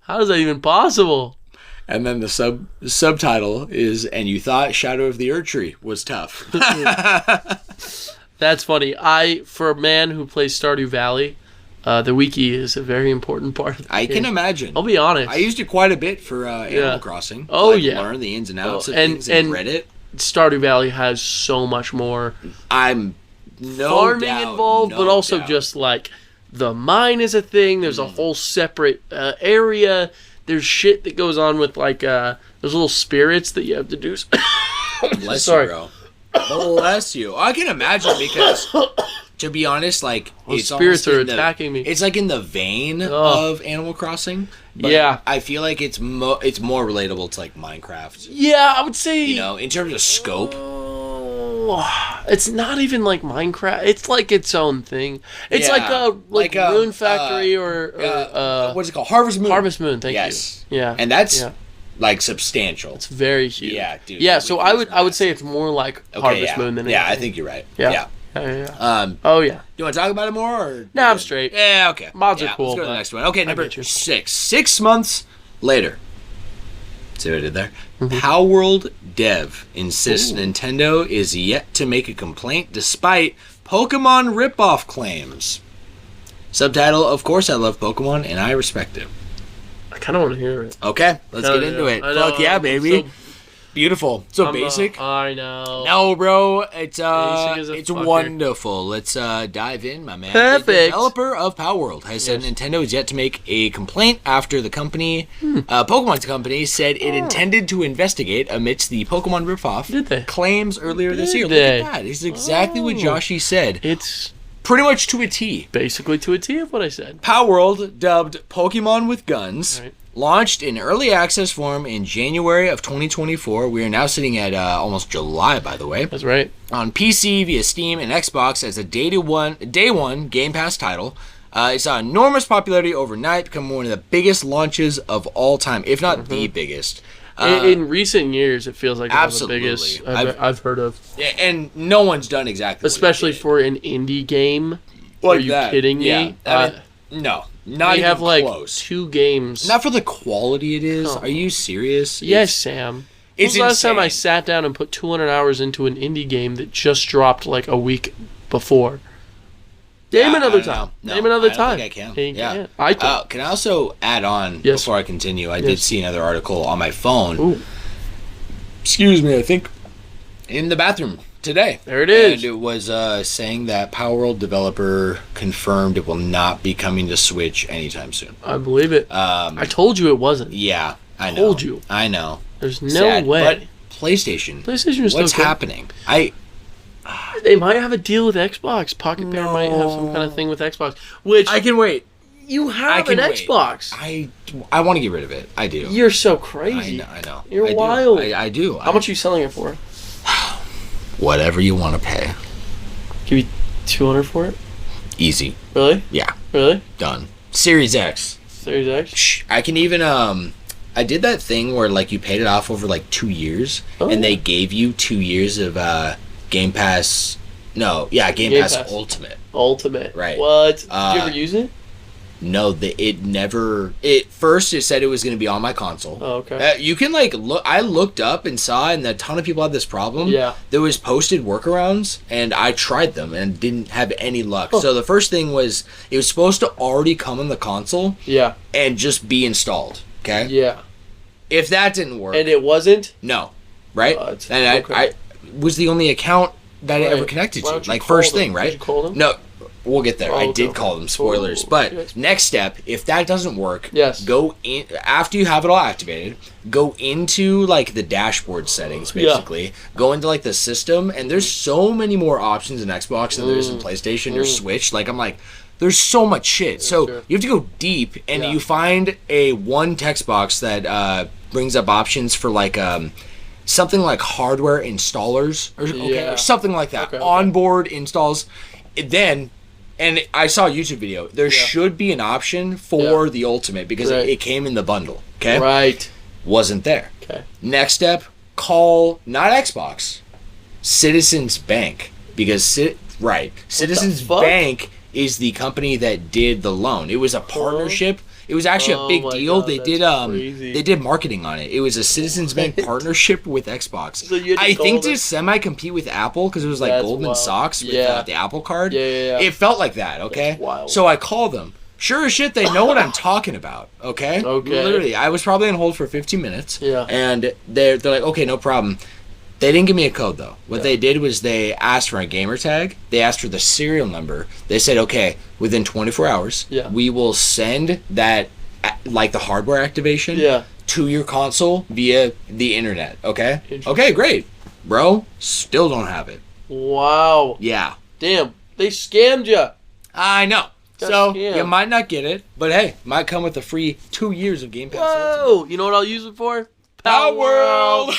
How is that even possible? And then the subtitle is, and you thought Shadow of the Erdtree was tough. That's funny. For a man who plays Stardew Valley, the wiki is a very important part of the game. I can imagine. I'll be honest. I used it quite a bit for Animal Crossing. Oh, yeah. Learn the ins and outs of things and Reddit. Stardew Valley has so much more farming involved, but also just like the mine is a thing. There's a whole separate area. There's shit that goes on with like those little spirits that you have to do. Bless you, bro. Bless you. I can imagine because, to be honest, like those spirits are attacking me. It's like in the vein of Animal Crossing. But yeah, I feel like it's more relatable to like Minecraft. Yeah, I would say. In terms of scope. It's not even like Minecraft. It's like its own thing. It's like Rune Factory or what's it called? Harvest Moon. Harvest Moon. Thank you. Yeah, and that's like substantial. It's very huge. Yeah, dude. Yeah, so I would say it's more like Harvest Moon than anything. I think you're right. Yeah. Oh yeah. You want to talk about it more? Or no, I'm straight. Yeah. Okay. Mods are cool. Let's go to the next one. Okay, number 6. 6 months later. See what I did there? Power World dev insists Nintendo is yet to make a complaint despite Pokemon ripoff claims. Subtitle, of course I love Pokemon and I respect it. I kind of want to hear it. Okay, let's get into it. Fuck yeah, baby. Beautiful. So basic. I know. No, bro. It's wonderful. Let's dive in, my man. Perfect. The developer of Power World has said Nintendo is yet to make a complaint after the company, Pokemon's company, said it intended to investigate amidst the Pokemon ripoff claims earlier this year. Look at that. It's exactly what Joshi said. It's pretty much to a T. Basically to a T of what I said. Power World, dubbed Pokemon with Guns, launched in early access form in January of 2024. We are now sitting at almost July, by the way. That's right. On PC, via Steam, and Xbox as a day one Game Pass title. It saw enormous popularity overnight, becoming one of the biggest launches of all time, if not the biggest. In recent years, it feels like one of the biggest I've heard of. And no one's done exactly especially for an indie game. Like are you kidding me? No. Not even have like close. 2 games. Not for the quality it is. Are you serious? Yes, Sam. It's the last time I sat down and put 200 hours into an indie game that just dropped like a week before? Name another time. Name another time. I think I can. Yeah. I can. Can I also add on before I continue? I did see another article on my phone. Ooh. Excuse me, I think in the bathroom today. There it is. And it was saying that Power World developer confirmed it will not be coming to Switch anytime soon. I believe it. I told you it wasn't. Yeah, I know. Told you. I know. There's no way. But PlayStation is what's happening? They might have a deal with Xbox. Pocket Pair might have some kind of thing with Xbox. Which I can wait. You have an Xbox. I want to get rid of it. I do. You're so crazy. I know. You're wild. I do. How much are you selling it for? Whatever you want to pay. Give you $200 for it? Easy. Really? Yeah. Really? Done. Series X. Series X? I can even I did that thing where like you paid it off over like 2 years and they gave you 2 years of Game Pass. No, yeah, Game Pass Ultimate. Ultimate. Right. What? Did you ever use it? No, it never. First it said it was going to be on my console. Oh, okay. You can look. I looked up and saw, and a ton of people had this problem. Yeah. There was posted workarounds, and I tried them and didn't have any luck. So the first thing was it was supposed to already come on the console. Yeah. And just be installed. Okay. Yeah. If that didn't work, and it wasn't. No. Right. And okay. I was the only account that I ever connected to. Like first thing, right? Did you call them? No. We'll get there. Oh, I did call them spoilers. But next step, if that doesn't work, go in after you have it all activated, go into like the dashboard settings basically. Yeah. Go into like the system, and there's so many more options in Xbox than there is in PlayStation or Switch. Like I'm like, there's so much shit. So you have to go deep, and you find a one text box that brings up options for like something like hardware installers or something like that. Onboard installs. Then. And I saw a YouTube video. There should be an option for the Ultimate because it came in the bundle. Okay? Right. Wasn't there. Okay. Next step, call, not Xbox, Citizens Bank. Because, Citizens Bank is the company that did the loan. It was a partnership. It was actually a big deal. God, they did marketing on it. It was a Citizens Bank partnership with Xbox. So I think to semi-compete with Apple because it was like Goldman Sachs with the Apple card. Yeah. It felt like that, okay? So I called them. Sure as shit, they know what I'm talking about, okay? Literally, I was probably on hold for 15 minutes. Yeah. And they're like, okay, no problem. They didn't give me a code, though. What they did was they asked for a gamer tag. They asked for the serial number. They said, okay, within 24 hours, we will send that, like the hardware activation to your console via the internet, okay? Okay, great. Bro, still don't have it. Wow. Yeah. Damn, they scammed you. I know. So, you might not get it, but hey, might come with a free 2 years of Game Pass. Whoa! You know what I'll use it for? Power World!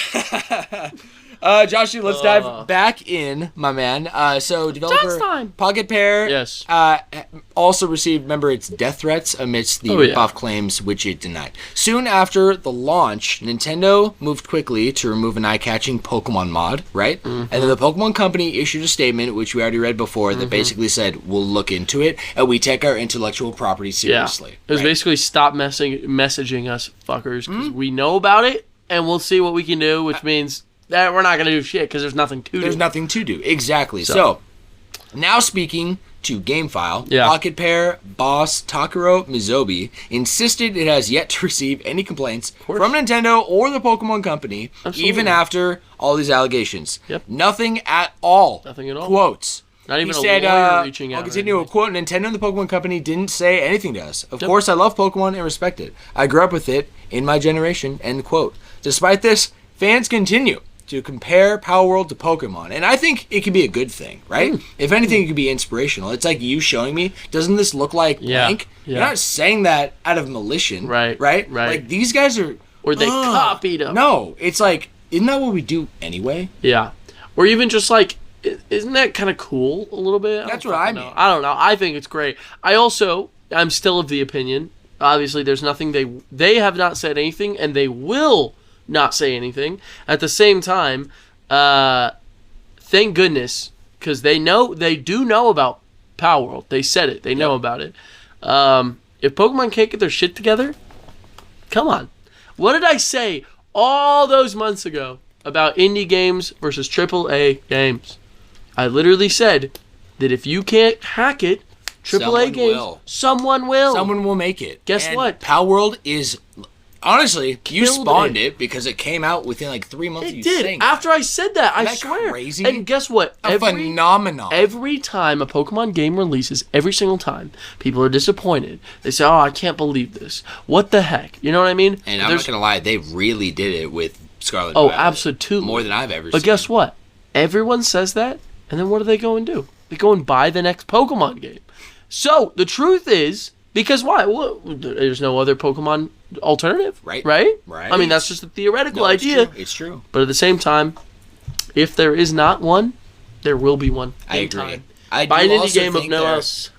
Joshi, let's dive back in, my man. So, developer Pocket Pair also received, remember, its death threats amidst the rip-off claims, which it denied. Soon after the launch, Nintendo moved quickly to remove an eye-catching Pokemon mod, right? Mm-hmm. And then the Pokemon Company issued a statement, which we already read before, that basically said, we'll look into it, and we take our intellectual property seriously. It was basically stop messaging us, fuckers, because we know about it, and we'll see what we can do, which means that we're not going to do shit because there's nothing to do. There's nothing to do. Exactly. So now speaking to GameFile, Pocket Pair boss Takuro Mizobi insisted it has yet to receive any complaints from Nintendo or the Pokemon Company, even after all these allegations. Yep. Nothing at all. Nothing at all. Quotes. Not even lawyer reaching out. I'll continue a quote. Nintendo and the Pokemon Company didn't say anything to us. Of course, I love Pokemon and respect it. I grew up with it in my generation, end quote. Despite this, fans continue to compare Power World to Pokemon. And I think it could be a good thing, right? If anything, it could be inspirational. It's like you showing me, doesn't this look like blank? You're not saying that out of malicious, right? Like, these guys are... Or they copied them. No, it's like, isn't that what we do anyway? Yeah. Or even just like, isn't that kind of cool a little bit? That's what I mean. I don't know. I think it's great. I'm still of the opinion, obviously there's nothing, they have not said anything, and they will not say anything. At the same time, thank goodness, because they do know about Power World. They said it. They know about it. If Pokemon can't get their shit together, come on. What did I say all those months ago about indie games versus AAA games? I literally said that if you can't hack it, AAA games, someone will. Someone will make it. Guess what? Power World is... Honestly, you spawned it because it came out within like 3 months. It did. After I said that, I swear. Crazy? And guess what? Phenomenon. Every time a Pokemon game releases, every single time, people are disappointed. They say, "Oh, I can't believe this. What the heck?" You know what I mean? And I'm not gonna lie, they really did it with Scarlet. Oh, absolutely. More than I've ever seen. But guess what? Everyone says that, and then what do they go and do? They go and buy the next Pokemon game. So the truth is, because why? Well, there's no other Pokemon alternative, right? I mean, that's just a theoretical idea. It's true. But at the same time, if there is not one, there will be one. I agree. Buy an indie game of no else.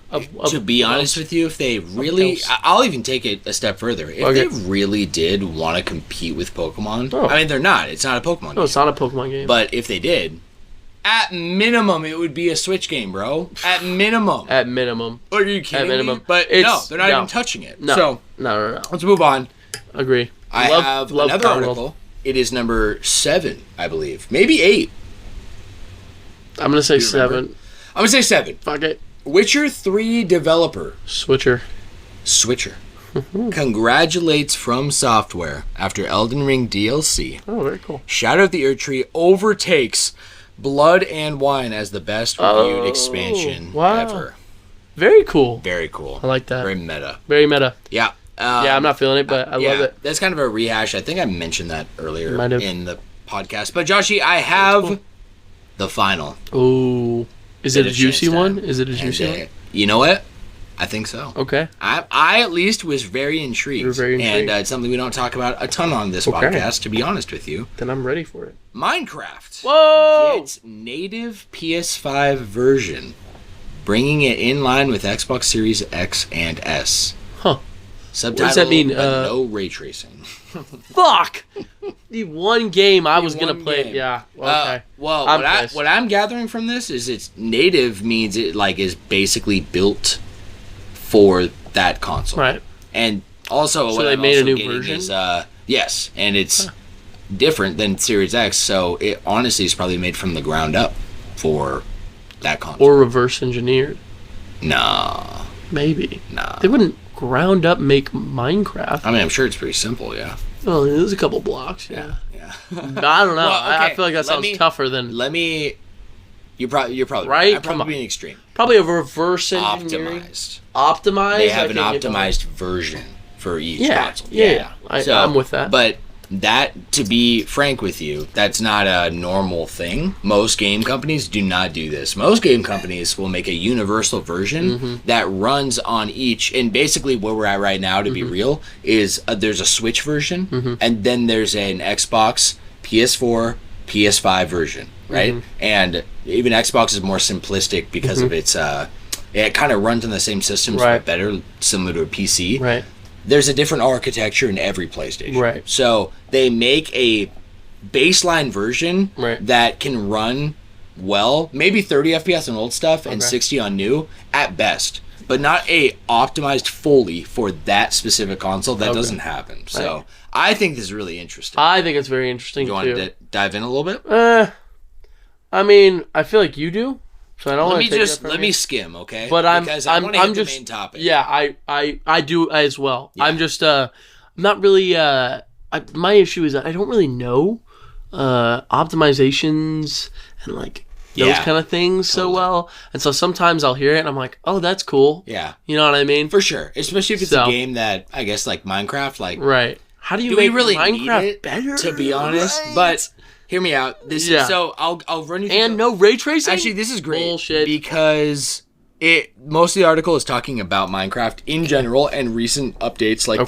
To be honest with you, if they really, I'll even take it a step further. If they really did want to compete with Pokemon, I mean, they're not. It's not a Pokemon game. No, it's not a Pokemon game. But if they did, At minimum, it would be a Switch game, bro. At minimum. At minimum. Are you kidding me? But no, they're not even touching it. No. So, no. Let's move on. Agree. I have another article. It is number 7, I believe. Maybe 8. I'm going to say 7. I'm going to say 7. Fuck it. Witcher 3 developer. Switcher. Congratulates From Software after Elden Ring DLC. Oh, very cool. Shadow of the Erdtree overtakes Blood and Wine as the best reviewed expansion ever. Very cool. Very cool. I like that. Very meta. Very meta. Yeah. Yeah, I'm not feeling it, but I love it. That's kind of a rehash. I think I mentioned that earlier in the podcast. But Joshi, I have the final. Ooh. Is it a juicy one? Is it a juicy one? You know what? I think so. Okay. I at least was very intrigued. You're very intrigued. And it's something we don't talk about a ton on this podcast, to be honest with you. Then I'm ready for it. Minecraft. Whoa! Gets native PS5 version, bringing it in line with Xbox Series X and S. Huh. Subtitle, what does that mean? No ray tracing. Fuck! The one game I was going to play. Game. Yeah. Okay. Well, what I'm gathering from this is it's native means it is basically built for that console. Right. And also, so what they I'm made also a new getting version? is, yes, and it's different than Series X, so it honestly is probably made from the ground up for that console. Or reverse engineered. Nah. Maybe. Nah. They wouldn't ground up make Minecraft. I mean, I'm sure it's pretty simple, yeah. Well, there's a couple blocks, yeah. I don't know. Well, okay, I feel like that sounds tougher than... You're probably right. I'm probably being extreme. Probably a reverse engineering. Optimized. They have an optimized version for each console. Yeah. I'm with that. But that, to be frank with you, that's not a normal thing. Most game companies do not do this. Most game companies will make a universal version that runs on each. And basically, where we're at right now, to be real, is there's a Switch version, and then there's an Xbox, PS4, PS5 version, right? And even Xbox is more simplistic because of its it kind of runs on the same systems but better, similar to a PC. Right. There's a different architecture in every PlayStation. Right. So they make a baseline version that can run well, maybe 30 FPS on old stuff and 60 on new at best, but not a optimized fully for that specific console. That doesn't happen. So I think this is really interesting. I think it's very interesting, you want to dive in a little bit? I mean, I feel like you do, so I don't want to let me skim, okay? But I'm just the main topic. Yeah, I do as well. Yeah. I'm just not really my issue is that I don't really know optimizations and those kind of things so well, and so sometimes I'll hear it and I'm like, oh, that's cool. Yeah, you know what I mean? For sure, especially if it's a game that I guess like Minecraft, right. How do you make Minecraft better? To be honest, but hear me out. This is so I'll run you through and no ray tracing. Actually, this is great bullshit because most of the article is talking about Minecraft in general and recent updates like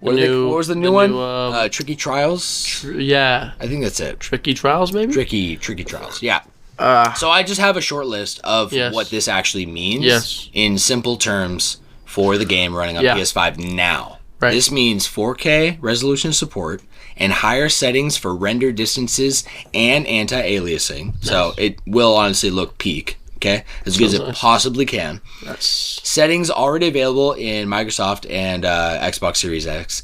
what was the new one? Tricky Trials. Yeah, I think that's it. Tricky Trials, maybe. Tricky Trials. Yeah. So I just have a short list of what this actually means in simple terms for the game running on PS5 now. Right. This means 4K resolution support and higher settings for render distances and anti-aliasing. Nice. So it will honestly look peak, okay? As good as it possibly can. Yes. Settings already available in Microsoft and Xbox Series X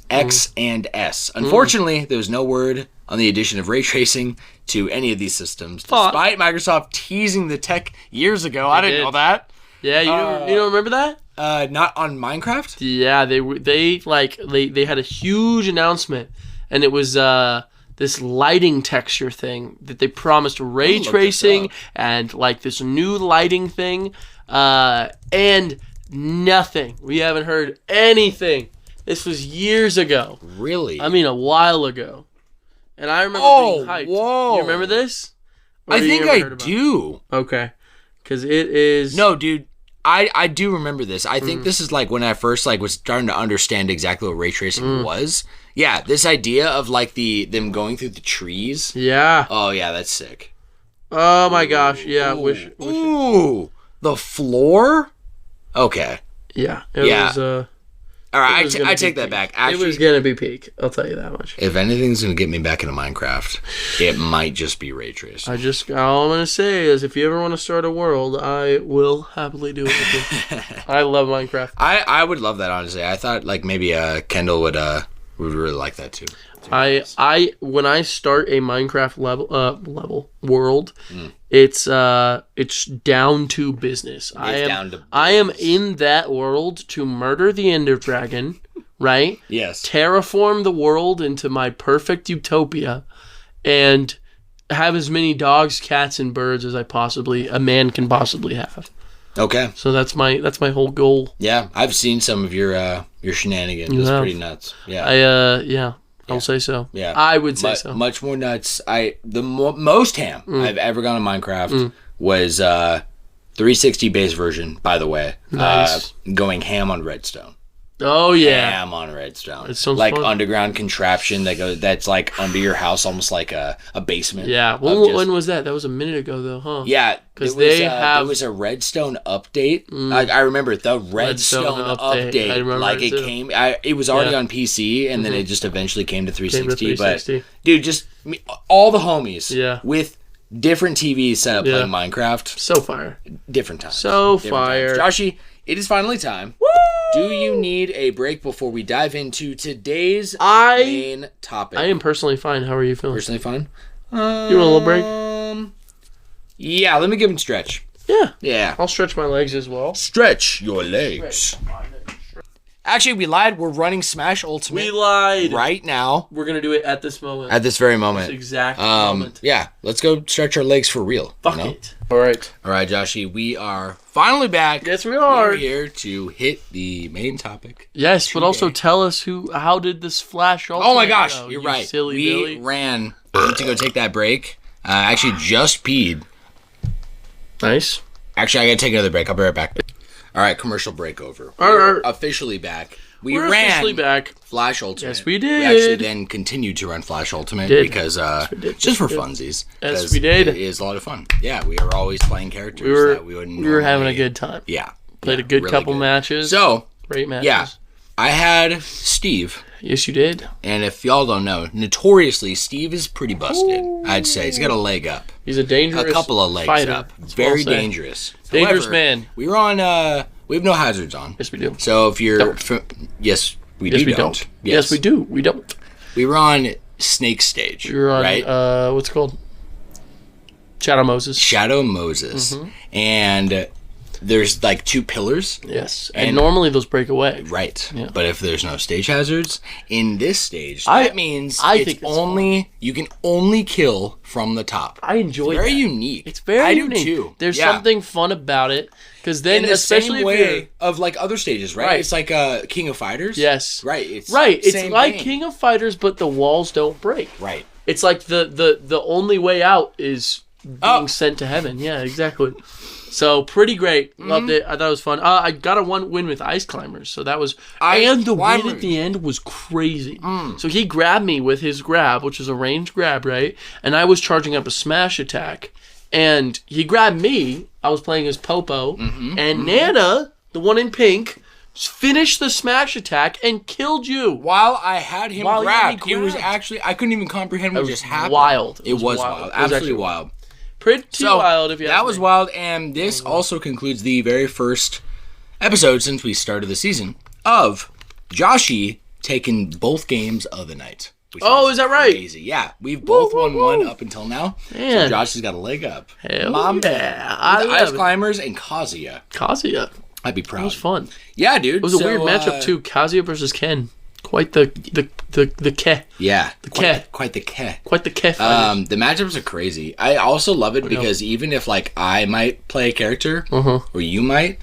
and S. Unfortunately, there was no word on the addition of ray tracing to any of these systems, despite Microsoft teasing the tech years ago. I didn't know that. Yeah, you don't remember that? Not on Minecraft? Yeah, they had a huge announcement, and it was this lighting texture thing that they promised ray tracing and this new lighting thing, and nothing. We haven't heard anything. This was years ago. Really? I mean, a while ago. And I remember being hyped. Whoa. You remember this? I think I do. Okay. Because it is... No, dude. I do remember this. I think this is when I first was starting to understand exactly what ray tracing was. Yeah, this idea of them going through the trees. Yeah. Oh yeah, that's sick. Oh my gosh, yeah. Ooh, the floor. Okay. Yeah. It was. All right, I take that back. Actually, it was gonna be peak. I'll tell you that much. If anything's gonna get me back into Minecraft, it might just be ray tracing. All I'm gonna say is, if you ever want to start a world, I will happily do it with you. I love Minecraft. I would love that, honestly. I thought like maybe Kendall would really like that too. When I start a Minecraft level world, it's down to business. I am in that world to murder the Ender Dragon, right? Yes. Terraform the world into my perfect utopia, and have as many dogs, cats, and birds as a man can possibly have. Okay. So that's my whole goal. Yeah, I've seen some of your shenanigans. It's pretty nuts. Yeah. I'll say so. Yeah, I would say so. Much more nuts. The most ham I've ever gone in Minecraft was 360 base version. By the way, nice. Going ham on redstone. Oh yeah, ham on redstone. It sounds like fun. Underground contraption that's like under your house, almost like a basement. Yeah. When was that? That was a minute ago, though, huh? Yeah, because there was a redstone update. I remember the redstone update. I remember like it came. It was already on PC, and then it just eventually came to 360. But dude, just all the homies with different TVs set up playing Minecraft. So fire. Different times. Fire. Joshi, it is finally time. Woo! Do you need a break before we dive into today's main topic? I am personally fine. How are you feeling? Personally fine. You want a little break? Yeah, let me give him stretch. Yeah. I'll stretch my legs as well. Stretch your legs. Actually, we lied. We're running Smash Ultimate. We lied. Right now. We're going to do it at this moment. At this very moment. This exact moment. Yeah, let's go stretch our legs for real. Fuck it. All right, Joshi, we are finally back. Yes, we are. We're here to hit the main topic. Yes, but also tell us how did this Flash Ultimate Oh my gosh, go? You're right. Silly we Billy. ran to go take that break. Actually, just peed. Nice. Actually, I gotta take another break. I'll be right back. All right, commercial break over. We're officially back. We're officially back. Flash Ultimate. Yes, we did. We actually then continued to run Flash Ultimate because just for funsies. Yes, we did. It is a lot of fun. Yeah, we were always playing characters that we wouldn't. We were having a good time. Yeah, played a good really couple matches. So great matches. Yeah, I had Steve. Yes, you did. And if y'all don't know, notoriously, Steve is pretty busted. I'd say he's got a leg up. He's a dangerous, a couple of legs fighter. up. Very dangerous. Dangerous man. We were on. We have no hazards on. Yes, we do. So if you're, yes, we do. Yes, we don't. Yes, we do. We don't. We were on Snake Stage. We were on, right? What's it called? Shadow Moses. Shadow Moses, and there's like two pillars. Yes, and normally those break away. Right. Yeah. But if there's no stage hazards in this stage, that means you can only kill from the top. I enjoy it. Very unique. It's very unique. I do too. There's something fun about it. Because then, in the especially same way of like other stages, right? It's like King of Fighters. Yes. Right. It's like King of Fighters, but the walls don't break. Right. It's like the only way out is being sent to heaven. Yeah, exactly. So pretty great. Loved it. I thought it was fun. I got a win with Ice Climbers, so that was. And the win at the end was crazy. So he grabbed me with his grab, which is a ranged grab, right? And I was charging up a smash attack. And he grabbed me. I was playing as Popo. And Nana, the one in pink, finished the smash attack and killed you. While I had him grabbed. It was actually, I couldn't even comprehend what just happened. Wild. It was wild. Absolutely wild. Pretty wild, if you ask me. That was wild. And this also concludes the very first episode since we started the season of Joshi taking both games of the night. Oh, is that right? Crazy. Yeah, we've both won one up until now. Man. So Josh has got a leg up. Hell yeah. Ice Climbers and Kazuya. I'd be proud. It was fun. Yeah, dude. It was a weird matchup, too. Kazuya versus Ken. Quite the ke. Yeah. The ke. Quite the ke. Quite the ke. The matchups are crazy. I also love it because even if, like, I might play a character, or you might,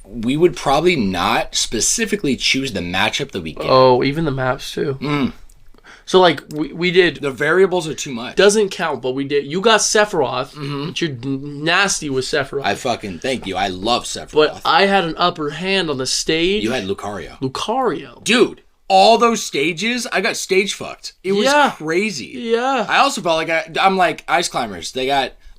we would probably not specifically choose the matchup that we get. Oh, even the maps, too. So, like, we did... The variables are too much. Doesn't count, but we did... You got Sephiroth, but you're nasty with Sephiroth. I fucking... Thank you. I love Sephiroth. But I had an upper hand on the stage. You had Lucario. Dude, all those stages, I got stage fucked. It was crazy. Yeah. I also felt like I'm like Ice Climbers.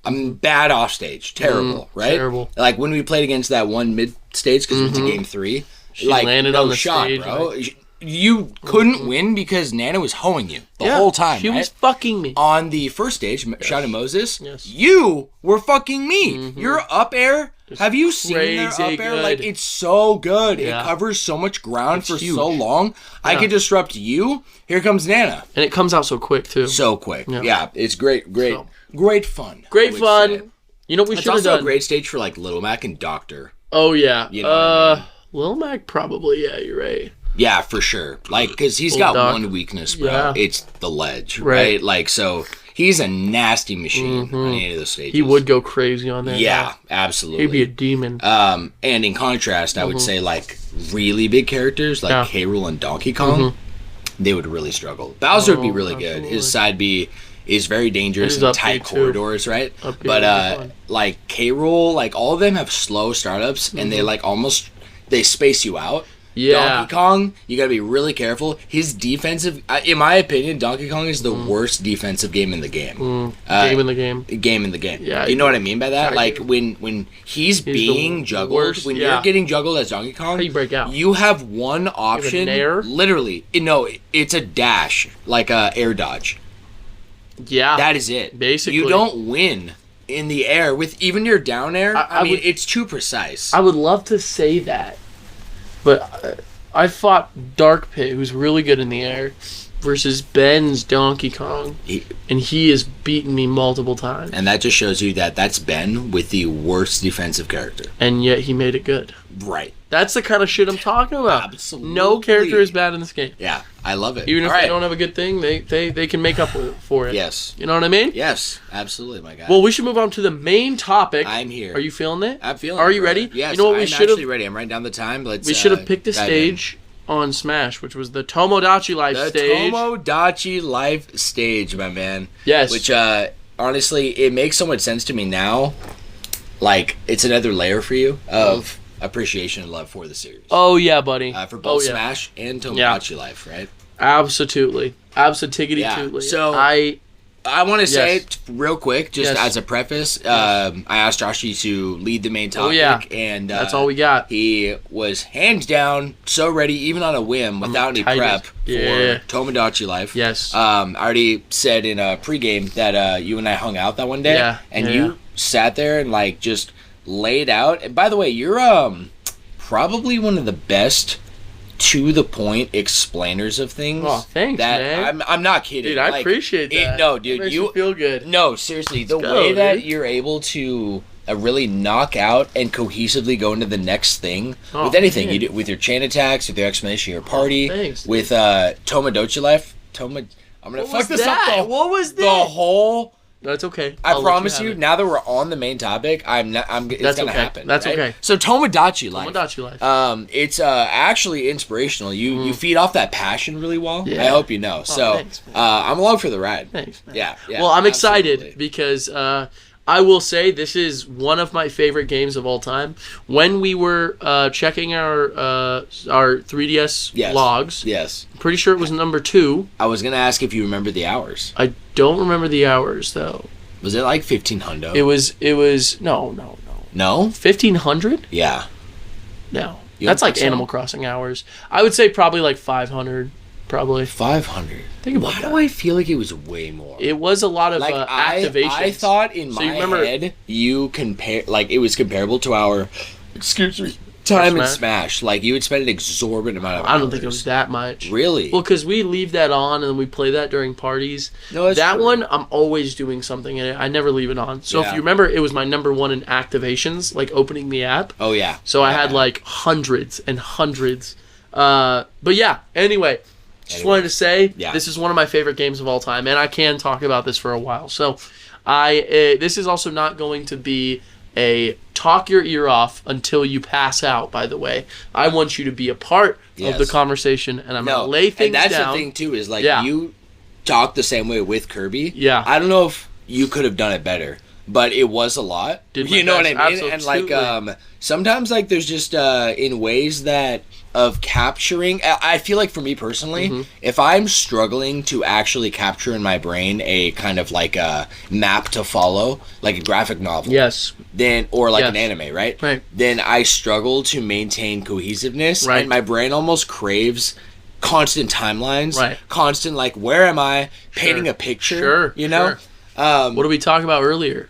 I'm bad off stage. Terrible, right? Terrible. Like when we played against that one mid stage, because we went to game 3, She landed on the stage, bro. Right? You couldn't win because Nana was hoeing you the whole time. She was fucking me. On the first stage, Shadow Moses, you were fucking me. Your up air, have you seen their up air? Like, it's so good. It covers so much ground for so long. I could disrupt you. Here comes Nana. And it comes out so quick, too. So quick. Yeah, it's great fun. Great fun. You know what we should have done? It's also a great stage for, like, Little Mac and Doctor. Oh, yeah. You know what I mean? Lil Mac probably, you're right. Yeah, for sure. Like, because he's got one weakness, bro. Yeah. It's the ledge, right? Like, so he's a nasty machine on any of those stages. He would go crazy on that. Yeah, absolutely. He'd be a demon. And in contrast, I would say, like, really big characters, like K. Rool and Donkey Kong, they would really struggle. Bowser would be really good. His side B is very dangerous in tight corridors, right? But, like, K. Rool, like, all of them have slow startups, and they, like, almost, they space you out. Yeah. Donkey Kong, you gotta be really careful. His defensive, in my opinion, Donkey Kong is the worst defensive game in the game. Game in the game. Game in the game. Yeah. You know what I mean by that? Like, when he's being juggled, worst, when you're getting juggled as Donkey Kong, how do you break out? You have one option. You have an air? Literally. No, it's a dash, like a air dodge. Yeah. That is it. Basically. You don't win in the air with even your down air. I mean, it's too precise. I would love to say that. But I fought Dark Pit, who's really good in the air, versus Ben's Donkey Kong, and he has beaten me multiple times. And that just shows you that that's Ben with the worst defensive character. And yet he made it good. Right. That's the kind of shit I'm talking about. Absolutely. No character is bad in this game. Yeah, I love it. Even if they don't have a good thing, they can make up for it. Yes. You know what I mean? Yes, absolutely, my guy. Well, we should move on to the main topic. I'm here. Are you feeling it? I'm feeling it. Are you ready? Yes, you know what I'm actually ready. I'm writing down the time. We should have picked a stage on Smash, which was the Tomodachi Life stage. The Tomodachi Life stage, my man. Yes. Which, honestly, it makes so much sense to me now. Like, it's another layer for you of appreciation and love for the series. Oh, yeah, buddy. For both Smash and Tomodachi Life, right? Absolutely. Absolutely. So, I want to say real quick, just as a preface, I asked Joshi to lead the main topic, and that's all we got. He was hands down so ready, even on a whim, without any prep for Tomodachi Life. Yes. I already said in a pregame that you and I hung out that one day, and you sat there and like just laid out. And by the way, you're probably one of the best to the point explainers of things. Oh, thanks, man. I'm not kidding. Dude, I appreciate that. No, dude, it makes you feel good. No, seriously, the way that you're able to really knock out and cohesively go into the next thing with anything you do, with your chain attacks, with your explanation of your party, with Tomodachi Life. I'm gonna fuck this up. What was that? The whole. That's okay. I promise you. Now that we're on the main topic, it's gonna happen. That's okay. So Tomodachi Life. Tomodachi Life. It's actually inspirational. You feed off that passion really well. Yeah. I hope you know. Thanks, I'm along for the ride. Thanks, man. Yeah. Well, I'm excited because I will say this is one of my favorite games of all time. When we were checking our 3DS logs, I'm pretty sure it was number 2. I was gonna ask if you remember the hours. I don't remember the hours though. Was it like 1500? It was no. No? 1500? Yeah. No. That's like Animal Crossing hours. I would say probably like 500. Probably 500. Think about that. Why do I feel like it was way more? It was a lot of activations. I thought in my head you compare like it was comparable to our time in Smash. Like you would spend an exorbitant amount of hours. I don't think it was that much. Really? Well, because we leave that on and we play that during parties. No, that true. one I'm always doing something in it. I never leave it on. So if you remember, it was my number 1 in activations, like opening the app. Oh yeah. So I had like hundreds and hundreds. But yeah. Anyway. Just wanted to say, this is one of my favorite games of all time, and I can talk about this for a while. So, this is also not going to be a talk your ear off until you pass out, by the way. I want you to be a part of the conversation, and I'm going to lay things down. And that's the thing, too, is like you talk the same way with Kirby. Yeah. I don't know if you could have done it better. but it was a lot. You know what I mean? Absolutely. And like sometimes like there's just in ways that of capturing, I feel like for me personally, if I'm struggling to actually capture in my brain a kind of like a map to follow, like a graphic novel, then or like an anime, right? Then I struggle to maintain cohesiveness, and my brain almost craves constant timelines, constant like, where am I painting a picture? You know, what did we talk about earlier?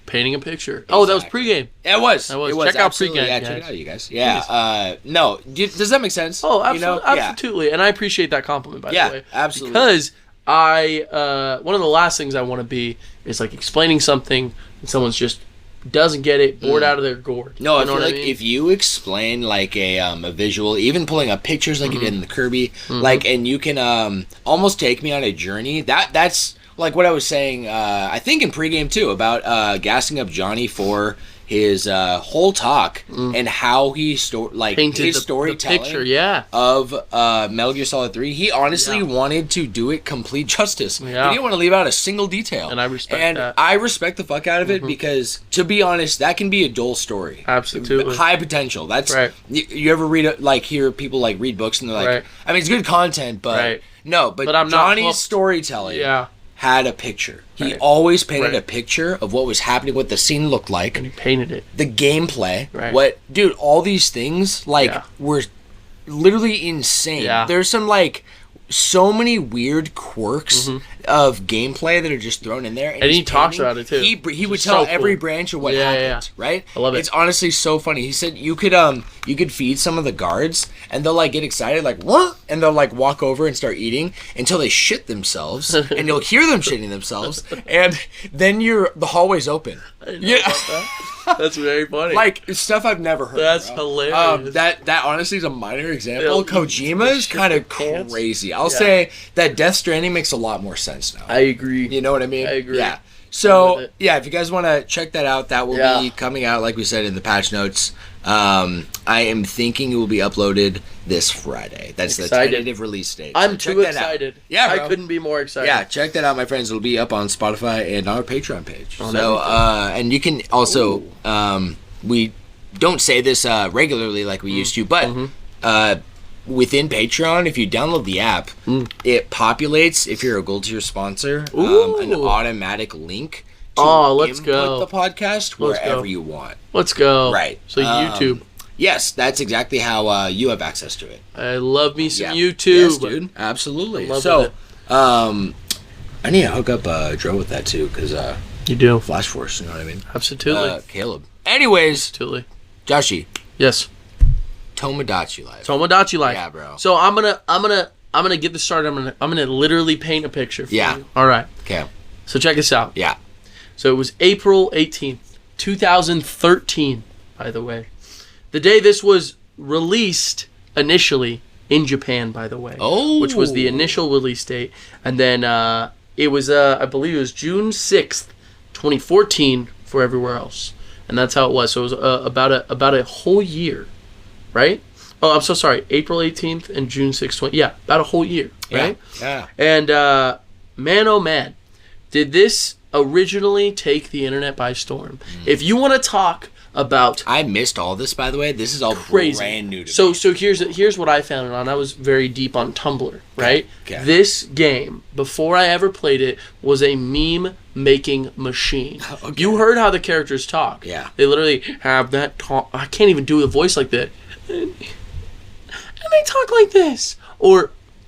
Painting a picture. Exactly. Oh, that was pregame. It was. Check out pregame. Yeah, check it out, you guys. Yeah. No, does that make sense? Oh, absolutely. You know? Absolutely. And I appreciate that compliment, by the way. Yeah, absolutely. Because one of the last things I want to be is like explaining something and someone's just doesn't get it, bored out of their gourd. No, I feel like if you explain like a visual, even pulling up pictures like you did in the Kirby, like, and you can almost take me on a journey. That's like what I was saying, I think in pregame too, about gassing up Johnny for his whole talk and how he painted his storytelling the picture, of Metal Gear Solid 3. He honestly wanted to do it complete justice. He didn't want to leave out a single detail. And I respect that. I respect the fuck out of it because, to be honest, that can be a dull story. Absolutely. High potential. That's you ever read hear people like read books and they're like, I mean, it's good content, but no, but Johnny's storytelling had a picture. He always painted a picture of what was happening, what the scene looked like. And he painted it. The gameplay. Dude, all these things, were literally insane. There's some, so many weird quirks of gameplay that are just thrown in there. And he talks about it, too. He would tell every branch of what happened, right? I love it. It's honestly so funny. He said you could feed some of the guards, and they'll, get excited, what? And they'll, walk over and start eating until they shit themselves, and you'll hear them shitting themselves, and then the hallway's open. That's very funny. Stuff I've never heard. That's hilarious. That honestly is a minor example. Kojima is kind of crazy. I'll say that Death Stranding makes a lot more sense now. I agree. You know what I mean? I agree. Yeah. So, if you guys want to check that out, that will be coming out, like we said, in the patch notes. I am thinking it will be uploaded this Friday. That's the tentative release date. I'm too excited. Yeah, bro. I couldn't be more excited. Yeah, check that out, my friends. It'll be up on Spotify and our Patreon page. And you can also, we don't say this regularly like we used to, but within Patreon, if you download the app, it populates, if you're a Gold Tier sponsor, an automatic link to let's go. the podcast wherever you want. Let's go. Right. So YouTube. Yes, that's exactly how you have access to it. I love me some YouTube. Yes, dude. Absolutely. So, I need to hook up Dro with that too, because you do. Flash Force, you know what I mean? Absolutely. Caleb. Anyways. Absolutely. Joshi. Yes. Tomodachi Life. Tomodachi Life. Yeah, bro. So I'm gonna get this started. I'm gonna literally paint a picture for you. All right. Okay. So check this out. Yeah. So it was April 18th, 2013, by the way. The day this was released initially in Japan, by the way. Oh. Which was the initial release date. And then it was, I believe it was June 6th, 2014 for everywhere else. And that's how it was. So it was about a whole year, right? Oh, I'm so sorry. April 18th and June 6th, 20. Yeah, about a whole year, right? Yeah. And man, oh man, did this originally take the internet by storm. If you want to talk about... I missed all this, by the way. This is all crazy. Brand new to me. So here's what I found it on. I was very deep on Tumblr, right? Okay. This game, before I ever played it, was a meme-making machine. Okay. You heard how the characters talk. Yeah. They literally have that talk. I can't even do a voice like that. And they talk like this.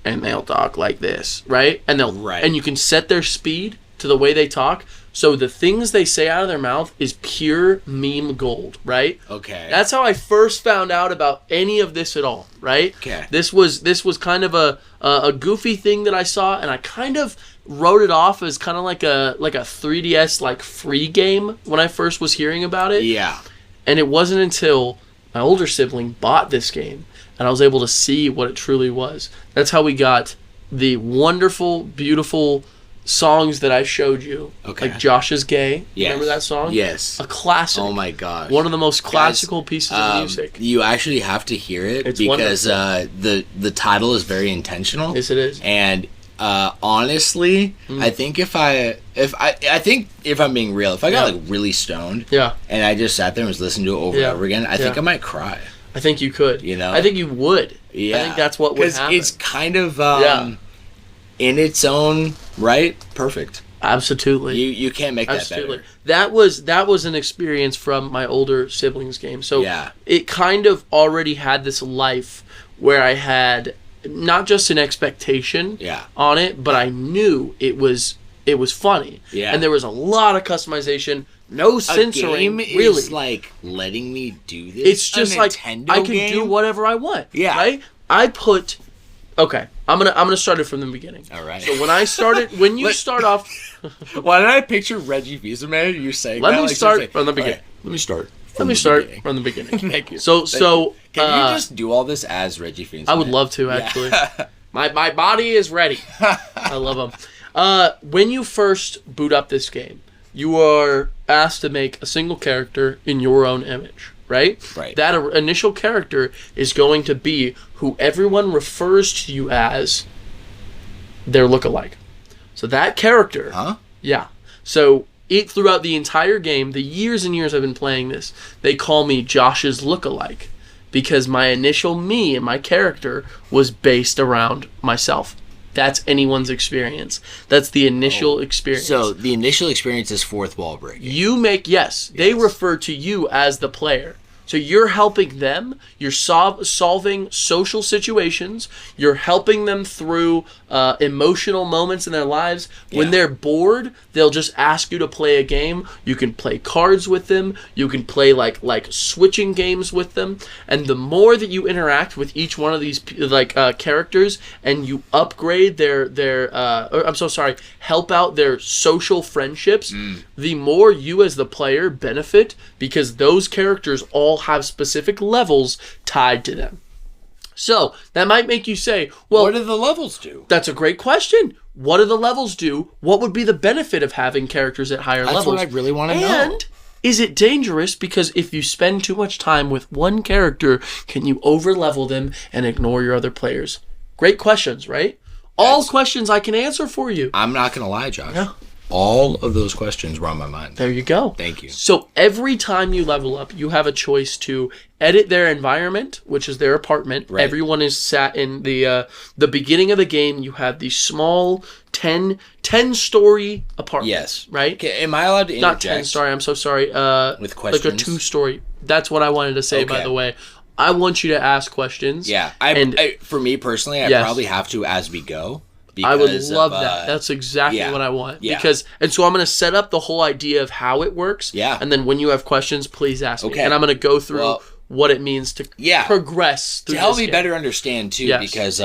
And they'll talk like this, right? And and you can set their speed to the way they talk. So the things they say out of their mouth is pure meme gold, right? Okay. That's how I first found out about any of this at all, right? Okay. This was kind of a goofy thing that I saw, and I kind of wrote it off as kind of like a 3DS free game when I first was hearing about it. Yeah. And it wasn't until my older sibling bought this game and I was able to see what it truly was. That's how we got the wonderful, beautiful songs that I showed you. Okay. Like Josh is Gay. Yes. Remember that song? Yes. A classic. Oh my gosh. One of the most classical pieces of music. You actually have to hear it because the title is very intentional. Yes, it is. And Honestly, I think if I'm being real, if I got like really stoned, and I just sat there and was listening to it over and over again, I think I might cry. I think you could. You know, I think you would. Yeah, I think that's what would happen. It's kind of in its own right, perfect. Absolutely. You can't make that better. That was an experience from my older siblings' game. So it kind of already had this life where I had not just an expectation on it, but I knew it was funny. Yeah. And there was a lot of customization, no censoring. A game really. Is like letting me do this. It's just like I can do whatever I want. Yeah. Right? I'm gonna start it from the beginning. All right. So when I started, when you start off, why did I picture Reggie Fils-Aimé? You saying? Let me start from the beginning. Okay. Let me start from the beginning. Thank you. So can you just do all this as Reggie Fils-Aimé? I would love to actually. My body is ready. I love him. When you first boot up this game, you are asked to make a single character in your own image. Right? That initial character is going to be who everyone refers to you as their lookalike. So that character... Huh? Yeah. So throughout the entire game, the years and years I've been playing this, they call me Josh's lookalike because my initial me and my character was based around myself. That's anyone's experience. That's the initial experience. So the initial experience is fourth wall breaking. They refer to you as the player. So you're helping them. You're solving social situations. You're helping them through emotional moments in their lives. When they're bored, they'll just ask you to play a game. You can play cards with them. You can play like switching games with them. And the more that you interact with each one of these characters, and you upgrade help out their social friendships, the more you as the player benefit because those characters all have specific levels tied to them. So that might make you say, well, what do the levels do? That's a great question. What do the levels do? What would be the benefit of having characters at higher levels? That's what I really want to know. And is it dangerous? Because if you spend too much time with one character, can you over-level them and ignore your other players? Great questions, right? All questions I can answer for you. I'm not going to lie, Josh. Yeah. All of those questions were on my mind. There you go. Thank you. So every time you level up, you have a choice to edit their environment, which is their apartment. Right. Everyone is sat in the beginning of the game. You have these small 10-story apartments. Yes. Right? Okay, am I allowed to interject? Not 10 story. I'm so sorry. With questions? Like a 2-story. That's what I wanted to say, by the way. I want you to ask questions. Yeah. For me personally, I probably have to as we go. I would love that. That's exactly what I want. Yeah. So I'm going to set up the whole idea of how it works. Yeah. And then when you have questions, please ask me. And I'm going to go through what it means to progress through to help me better understand too, because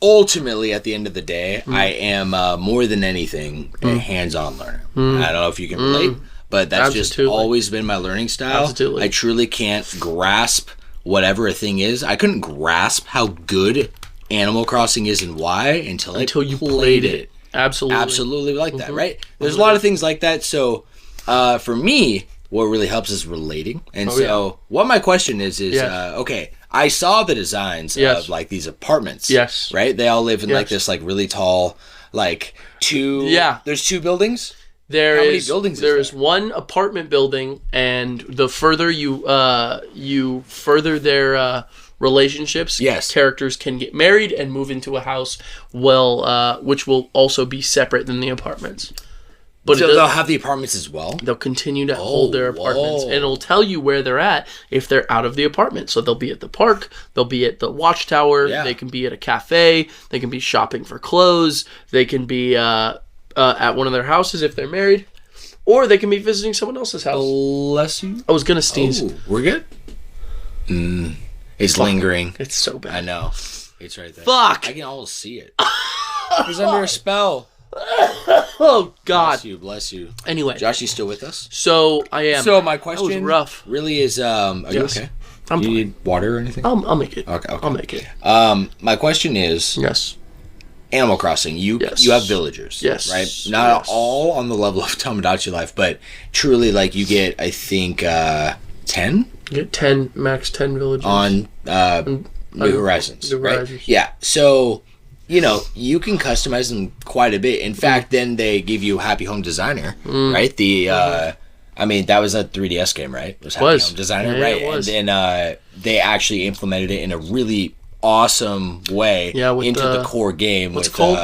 ultimately at the end of the day, I am more than anything a hands-on learner. I don't know if you can relate, but that's just always been my learning style. Absolutely. I truly can't grasp whatever a thing is. I couldn't grasp how good Animal Crossing is and why until you played it. Absolutely like that, right? There's a lot of things like that. So for me, what really helps is relating. And what my question is okay, I saw the designs of like these apartments. Yes. Right? They all live in like this like really tall two. Yeah. There's 2 buildings. How many buildings there is one apartment building, and the further you further their relationships, characters can get married and move into a house, which will also be separate than the apartments. But so they'll have the apartments as well? They'll continue to hold their apartments, and it'll tell you where they're at if they're out of the apartment. So they'll be at the park, they'll be at the watchtower, they can be at a cafe, they can be shopping for clothes, they can be at one of their houses if they're married, or they can be visiting someone else's house. Bless you. I was going to sneeze. Oh, we're good? It's lingering. It's so bad. I know. It's right there. Fuck! I can almost see it. He's under a spell. Oh, God. Bless you. Anyway. Josh, you still with us? So, I am. So, my question that was rough. Really is, are you okay? Do you need water or anything? I'll make it. Okay. I'll make it. My question is... Yes. Animal Crossing, you have villagers, right? Not all on the level of Tomodachi Life, but truly, like, you get, I think, 10? You get max 10 villagers. On New Horizons, right? Yeah, so you can customize them quite a bit. In fact, then they give you Happy Home Designer, right? That was a 3DS game, right? It was Happy Home Designer, right? It was. And then they actually implemented it in a really awesome way into the core game. What's it called?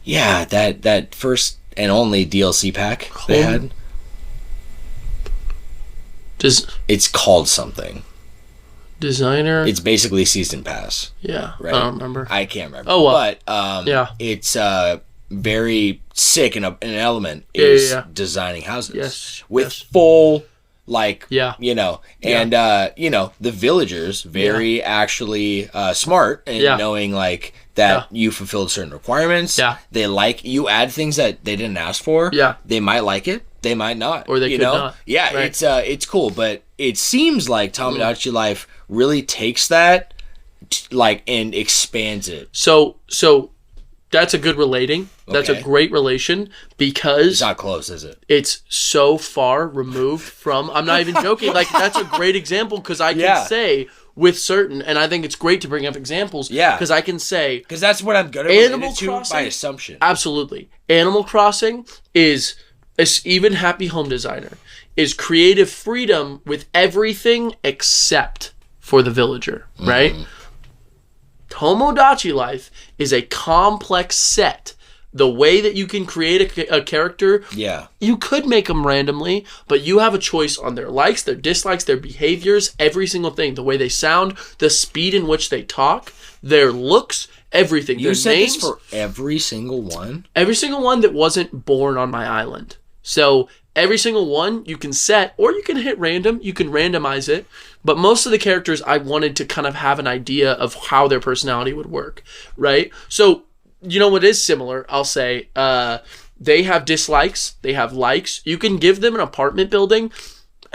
That first and only DLC pack they had. It's called something. Designer. It's basically Season Pass. Yeah, right? I don't remember. I can't remember. Oh well. But it's very sick in an element is designing houses with full and the villagers very actually smart and knowing like that you fulfilled certain requirements. They like you add things that they didn't ask for. They might like it. They might not, or they could not. Yeah, right. It's cool, but it seems like Tomodachi Life really takes that, and expands it. So that's a good relating. That's a great relation because it's not close, is it? It's so far removed from. I'm not even joking. Like that's a great example because I can say with certain, and I think it's great to bring up examples. Yeah, because I can say because that's what I'm good at. Animal Crossing by assumption. Absolutely, Animal Crossing is. Even Happy Home Designer is creative freedom with everything except for the villager, right? Tomodachi Life is a complex set. The way that you can create a character, you could make them randomly, but you have a choice on their likes, their dislikes, their behaviors, every single thing. The way they sound, the speed in which they talk, their looks, everything. You said this for every single one? Every single one that wasn't born on my island. So every single one you can set, or you can hit random, you can randomize it. But most of the characters I wanted to kind of have an idea of how their personality would work, right? So, what is similar, I'll say, they have dislikes, they have likes. You can give them an apartment building, and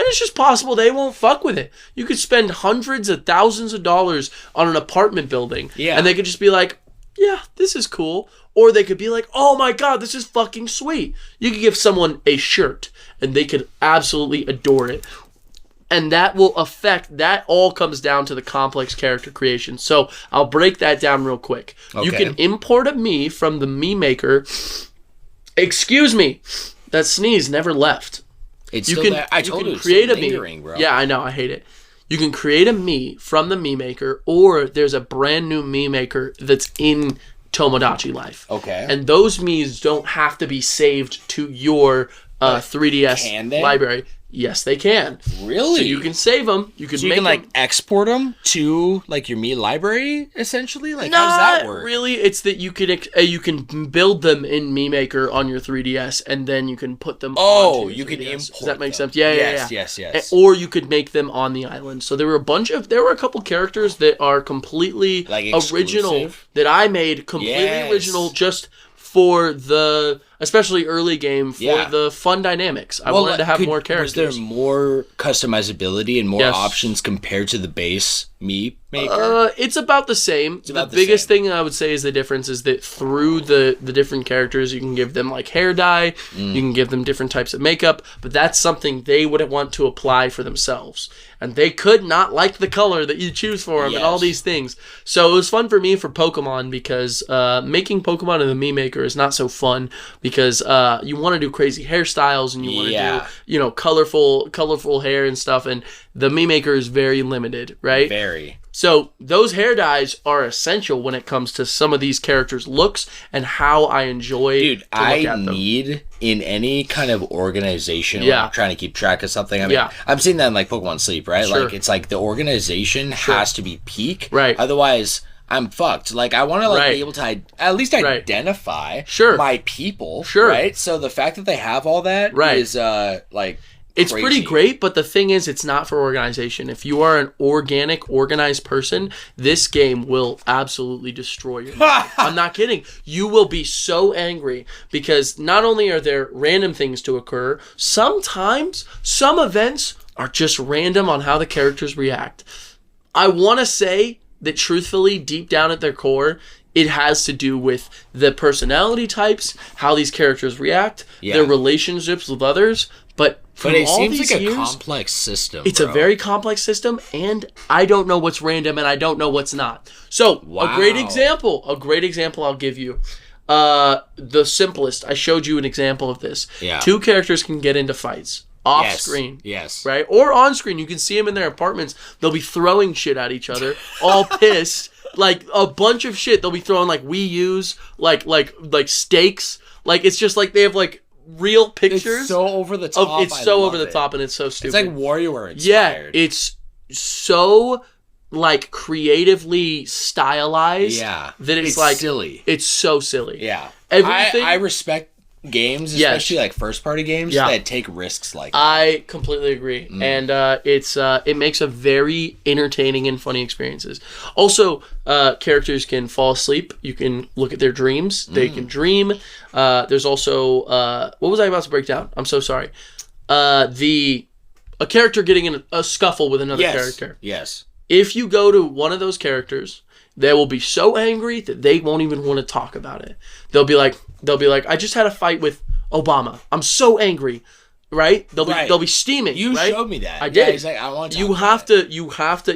it's just possible they won't fuck with it. You could spend hundreds of thousands of dollars on an apartment building, and they could just be like, yeah, this is cool. Or they could be like, oh my god, this is fucking sweet. You could give someone a shirt, and they could absolutely adore it. And that all comes down to the complex character creation. So I'll break that down real quick. Okay. You can import a Mii from the Mii Maker. Excuse me, that sneeze never left. It's still there. I told you it's create still lingering, bro. Yeah, I know, I hate it. You can create a Mii from the Mii Maker, or there's a brand new Mii Maker that's in Tomodachi Life. Okay. And those Miis don't have to be saved to your 3DS library. Yes, they can. Really? So you can save them. You can export them to your Mii library essentially. How does that work? Really, it's that you can build them in Mii Maker on your 3DS, and then you can put them. Oh, you can import. Does that make sense? Yeah, Yes. Or you could make them on the island. So there were a couple characters that are completely original that I made completely original just for the especially early game for the fun dynamics. I wanted to have more characters. Was there more customizability and more options compared to the base Mii Maker? It's about the same. The biggest thing I would say is the difference is that through the different characters, you can give them hair dye, you can give them different types of makeup, but that's something they would want to apply for themselves. And they could not like the color that you choose for them and all these things. So it was fun for me for Pokemon because making Pokemon in the Mii Maker is not so fun because you want to do crazy hairstyles and you want to do colorful hair and stuff, and the Mii Maker is very limited, right? Very. So those hair dyes are essential when it comes to some of these characters' looks and how I enjoy to look at them. Need in any kind of organization when I'm trying to keep track of something. I mean, I'm seeing that in Pokemon Sleep, right? Sure. It's the organization has to be peak. Right. Otherwise, I'm fucked. I want to be able to at least identify my people. Sure. Right. So the fact that they have all that is it's pretty great, but the thing is, it's not for organization. If you are an organized person, this game will absolutely destroy your life. I'm not kidding. You will be so angry because not only are there random things to occur, sometimes some events are just random on how the characters react. I want to say that truthfully, deep down at their core, it has to do with the personality types, how these characters react, their relationships with others, but But it seems like a complex system. It's a very complex system, and I don't know what's random and I don't know what's not. So, a great example I'll give you. The simplest. I showed you an example of this. Yeah. 2 characters can get into fights. Off screen. Yes. Right? Or on screen. You can see them in their apartments. They'll be throwing shit at each other, all pissed. Like, a bunch of shit. They'll be throwing, like, Wii U's, like steaks. Like, it's just like they have, like, real pictures. It's so over the top. It's so over the top, and it's so stupid. It's like WarioWare inspired. Yeah, it's so like creatively stylized. Yeah, that it's like silly. It's so silly. Yeah, everything. I respect games, especially like first party games that take risks like that. I completely agree, and it makes a very entertaining and funny experiences. Also, characters can fall asleep. You can look at their dreams. They can dream. There's also what was I about to break down? I'm so sorry. A character getting in a scuffle with another character. Yes. If you go to one of those characters, they will be so angry that they won't even want to talk about it. They'll be like, I just had a fight with Obama. I'm so angry, right? They'll be steaming. You right? showed me that. I did. Yeah, he's like, I want to. You have to.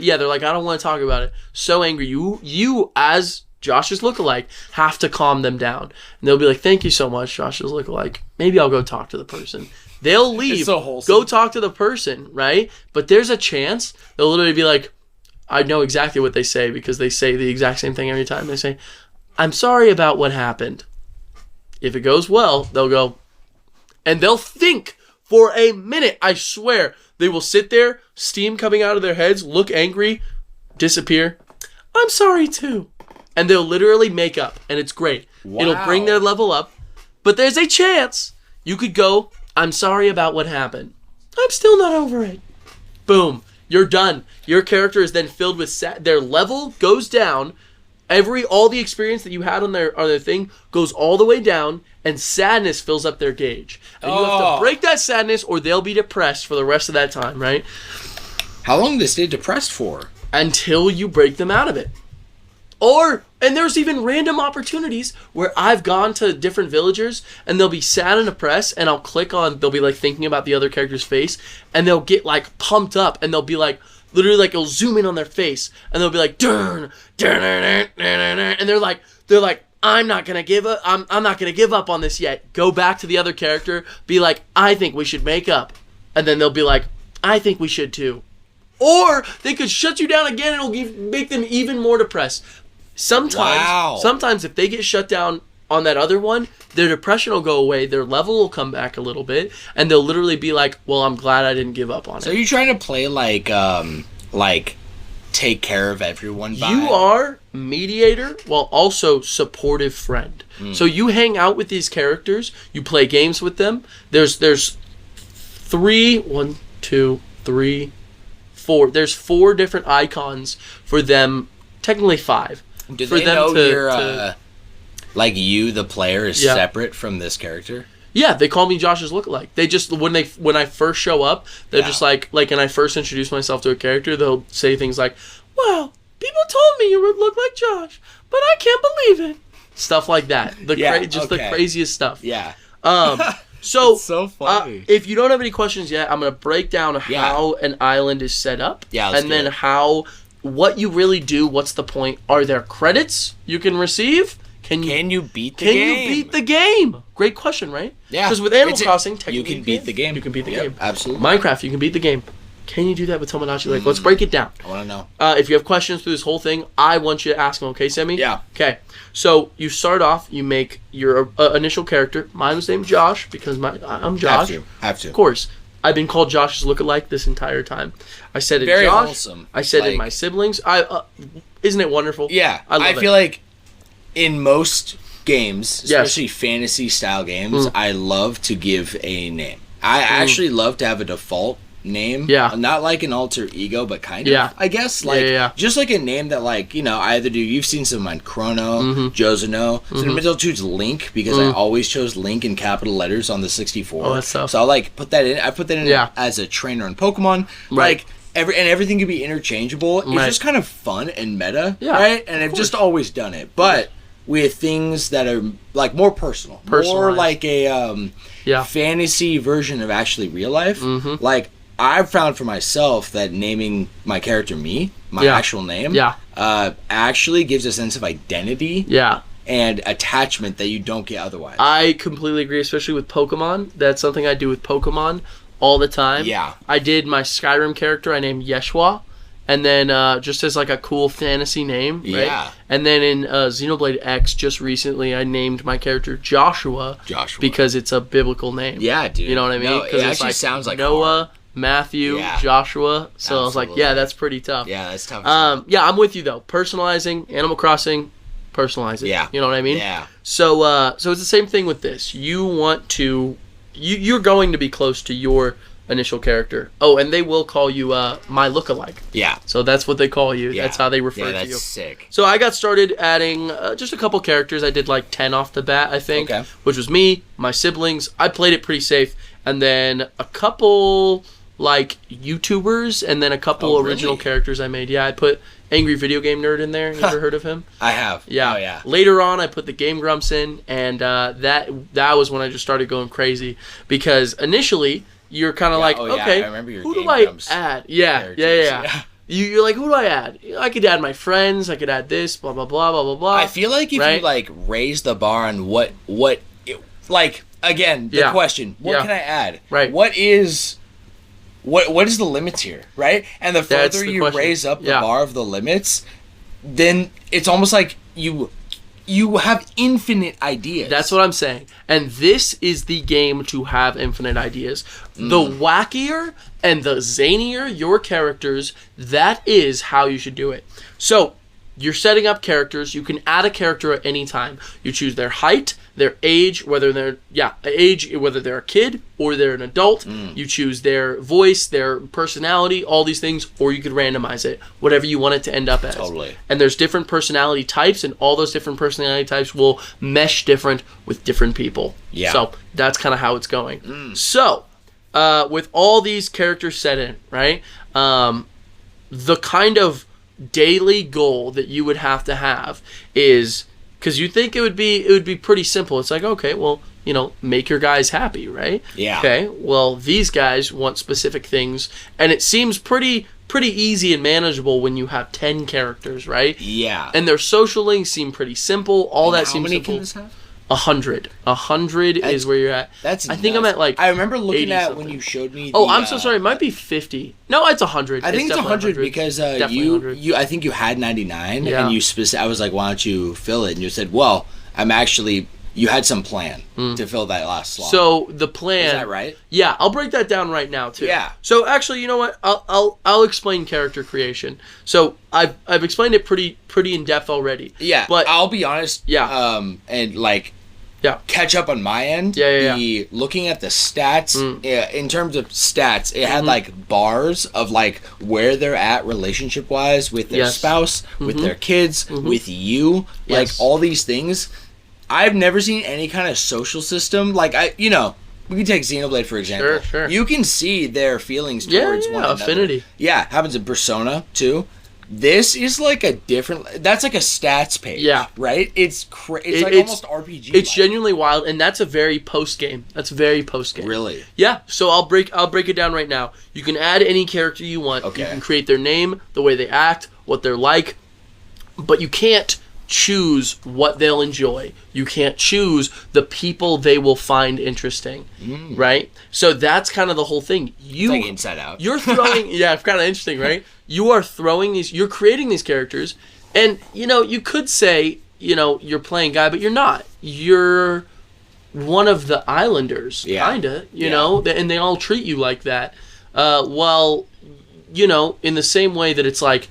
Yeah, they're like, I don't want to talk about it. So angry. You as Josh's lookalike have to calm them down, and they'll be like, thank you so much, Josh's lookalike. Maybe I'll go talk to the person. They'll leave. It's so wholesome. Go talk to the person, right? But there's a chance they'll literally be like, I know exactly what they say because they say the exact same thing every time. They say, I'm sorry about what happened. If it goes well, they'll go, and they'll think for a minute. I swear. They will sit there, steam coming out of their heads, look angry, disappear. I'm sorry too. And they'll literally make up, and it's great. Wow. It'll bring their level up. But there's a chance you could go, I'm sorry about what happened. I'm still not over it. Boom. You're done. Your character is then filled with their level goes down. All the experience that you had on their thing goes all the way down, and sadness fills up their gauge. And you have to break that sadness, or they'll be depressed for the rest of that time, right? How long do they stay depressed for? Until you break them out of it. And there's even random opportunities where I've gone to different villagers and they'll be sad and depressed, and I'll click on, they'll be like thinking about the other character's face, and they'll get like pumped up, and they'll be like, literally like it'll zoom in on their face, and they'll be like, and they're like, I'm not gonna give up. I'm not gonna give up on this yet. Go back to the other character, be like, I think we should make up, and then they'll be like, I think we should too. Or they could shut you down again, and it'll make them even more depressed. Sometimes if they get shut down on that other one, their depression will go away, their level will come back a little bit, and they'll literally be like, well, I'm glad I didn't give up on it. So you're trying to play like take care of everyone vibe? You are mediator while also supportive friend. So you hang out with these characters, you play games with them. There's 4. There's 4 different icons for them, technically 5. Do they know you're, like you, the player, is separate from this character? Yeah, they call me Josh's lookalike. They just, when I first show up, they're just like when I first introduce myself to a character, they'll say things like, well, people told me you would look like Josh, but I can't believe it. Stuff like that. The craziest stuff. Yeah. So, so funny. If you don't have any questions yet, I'm going to break down how an island is set up. Yeah, and then what you really do, what's the point? Are there credits you can receive? Can you beat the game? Great question, right? Yeah. Because with Animal Crossing, technically you can beat the game. You can beat the game. Absolutely. Minecraft, you can beat the game. Can you do that with Tomodachi Life? Let's break it down. I want to know. If you have questions through this whole thing, I want you to ask them, okay, Sammy? Yeah. Okay. So you start off, you make your initial character. Mine was named Josh because I'm Josh. Have to. Of course. I've been called Josh's lookalike this entire time. I said it Very Josh. Wholesome. I said it my siblings. Isn't it wonderful? Yeah. I feel like in most games, especially fantasy style games, I love to give a name. I actually love to have a default name. Yeah. Not like an alter ego, but kind of. I guess. Just like a name that I either do. You've seen some of mine. Chrono, Josino. So in the middle choose Link because I always chose Link in capital letters on the 64. Oh, that's tough. So I put that in. I put that in as a trainer in Pokemon. Right. Everything can be interchangeable. It's just kind of fun and meta. Yeah. Right? And I've just always done it. But with things that are like more personal, more like a fantasy version of actually real life. Mm-hmm. Like I've found for myself that naming my character my actual name, actually gives a sense of identity. Yeah. And attachment that you don't get otherwise. I completely agree, especially with Pokemon. That's something I do with Pokemon all the time. Yeah. I did my Skyrim character, I named Yeshua. And then just as like a cool fantasy name, right? Yeah. And then in Xenoblade X, just recently, I named my character Joshua. Because it's a biblical name. Yeah, dude. You know what I mean? No, it actually like sounds like Noah, Matthew, Joshua. So I was like, yeah, that's pretty tough. Yeah, that's tough. Yeah, I'm with you though. Personalizing, Animal Crossing, personalize it. Yeah. You know what I mean? Yeah. So it's the same thing with this. You want to, you're going to be close to your initial character. Oh, and they will call you my lookalike. Yeah. So that's what they call you. Yeah. That's how they refer to you. Yeah, that's sick. So I got started adding just a couple characters. I did like 10 off the bat, I think. Okay. Which was me, my siblings. I played it pretty safe. And then a couple like YouTubers and then a couple original characters I made. Yeah, I put Angry Video Game Nerd in there. You ever heard of him? I have. Yeah. Oh, yeah. Later on, I put the Game Grumps in, and that was when I just started going crazy. Because initially, you're kind of okay, I remember your who Game do I Grumps add? Yeah. You're like, who do I add? I could add my friends. I could add this, blah, blah, blah, blah, blah, blah. I feel like if you, like, raise the bar on what like, again, the question, what can I add? Right. What is the limits here, right? And the further you raise up the bar of the limits, then it's almost like you have infinite ideas. That's what I'm saying. And this is the game to have infinite ideas. The wackier and the zanier your characters, that is how you should do it. So, you're setting up characters. You can add a character at any time. You choose their height, their age, whether they're a kid or they're an adult. You choose their voice, their personality, all these things, or you could randomize it, whatever you want it to end up as. Totally. And there's different personality types, and all those different personality types will mesh different with different people. Yeah. So that's kind of how it's going. So, with all these characters set in, right? The kind of daily goal that you would have is, because you think it would be pretty simple. It's like, okay, well, make your guys happy, right? Yeah. Okay, well, these guys want specific things, and it seems pretty easy and manageable when you have 10 characters, right? Yeah. And their social links seem pretty simple. All that seems simple. How many can this have? 100. 100 is where you're at. I think I'm at like. I remember looking at when you showed me. I'm so sorry. It might be 50. No, it's 100. I think it's 100 because you I think you had 99 and you I was like, why don't you fill it? And you said, well, you had some plan to fill that last slot. So the plan. Is that right? Yeah, I'll break that down right now too. Yeah. So actually, you know what? I'll explain character creation. So I've explained it pretty in depth already. Yeah. But I'll be honest. Yeah. And like. Yeah. Catch up on my end. Looking at the stats, in terms of stats, it had like bars of like where they're at relationship wise with their spouse, with their kids, with you, like all these things. I've never seen any kind of social system like we can take Xenoblade for example. Sure. You can see their feelings towards one another. Affinity. Yeah, happens in Persona too. This is like a different. That's like a stats page. Yeah. Right. It's like almost RPG. It's genuinely wild, and that's a very post game. Really. Yeah. So I'll break it down right now. You can add any character you want. Okay. You can create their name, the way they act, what they're like, but you can't choose what they'll enjoy. You can't choose the people they will find interesting. Right. So that's kind of the whole thing. It's like Inside Out. You're throwing. Yeah, it's kind of interesting, right? You're creating these characters, and you could say you're playing guy, but you're not. You're one of the islanders, kinda. You know, and they all treat you like that. In the same way that it's like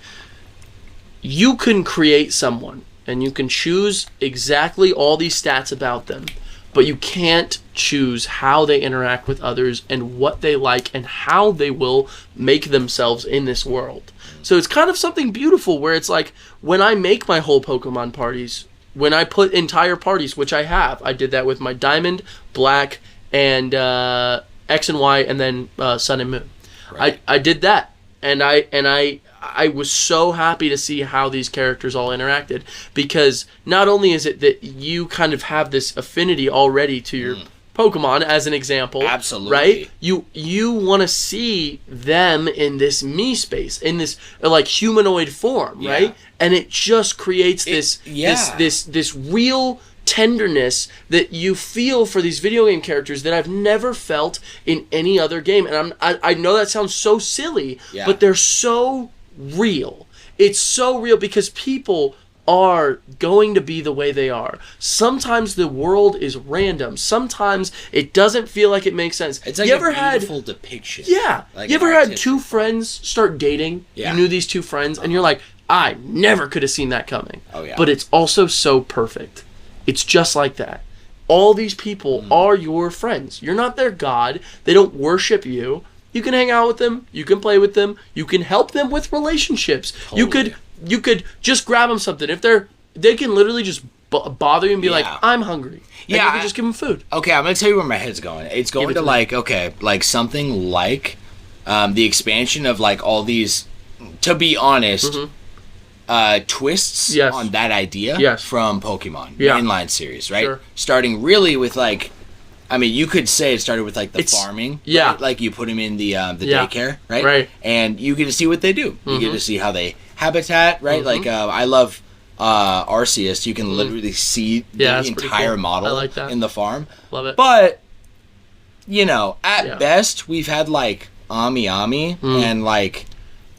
you can create someone and you can choose exactly all these stats about them, but you can't choose how they interact with others and what they like and how they will make themselves in this world. So it's kind of something beautiful where it's like when I make my whole Pokemon parties, when I put entire parties, which I have, I did that with my Diamond, Black, and X and Y, and then Sun and Moon. Right. I did that, and I I was so happy to see how these characters all interacted, because not only is it that you kind of have this affinity already to your Pokemon, as an example. Absolutely. Right? You want to see them in this me space, in this like humanoid form, right? And it just creates this real tenderness that you feel for these video game characters that I've never felt in any other game. And I know that sounds so silly, but they're so real. It's so real because people are going to be the way they are. Sometimes the world is random. Sometimes it doesn't feel like it makes sense. It's like a beautiful depiction. Yeah. Like you ever had two friends start dating? Yeah. You knew these two friends, and you're like, I never could have seen that coming. Oh, yeah. But it's also so perfect. It's just like that. All these people are your friends. You're not their god. They don't worship you. You can hang out with them. You can play with them. You can help them with relationships. Totally. You could just grab them something. If they can literally just bother you and be like, I'm hungry. And you can just give them food. Okay, I'm going to tell you where my head's going. It's going to like something like the expansion of like all these, to be honest, twists on that idea from Pokemon mainline series, right? Sure. Starting really with like, I mean, you could say it started with like the farming, right? Like you put them in the daycare, right? Right. And you get to see what they do. You get to see how they habitat, right? Like I love Arceus. You can literally see the entire model in the farm. Love it. But you know, at best, we've had like Ami and like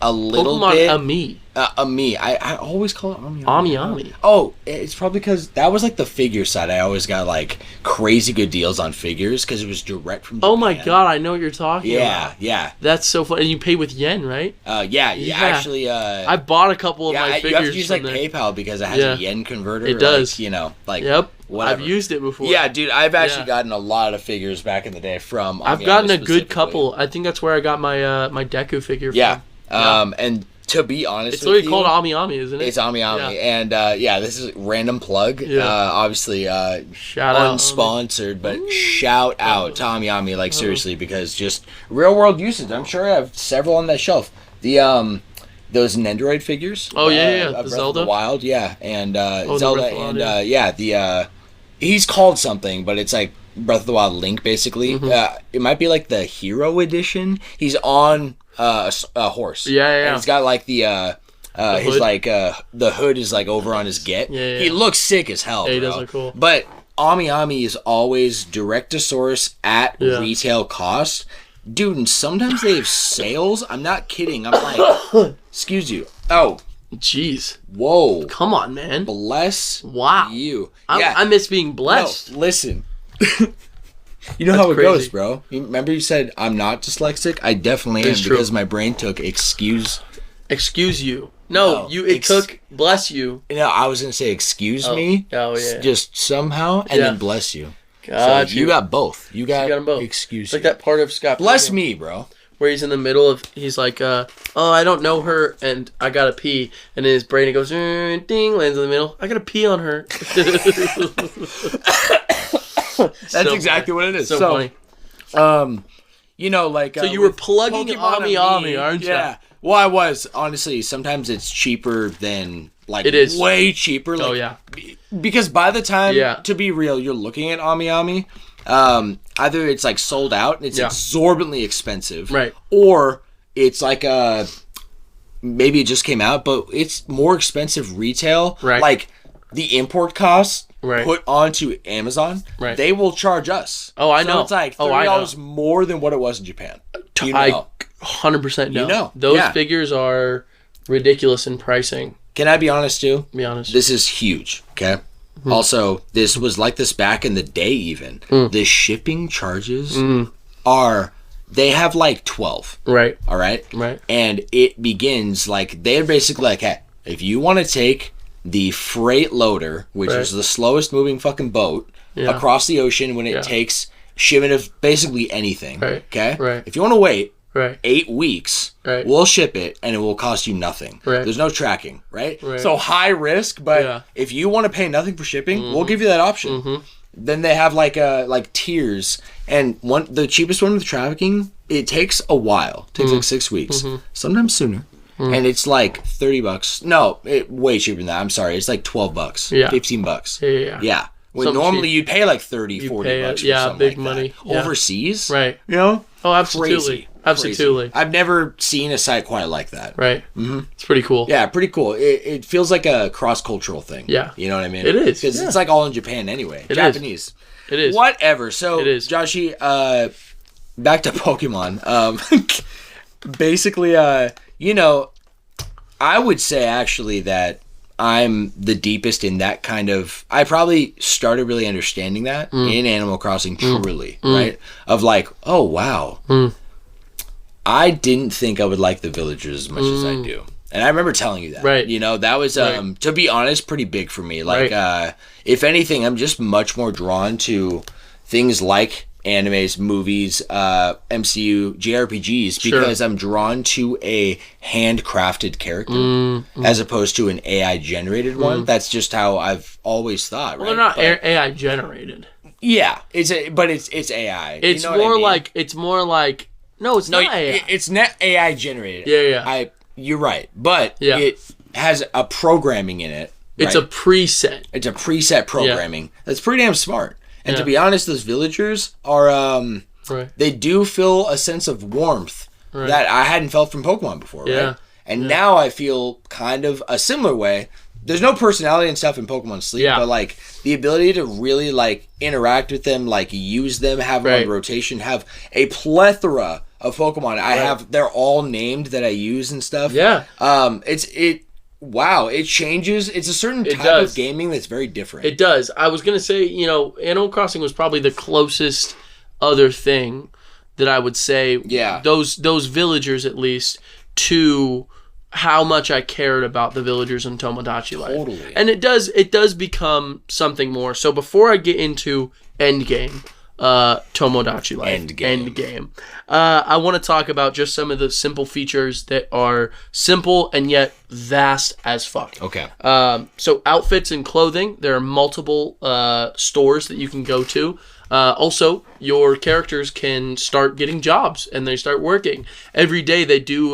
a little Pokemon bit Ami. Ami. I always call it Ami. Oh, it's probably because that was like the figure side. I always got like crazy good deals on figures because it was direct from Japan. Oh my god, I know what you're talking about. Yeah. That's so fun. And you pay with yen, right? Actually, I bought a couple of my figures. You have to use like PayPal because it has a yen converter. It does. Like, you know, like whatever. I've used it before. Yeah, dude, I've actually gotten a lot of figures back in the day from. I've gotten a good couple. I think that's where I got my my Deku figure from. And to be honest it's literally called Ami, isn't it? It's Ami. And this is a random plug. Obviously, shout out, unsponsored, but shout out to Ami, like seriously, because just real world usage. I'm sure I have several on that shelf. The those Nendoroid figures. Oh the Breath Zelda. of the Wild, and Zelda, and he's called something, but it's like Breath of the Wild Link, basically. It might be like the Hero Edition. He's on a horse. And he's got like the his like the hood is like over on his get. He looks sick as hell. He does look cool. But Ami is always direct to source at retail cost. Dude, and sometimes they have sales. I'm not kidding. I'm like, excuse you. Oh. Jeez. Whoa. Come on, man. Bless you. I miss being blessed. No, listen. You know how it goes, bro. Remember you said I'm not dyslexic? I definitely am because my brain took excuse you. No, it took bless you. No, I was going to say excuse me. Oh, yeah. Just somehow and then bless you. God, so you got both. You got them both. Excuse it's like that part of Scott. Bless me, bro. Where he's in the middle of, he's like, oh, I don't know her, and I gotta pee. And in his brain, it goes, ding, lands in the middle. I gotta pee on her. That's exactly what it is. So funny. You know, like... so you were plugging Ami, aren't you? Yeah. Well, I was. Honestly, sometimes it's cheaper than... Like, it is. Way cheaper. Like, because by the time, to be real, you're looking at Ami, either it's like sold out and it's exorbitantly expensive. Right. Or it's like maybe it just came out, but it's more expensive retail. Right. Like the import costs put onto Amazon, they will charge us. Oh, I know. So it's like $30 more than what it was in Japan. You know. I 100% know. You know. Those figures are ridiculous in pricing. Can I be honest too? Be honest. This is huge, okay? Mm-hmm. Also, this was like this back in the day even. The shipping charges they have like 12. Right. All right? Right. And it begins like, they're basically like, hey, if you want to take the freight loader, which is the slowest moving fucking boat across the ocean when it takes shipment of basically anything, okay? Right. If you want to wait 8 weeks, we'll ship it and it will cost you nothing. There's no tracking, right? So high risk, but if you want to pay nothing for shipping, we'll give you that option. Then they have like tiers, and the cheapest one with trafficking, it takes a while. It takes like 6 weeks, sometimes sooner. and it's like $30. No, way cheaper than that. I'm sorry, it's like $12. Yeah. $15. Yeah. When normally you'd pay like $30, $40 for something big like money. That. Overseas, right? You know? Oh, absolutely, absolutely. I've never seen a site quite like that. Right. Mm-hmm. It's pretty cool. Yeah, pretty cool. It feels like a cross-cultural thing. Yeah. You know what I mean? It is. Because it's like all in Japan anyway. Japanese. It is. Whatever. So, it is. Joshi, back to Pokemon. Basically, you know, I would say actually that I'm the deepest in that kind of... I probably started really understanding that in Animal Crossing truly, right? Of like, oh, wow. I didn't think I would like the villagers as much as I do. And I remember telling you that. Right. You know, that was, to be honest, pretty big for me. Like, if anything, I'm just much more drawn to things like animes, movies, MCU, JRPGs, because I'm drawn to a handcrafted character as opposed to an AI generated one. That's just how I've always thought. Well, they're not AI generated. Yeah, it's AI. It's you know more what I mean? like no, it's not AI. It's not AI generated. Yeah. You're right, but it has a programming in it. It's a preset. It's a preset programming. That's pretty damn smart. And to be honest, those villagers are, they do feel a sense of warmth that I hadn't felt from Pokemon before, right? And now I feel kind of a similar way. There's no personality and stuff in Pokemon Sleep, but like the ability to really like interact with them, like use them, have them on rotation, have a plethora of Pokemon. I have, they're all named that I use and stuff. Yeah. Wow, it changes. It's a certain type of gaming that's very different. It does. I was going to say, you know, Animal Crossing was probably the closest other thing that I would say, those villagers at least, to how much I cared about the villagers in Tomodachi Life. Totally. And it does become something more. So before I get into Endgame, Tomodachi Life. Endgame. I want to talk about just some of the simple features that are simple and yet vast as fuck. Okay. So outfits and clothing. There are multiple stores that you can go to. Also, your characters can start getting jobs and they start working. Every day they do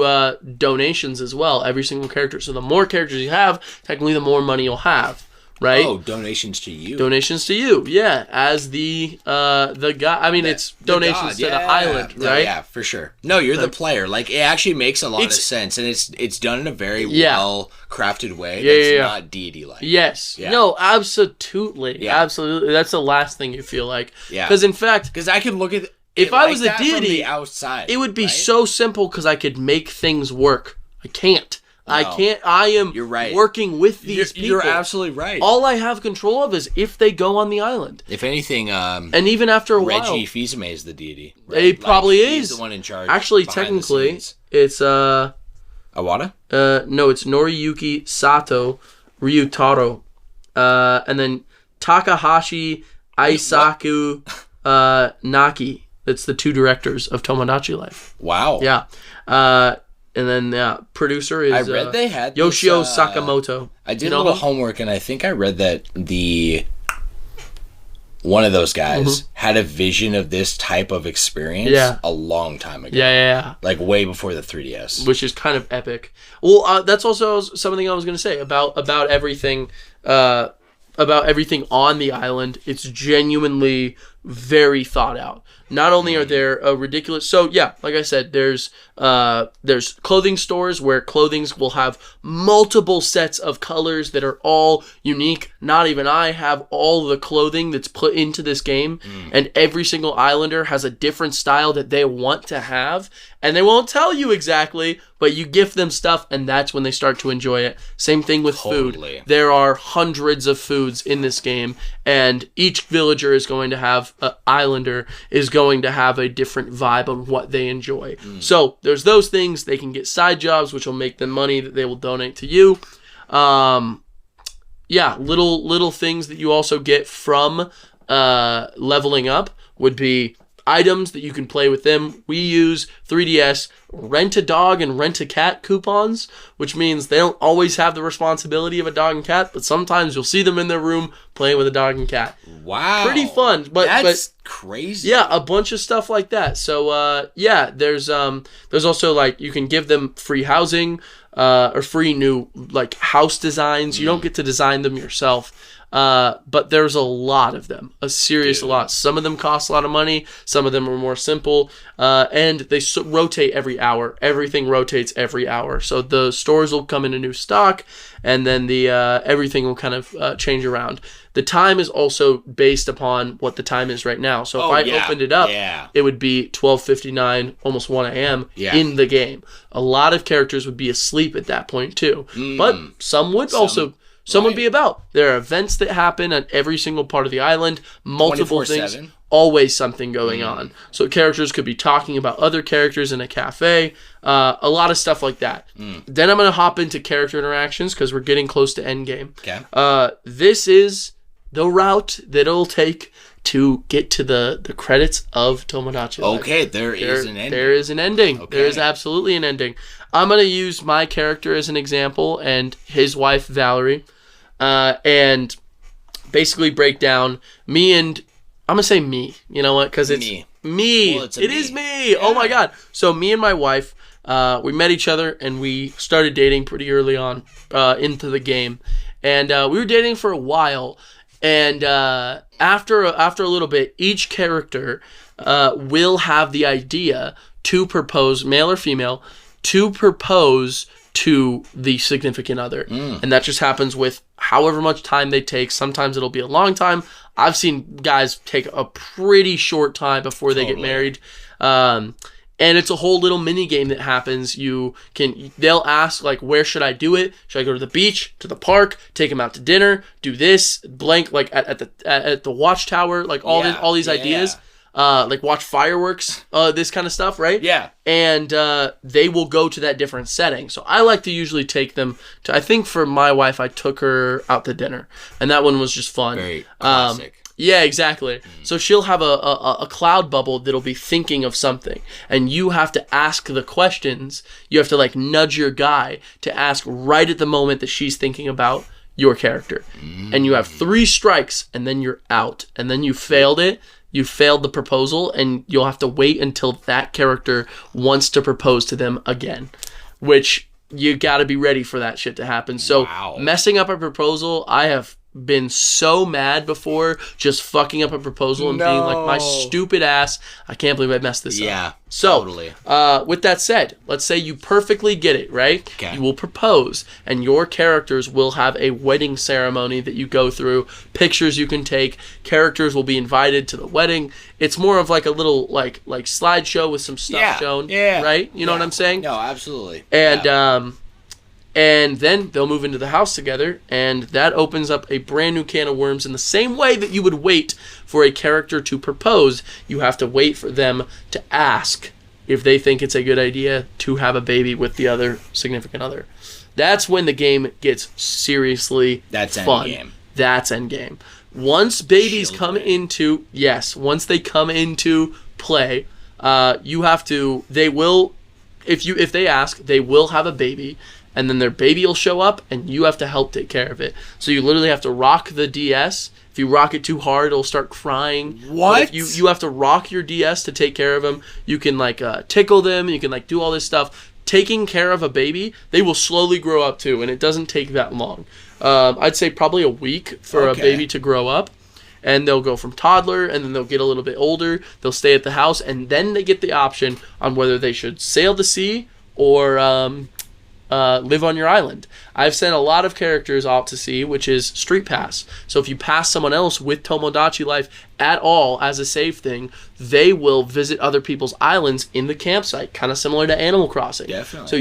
donations as well, every single character. So the more characters you have, technically the more money you'll have. Right? Oh, donations to you. Donations to you, yeah. As the guy. I mean, it's donations to the island, right? Yeah, for sure. No, you're the player. Like, it actually makes a lot of sense, and it's done in a very well crafted way. That's not deity-like. Yes. Yeah. No, absolutely. Yeah. Absolutely. That's the last thing you feel like. Yeah. Because in fact, because I could look at if I was a deity from the outside, it would be so simple because I could make things work. I can't. I can't. I am working with these people. You're absolutely right. All I have control of is if they go on the island. If anything, and even after a while, Reggie Fils-Aimé is the deity. Right? He probably is. He's the one in charge. Actually, technically, it's Awada. No, it's Noriyuki Sato Ryutaro, and then Takahashi Aisaku Naki. That's the two directors of Tomodachi Life. Wow. Yeah. And then producer is I read they had Yoshio Sakamoto. I did a little homework, and I think I read that one of those guys had a vision of this type of experience a long time ago. Yeah. Like way before the 3DS. Which is kind of epic. Well, that's also something I was going to say about everything on the island. It's genuinely very thought out. Not only are there ridiculous... So, yeah, like I said, there's clothing stores where clothings will have multiple sets of colors that are all unique. Not even I have all the clothing that's put into this game. And every single islander has a different style that they want to have. And they won't tell you exactly, but you gift them stuff, and that's when they start to enjoy it. Same thing with food. There are hundreds of foods in this game, and each villager is going to have, islander is going to have a different vibe on what they enjoy. So there's those things. They can get side jobs, which will make them money that they will donate to you. Little things that you also get from leveling up would be items that you can play with them. We use 3DS rent-a-dog and rent-a-cat coupons, which means they don't always have the responsibility of a dog and cat, but sometimes you'll see them in their room playing with a dog and cat. Wow. Pretty fun. That's crazy. Yeah, a bunch of stuff like that. So, there's also, like, you can give them free housing or free new, like, house designs. You don't get to design them yourself. But there's a lot of them, a lot. Some of them cost a lot of money. Some of them are more simple. And they rotate every hour. Everything rotates every hour. So the stores will come into new stock, and then the everything will kind of change around. The time is also based upon what the time is right now. So if I opened it up, it would be 12:59, almost 1 a.m. in the game. A lot of characters would be asleep at that point too. But some would also... Some would be about. There are events that happen at every single part of the island. Multiple 24/7. things. Always something going on. So characters could be talking about other characters in a cafe. A lot of stuff like that. Then I'm going to hop into character interactions because we're getting close to endgame. Okay. This is the route that it'll take to get to the credits of Tomodachi Life. Okay, there is an ending. There is an ending. Okay. There is absolutely an ending. I'm going to use my character as an example and his wife, Valerie. And basically break down me and I'm gonna say me. You know what? Because it's me. Well, it is me. Yeah. Oh my god! So me and my wife, we met each other and we started dating pretty early on into the game, and we were dating for a while. And after a little bit, each character will have the idea to propose, male or female, to propose to the significant other. And that just happens with however much time they take. Sometimes it'll be a long time. I've seen guys take a pretty short time before they get married. And it's a whole little mini game that happens. They'll ask, like, where should I do it? Should I go to the beach, to the park, take them out to dinner, do this, blank, like at the watchtower, like all these ideas. Like watch fireworks, this kind of stuff, right? Yeah. And they will go to that different setting. So I like to usually take them to, I think for my wife, I took her out to dinner. And that one was just fun. Very classic. Yeah, exactly. So she'll have a cloud bubble that'll be thinking of something. And you have to ask the questions. You have to, like, nudge your guy to ask right at the moment that she's thinking about your character. And you have 3 strikes, and then you're out. And then you failed it. You failed the proposal, and you'll have to wait until that character wants to propose to them again, which you got to be ready for that shit to happen. So messing up a proposal, I have been so mad before, just fucking up a proposal and being like, my stupid ass, I can't believe I messed this up. Yeah, so, totally. With that said, let's say you perfectly get it, right? Okay. You will propose, and your characters will have a wedding ceremony that you go through, pictures you can take, characters will be invited to the wedding. It's more of like a little, like slideshow with some stuff shown, right? You know what I'm saying? No, absolutely. And then they'll move into the house together, and that opens up a brand new can of worms. In the same way that you would wait for a character to propose, you have to wait for them to ask if they think it's a good idea to have a baby with the other significant other. That's when the game gets seriously fun. Endgame. That's endgame. Once babies come into play, you have to. They will, if they ask, they will have a baby. And then their baby will show up, and you have to help take care of it. So you literally have to rock the DS. If you rock it too hard, it'll start crying. What? You have to rock your DS to take care of them. You can, like, tickle them. You can, like, do all this stuff. Taking care of a baby, they will slowly grow up, too, and it doesn't take that long. I'd say probably a week for a baby to grow up. And they'll go from toddler, and then they'll get a little bit older. They'll stay at the house, and then they get the option on whether they should sail the sea or... live on your island. I've sent a lot of characters out to sea, which is Street Pass. So if you pass someone else with Tomodachi Life at all as a save thing, they will visit other people's islands in the campsite, kind of similar to Animal Crossing. Definitely. So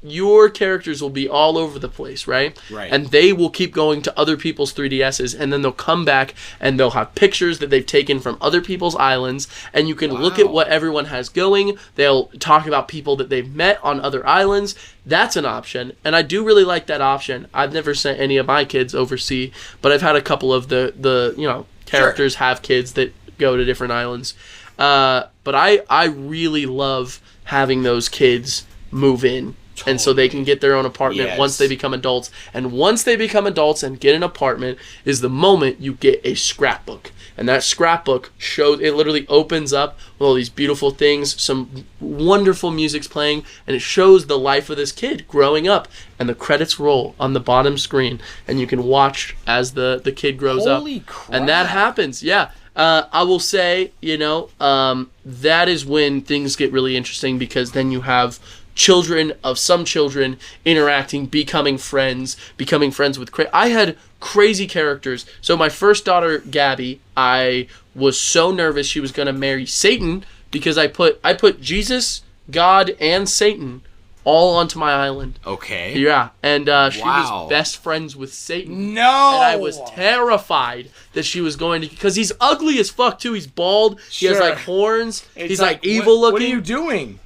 your characters will be all over the place, right? Right. And they will keep going to other people's 3DSs, and then they'll come back and they'll have pictures that they've taken from other people's islands, and you can look at what everyone has going. They'll talk about people that they've met on other islands. That's an option, and I do really like that option. I've never sent any of my kids overseas, but I've had a couple of the characters have kids that go to different islands. But I really love having those kids move in. Totally. And so they can get their own apartment once they become adults. And once they become adults and get an apartment is the moment you get a scrapbook. And that scrapbook shows, it literally opens up with all these beautiful things, some wonderful music's playing, and it shows the life of this kid growing up. And the credits roll on the bottom screen, and you can watch as the kid grows up. Holy crap. And that happens, yeah. I will say, that is when things get really interesting, because then you have some children interacting, becoming friends with I had crazy characters. So my first daughter, Gabby, I was so nervous she was going to marry Satan, because I put Jesus, God, and Satan all onto my island. Okay. Yeah, and she was best friends with Satan. No! And I was terrified that she was going to, because he's ugly as fuck too. He's bald. He has like horns. He's like evil looking. What are you doing?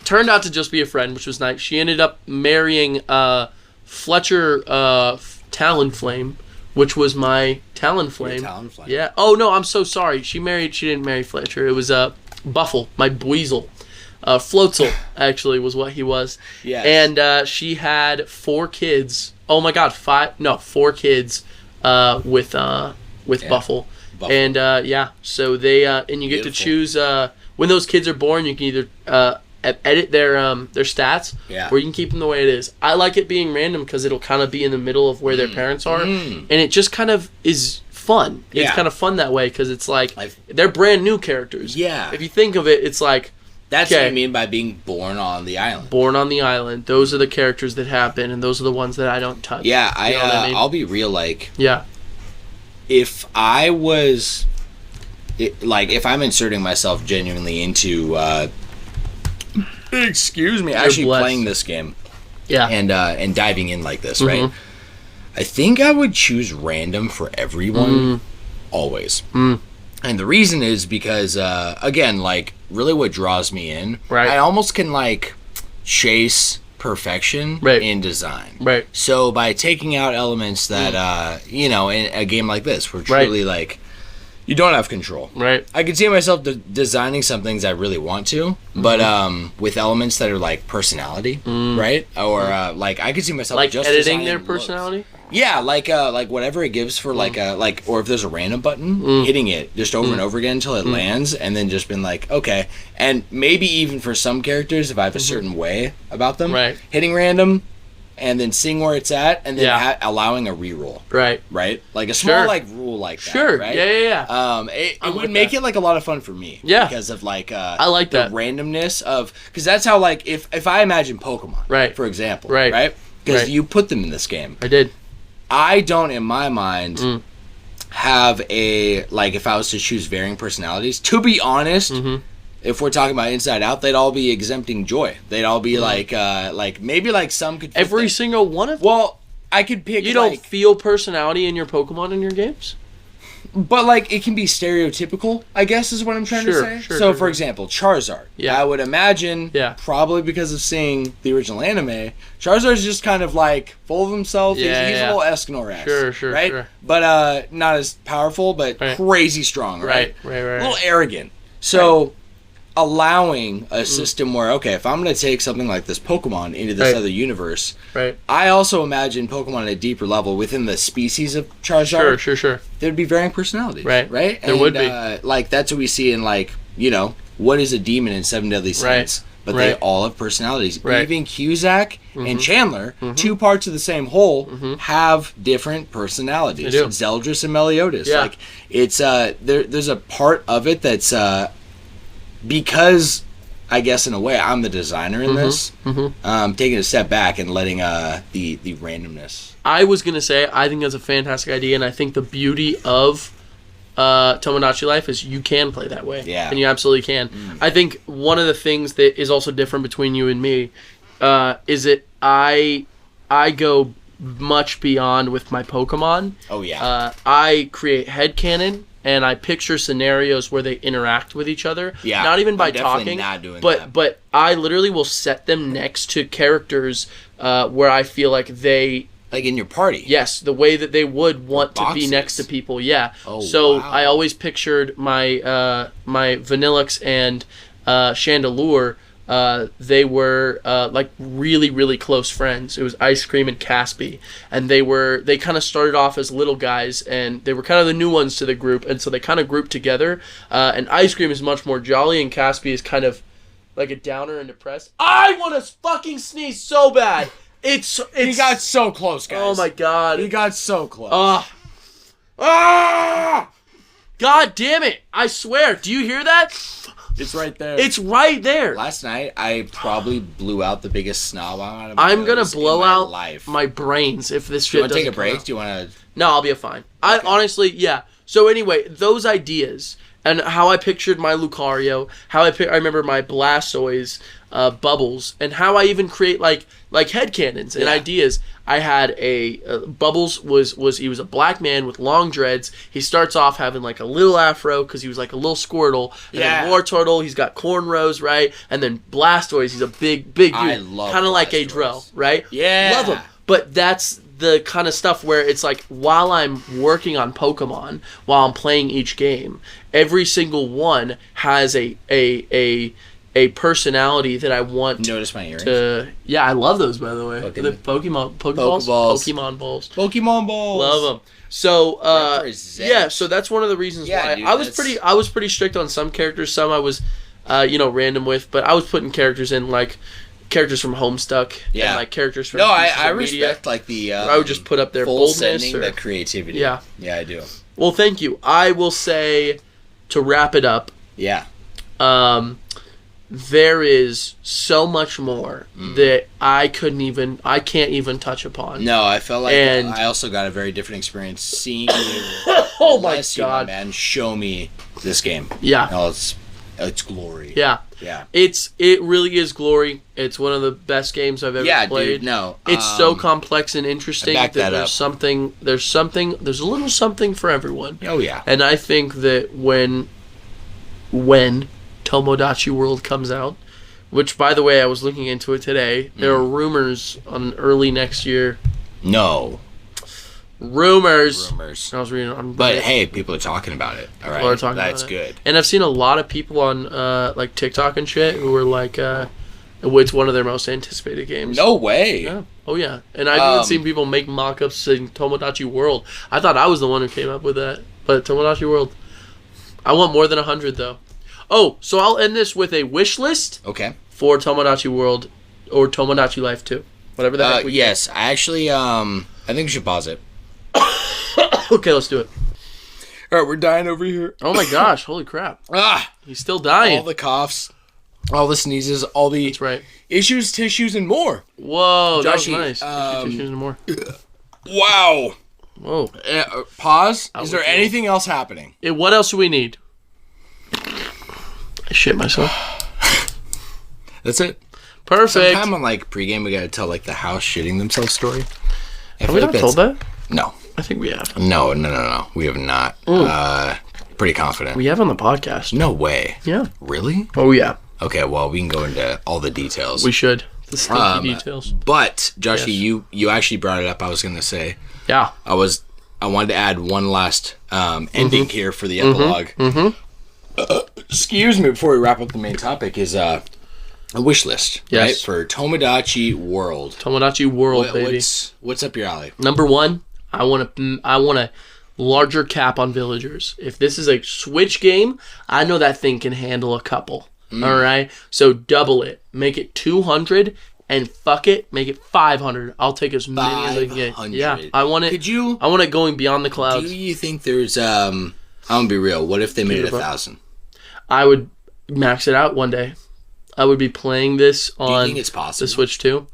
Turned out to just be a friend, which was nice. She ended up marrying Fletcher Talonflame, which was my Talonflame. Talonflame. Yeah. Oh no, I'm so sorry. She didn't marry Fletcher. It was Buffle, my Buizel. Floatzel actually was what he was. Yes. And she had 4 kids. Oh my God, 4 kids with Buffle. And so they and you get to choose when those kids are born. You can either edit their stats, or you can keep them the way it is. I like it being random because it'll kind of be in the middle of where their parents are, and it just kind of is fun. It's kind of fun that way because it's like they're brand new characters. Yeah. If you think of it, it's like that's what I mean by being born on the island. Born on the island. Those are the characters that happen, and those are the ones that I don't touch. Yeah, I'll be real. Like, if I was, if I'm inserting myself genuinely into. Excuse me. Actually playing this game. Yeah. And diving in like this, right? I think I would choose random for everyone. Always. And the reason is because, again, really what draws me in, I almost can, chase perfection in design. Right. So by taking out elements that, in a game like this, where truly, you don't have control. Right. I can see myself designing some things I really want to, but with elements that are personality, right? Or I could see myself just editing their personality. Looks. Yeah, whatever it gives for or if there's a random button, hitting it just over and over again until it lands, and then just been okay. And maybe even for some characters, if I have a certain way about them, hitting random. And then seeing where it's at, and then allowing a reroll. Right. Like a small rule like that. Sure. Right? Yeah. It would make it a lot of fun for me. Yeah. Because of I like the randomness of, because that's how if I imagine Pokemon, for example, right? Because you put them in this game. I did. I don't, in my mind, have a if I was to choose varying personalities. To be honest. If we're talking about Inside Out, they'd all be exempting joy. They'd all be maybe some could. Every single one of them? Well, I could pick. You don't feel personality in your Pokemon in your games? But it can be stereotypical, I guess is what I'm trying to say. So for example, Charizard. I would imagine, probably because of seeing the original anime, Charizard's just kind of full of himself. He's a little Escanor-esque. Sure. Right? But not as powerful, but crazy strong, right? Right. A little arrogant. So allowing a system where, if I'm going to take something like this Pokemon into this other universe, I also imagine Pokemon at a deeper level within the species of Charizard. Sure. There'd be varying personalities, right? There would be. That's what we see in, what is a demon in Seven Deadly Sins? But they all have personalities. Even Cusack and Chandler, 2 parts of the same whole, have different personalities. They do. Zeldris and Meliodas. It's there's a part of it that's because I guess in a way I'm the designer in this, taking a step back and letting the randomness. I was gonna say I think that's a fantastic idea, and I think the beauty of Tomodachi Life is you can play that way, and you absolutely can. I think one of the things that is also different between you and me is that I go much beyond with my Pokemon. I create headcanon. And I picture scenarios where they interact with each other. Yeah, not even by talking, not doing that. But I literally will set them next to characters where I feel like they in your party. Yes, the way that they would want to be next to people. Yeah. I always pictured my my Vanillix and Chandelure, they were like really, really close friends. It was Ice Cream and Caspy, and they kind of started off as little guys, and they were kind of the new ones to the group, and so they kind of grouped together. And Ice Cream is much more jolly, and Caspy is kind of like a downer and depressed. I want to fucking sneeze so bad. It's He got so close, guys. Oh my god. He got so close. God damn it! I swear. Do you hear that? It's right there. It's right there. Last night, I probably blew out the biggest snob out of my I'm gonna blow out life. my brains if this shit doesn't take a break? out. Do you want to? No, I'll be fine. I honestly, yeah. So anyway, those ideas and how I pictured my Lucario, how I remember my Blastoise Bubbles, and how I even create like headcanons and ideas. I had Bubbles he was a black man with long dreads. He starts off having like a little afro because he was like a little Squirtle. And then Wartortle, he's got cornrows, right? And then Blastoise, he's a big dude. I love kind of like a Drill, right? Yeah. Love him. But that's the kind of stuff where it's like while I'm working on Pokemon, while I'm playing each game, every single one has a personality that I want. Notice my earrings. Yeah, I love those, by the way. The Pokeballs. Pokemon balls. Love them. So so that's one of the reasons why dude, I was pretty strict on some characters. Some I was random with, but I was putting characters in like characters from Homestuck and like characters from I respect like the I would just put up their full boldness or the creativity. Yeah, I do. Well, thank you. I will say to wrap it up. Yeah. There is so much more that I can't even touch upon. No, I felt like I also got a very different experience seeing you. Oh my god, man! Show me this game. Yeah, no, it's glory. Yeah, it really is glory. It's one of the best games I've ever played. Dude, no, it's so complex and interesting that there's a little something for everyone. Oh yeah, and I think that when Tomodachi World comes out, which by the way I was looking into it today. There are rumors on early next year. No. Rumors. I was reading on. But hey, people are talking about it. All right, that's good. And I've seen a lot of people on like TikTok and shit who were like, it's one of their most anticipated games. No way. Yeah. Oh yeah. And I've even seen people make mock-ups saying Tomodachi World. I thought I was the one who came up with that, but Tomodachi World. I want more than 100 though. Oh, so I'll end this with a wish list. Okay. For Tomodachi World or Tomodachi Life 2. Whatever the heck we Yes, I actually I think we should pause it. Okay, let's do it. All right, we're dying over here. Oh my gosh, holy crap. He's still dying. All the coughs, all the sneezes, all the issues, tissues, and more. Whoa, Joshi, that was nice. Tissues and more. Wow. Whoa. Pause. Is there anything else happening? What else do we need? I shit myself. That's it. Perfect. Sometime on like pregame, we gotta tell like the house shitting themselves story. Have we not told that? No. I think we have. No. We have not. Pretty confident. We have on the podcast. No way. Yeah. Really? Oh yeah. Okay. Well, we can go into all the details. We should. The stinky details. But Joshi, you actually brought it up. I was gonna say. Yeah. I wanted to add one last ending here for the epilogue. Excuse me, before we wrap up the main topic, is a wish list, right? For Tomodachi World. Tomodachi World, baby. What's up your alley? Number one, I want a larger cap on villagers. If this is a Switch game, I know that thing can handle a couple. All right, so double it, make it 200, and fuck it, make it 500. I'll take as many as I can get. Yeah, I want it. I want it going beyond the clouds. Do you think there's I'm gonna be real. What if they made it 1,000? I would max it out one day. I would be playing this on Do you think it's possible? The Switch 2.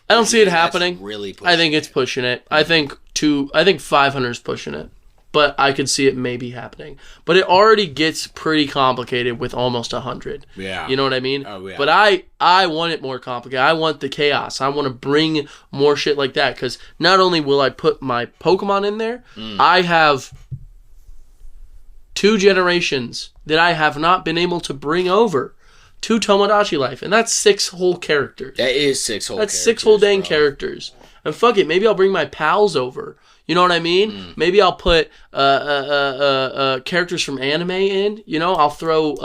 I don't see it happening. Really I think it's pushing it. I think 500 is pushing it. But I could see it maybe happening. But it already gets pretty complicated with almost 100. Yeah. You know what I mean? Oh, yeah. But I want it more complicated. I want the chaos. I want to bring more shit like that. Because not only will I put my Pokemon in there, I have 2 generations that I have not been able to bring over to Tomodachi Life. And that's 6 whole characters. That is 6 whole characters. That's 6 whole dang characters. And fuck it, maybe I'll bring my pals over. You know what I mean? Maybe I'll put characters from anime in. You know, I'll throw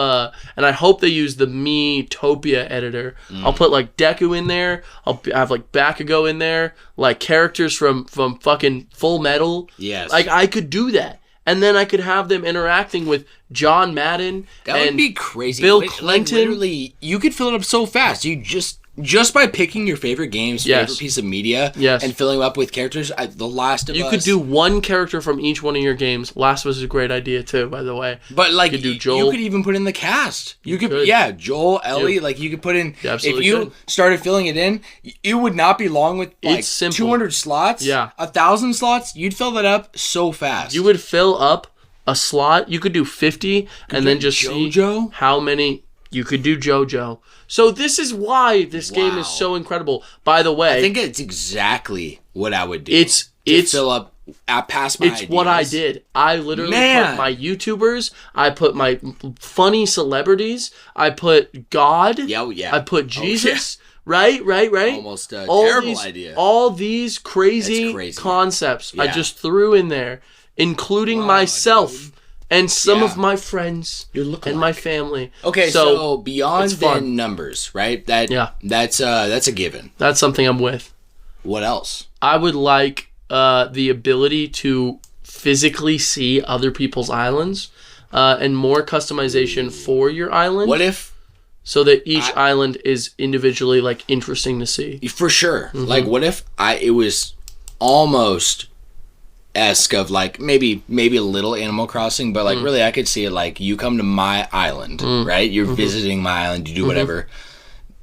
and I hope they use the Miitopia editor. I'll put like Deku in there. I'll have like Bakugo in there, like characters from fucking Full Metal. Yes, like I could do that, and then I could have them interacting with John Madden. That would be crazy. Bill Clinton. Like, literally, you could fill it up so fast. You just by picking your favorite games, favorite piece of media, and filling them up with characters. The Last of Us. You could do one character from each one of your games. Last of Us is a great idea too, by the way. But like, you could do Joel. You could even put in the cast. You could. Joel, Ellie. Yep. Like you could put in. If you started filling it in, it would not be long with like 200 slots. 1,000 slots. You'd fill that up so fast. You would fill up a slot. You could do 50, and then just see how many. You could do JoJo. So this is why this game is so incredible. By the way, I think it's exactly what I would do. It's fill up past my ideas. It's what I did. I literally put my YouTubers. I put my funny celebrities. I put God. I put Jesus. Right. Almost a terrible idea. All these crazy concepts I just threw in there, including myself. Dude. And some of my friends and my family. Okay, so beyond the numbers, right? That's a given. That's something I'm with. What else? I would like the ability to physically see other people's islands and more customization for your island. What if? So that each island is individually like interesting to see. For sure. Mm-hmm. Like what if it was almost esque of like maybe a little Animal Crossing, but like really I could see it like you come to my island, right? You're visiting my island, you do whatever.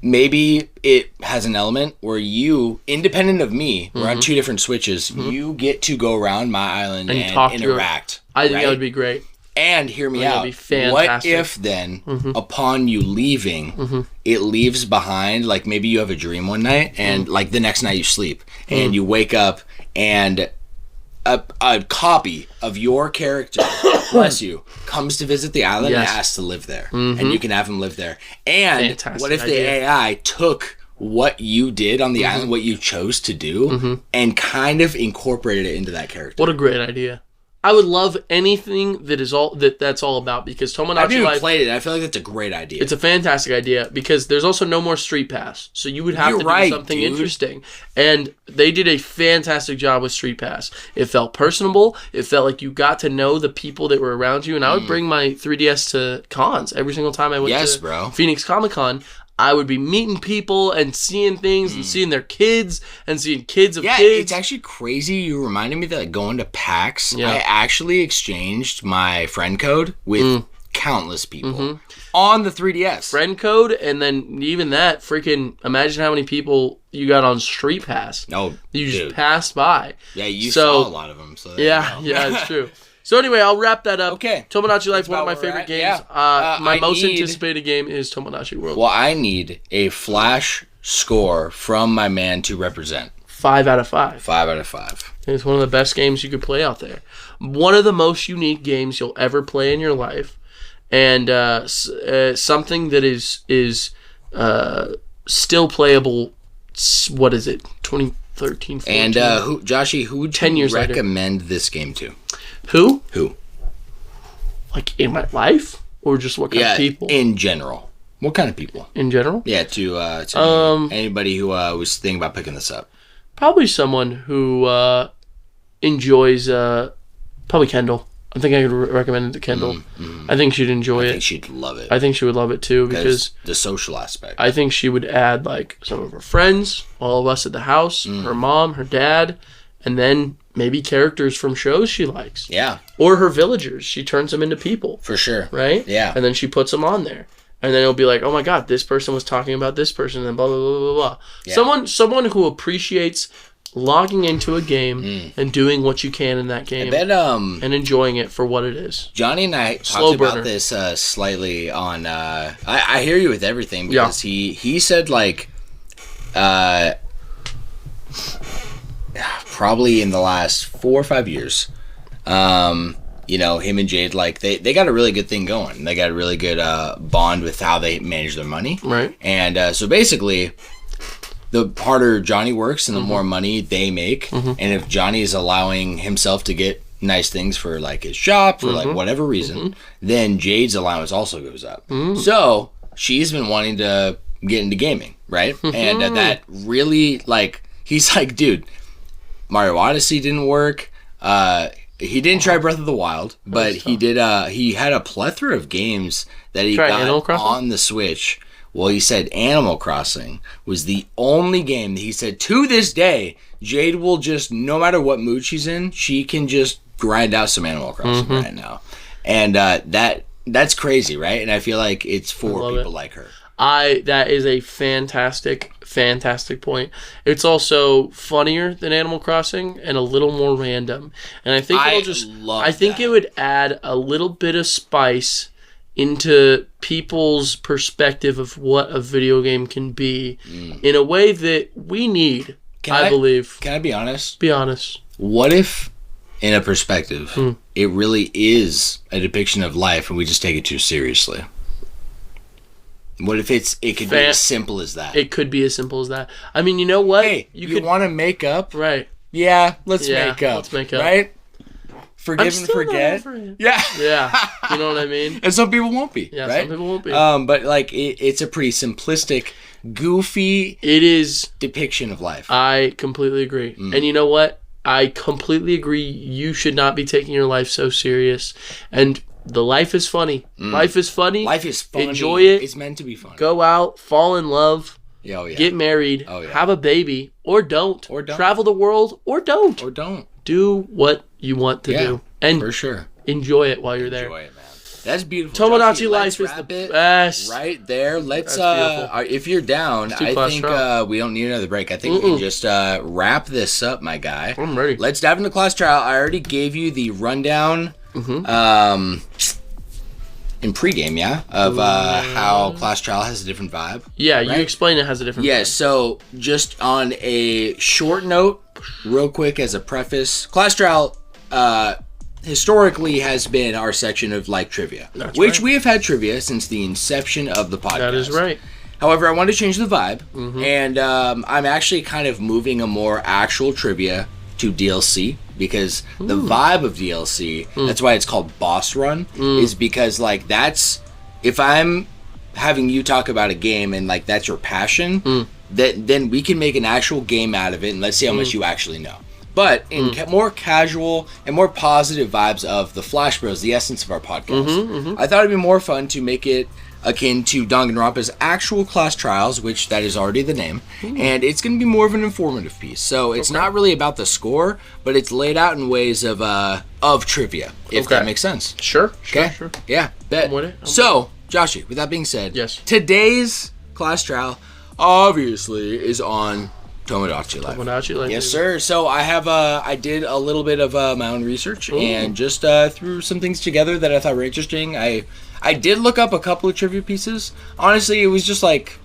Maybe it has an element where you, independent of me, we're on 2 different Switches, you get to go around my island and interact. I think that would be great. And hear me out. What if then, upon you leaving, it leaves behind, like maybe you have a dream one night and like the next night you sleep and you wake up and a copy of your character, bless you, comes to visit the island and asks to live there. And you can have him live there. And what if the AI took what you did on the island, what you chose to do, and kind of incorporated it into that character? What a great idea. I would love anything that is that's all about, because Tomodachi Life... I've never played it. I feel like that's a great idea. It's a fantastic idea, because there's also no more Street Pass. So you would have to do something interesting. And they did a fantastic job with Street Pass. It felt personable. It felt like you got to know the people that were around you. And I would bring my 3DS to cons every single time I went to Phoenix Comic Con. I would be meeting people and seeing things and seeing their kids and seeing kids of kids. Yeah, it's actually crazy. You reminded me that like, going to PAX, I actually exchanged my friend code with countless people on the 3DS. Friend code, and then even that, freaking imagine how many people you got on Street Pass. You just passed by. Yeah, you saw a lot of them. So yeah, it's true. So anyway, I'll wrap that up. Okay. Tomodachi Life, one of my favorite games. Yeah. My most anticipated game is Tomodachi World. Well, I need a flash score from my man to represent. 5 out of 5. 5 out of 5. It's one of the best games you could play out there. One of the most unique games you'll ever play in your life. And something that is still playable, what is it, 2013, 14? And Joshi, who would you recommend this game to? Who? Who? Like in my life? Or just what kind of people? In general. What kind of people? In general? Yeah, to anybody who was thinking about picking this up. Probably someone who enjoys, probably Kendall. I think I could recommend it to Kendall. I think she'd enjoy it. I think she'd love it. I think she would love it too, because the social aspect. I think she would add like some of her friends, all of us at the house, her mom, her dad, and then maybe characters from shows she likes. Yeah. Or her villagers. She turns them into people. For sure. Right? Yeah. And then she puts them on there. And then it'll be like, oh my God, this person was talking about this person, and blah, blah, blah, blah, blah. Yeah. Someone who appreciates logging into a game and doing what you can in that game. I bet, and enjoying it for what it is. Johnny and I talked about this slightly on... I hear you with everything, because he said, like... probably in the last 4 or 5 years, him and Jade, like they got a really good thing going. They got a really good bond with how they manage their money. Right. And so basically, the harder Johnny works and the more money they make. And if Johnny is allowing himself to get nice things for like his shop for like whatever reason, then Jade's allowance also goes up. So she's been wanting to get into gaming, right? And that really, like, he's like, dude, Mario Odyssey didn't work. He didn't try Breath of the Wild, but he did. He had a plethora of games that he got on the Switch. Well, he said Animal Crossing was the only game that he said to this day, Jade will just, no matter what mood she's in, she can just grind out some Animal Crossing right now. And that's crazy, right? And I feel like it's for people like her. That is a fantastic point. It's also funnier than Animal Crossing and a little more random. And I think it would add a little bit of spice into people's perspective of what a video game can be in a way that we need, I believe. Can I be honest? Be honest. What if, in a perspective, it really is a depiction of life and we just take it too seriously? What if it could be as simple as that? It could be as simple as that. I mean, you know what? Hey, you want to make up? Right. Yeah, let's make up. Let's make up. Right? Forgive and forget. Yeah. Yeah. You know what I mean? And some people won't be. Yeah, right? some people won't be. But like it's a pretty simplistic, goofy depiction of life. I completely agree. And you know what? I completely agree. You should not be taking your life so serious. And the life is funny. Life is funny. Life is funny. Enjoy it. It's meant to be fun. Go out, fall in love. Oh, yeah. Get married. Have a baby. Or don't. Travel the world. Or don't. Do what you want to do. And for sure. Enjoy it while you're there. Enjoy it, man. That's beautiful. Tomodachi Life is the best. Right there. Let's, if you're down, I think we don't need another break. I think we can just wrap this up, my guy. I'm ready. Let's dive into Class Trial. I already gave you the rundown in pregame, of how Class Trial has a different vibe. Yeah, right? You explained it has a different vibe. So just on a short note, real quick as a preface, Class Trial historically has been our section of like trivia, which we have had trivia since the inception of the podcast. That is right. However, I wanted to change the vibe, and I'm actually kind of moving a more actual trivia to DLC, because the vibe of DLC, that's why it's called Boss Run, is because like that's, if I'm having you talk about a game and like that's your passion, then we can make an actual game out of it and let's see how much you actually know. But in more casual and more positive vibes of the Flash Bros, the essence of our podcast, I thought it'd be more fun to make it akin to Danganronpa's actual Class Trials, which that is already the name, and it's going to be more of an informative piece. So it's not really about the score, but it's laid out in ways of trivia, if that makes sense. Sure. Yeah, bet. So, Joshi, with that being said, yes, today's Class Trial obviously is on Tomodachi Life. Tomodachi Life. Yes, sir. So I did a little bit of my own research and just threw some things together that I thought were interesting. I did look up a couple of trivia pieces. Honestly, it was just like,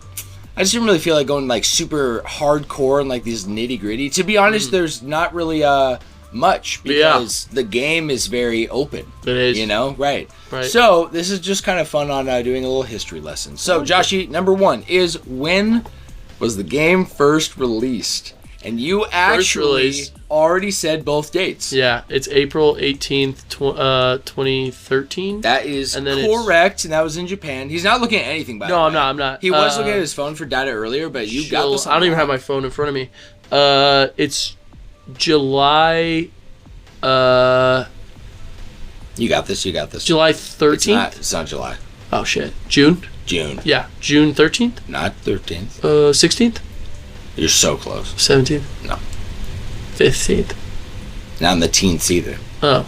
I just didn't really feel like going like super hardcore and like these nitty gritty. To be honest, there's not really much because the game is very open. It is. You know? Right. So this is just kind of fun on doing a little history lesson. So Joshi, number one is, when was the game first released? And you actually already said both dates. Yeah, it's April 18th, 2013. That is correct, and that was in Japan. He's not looking at anything, by the way. No, I'm not. He was looking at his phone for data earlier, but you got this. I don't even have my phone in front of me. It's July... You got this. July 13th? It's not July. Oh, shit. June? Yeah, June 13th? Not 13th. 16th? You're so close. 17th? No. 15th? Not in the teens either. Oh.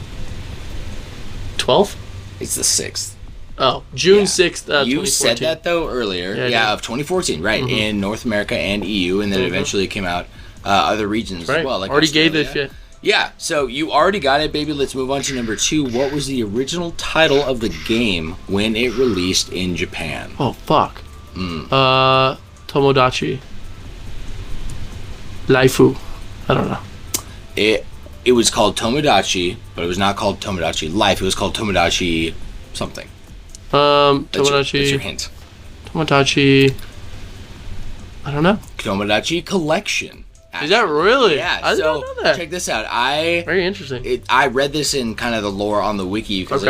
12th? It's the 6th. Oh, June 6th, 2014. You said that, though, earlier. Yeah, of 2014, right, in North America and EU, and then eventually it came out other regions as well. Like already gave this shit. Yeah, so you already got it, baby. Let's move on to number two. What was the original title of the game when it released in Japan? Oh, fuck. Tomodachi Life. I don't know. It was called Tomodachi, but it was not called Tomodachi Life. It was called Tomodachi something. Tomodachi. That's your hint. Tomodachi I don't know. Tomodachi Collection. Is that really? Yeah. I didn't know that. Check this out. Very interesting. I read this in kind of the lore on the wiki because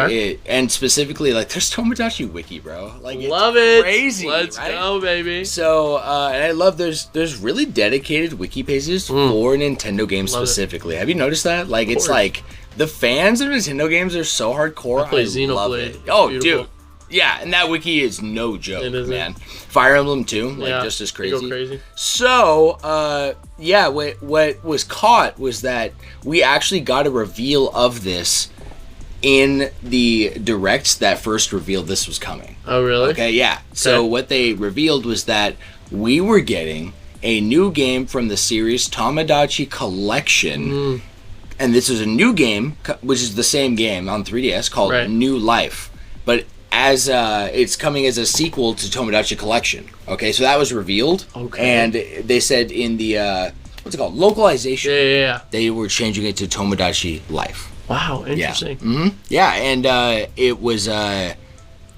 and specifically like there's Tomodachi wiki, bro. Like love it. Crazy. Let's go, baby. So and I love there's really dedicated wiki pages for Nintendo games specifically. Have you noticed that? Like it's like the fans of Nintendo games are so hardcore. I play Xenoblade. Oh, beautiful. Dude. Yeah, and that wiki is no joke, man. Fire Emblem 2, just as crazy. Go crazy. So, what was caught was that we actually got a reveal of this in the directs that first revealed this was coming. Oh, really? Okay, yeah. So what they revealed was that we were getting a new game from the series Tomodachi Collection, and this is a new game, which is the same game on 3DS called New Life, but as it's coming as a sequel to Tomodachi Collection. Okay, so that was revealed. Okay. And they said in the what's it called? Localization. Yeah. They were changing it to Tomodachi Life. Wow, interesting. Yeah. Mm-hmm. Yeah, and it was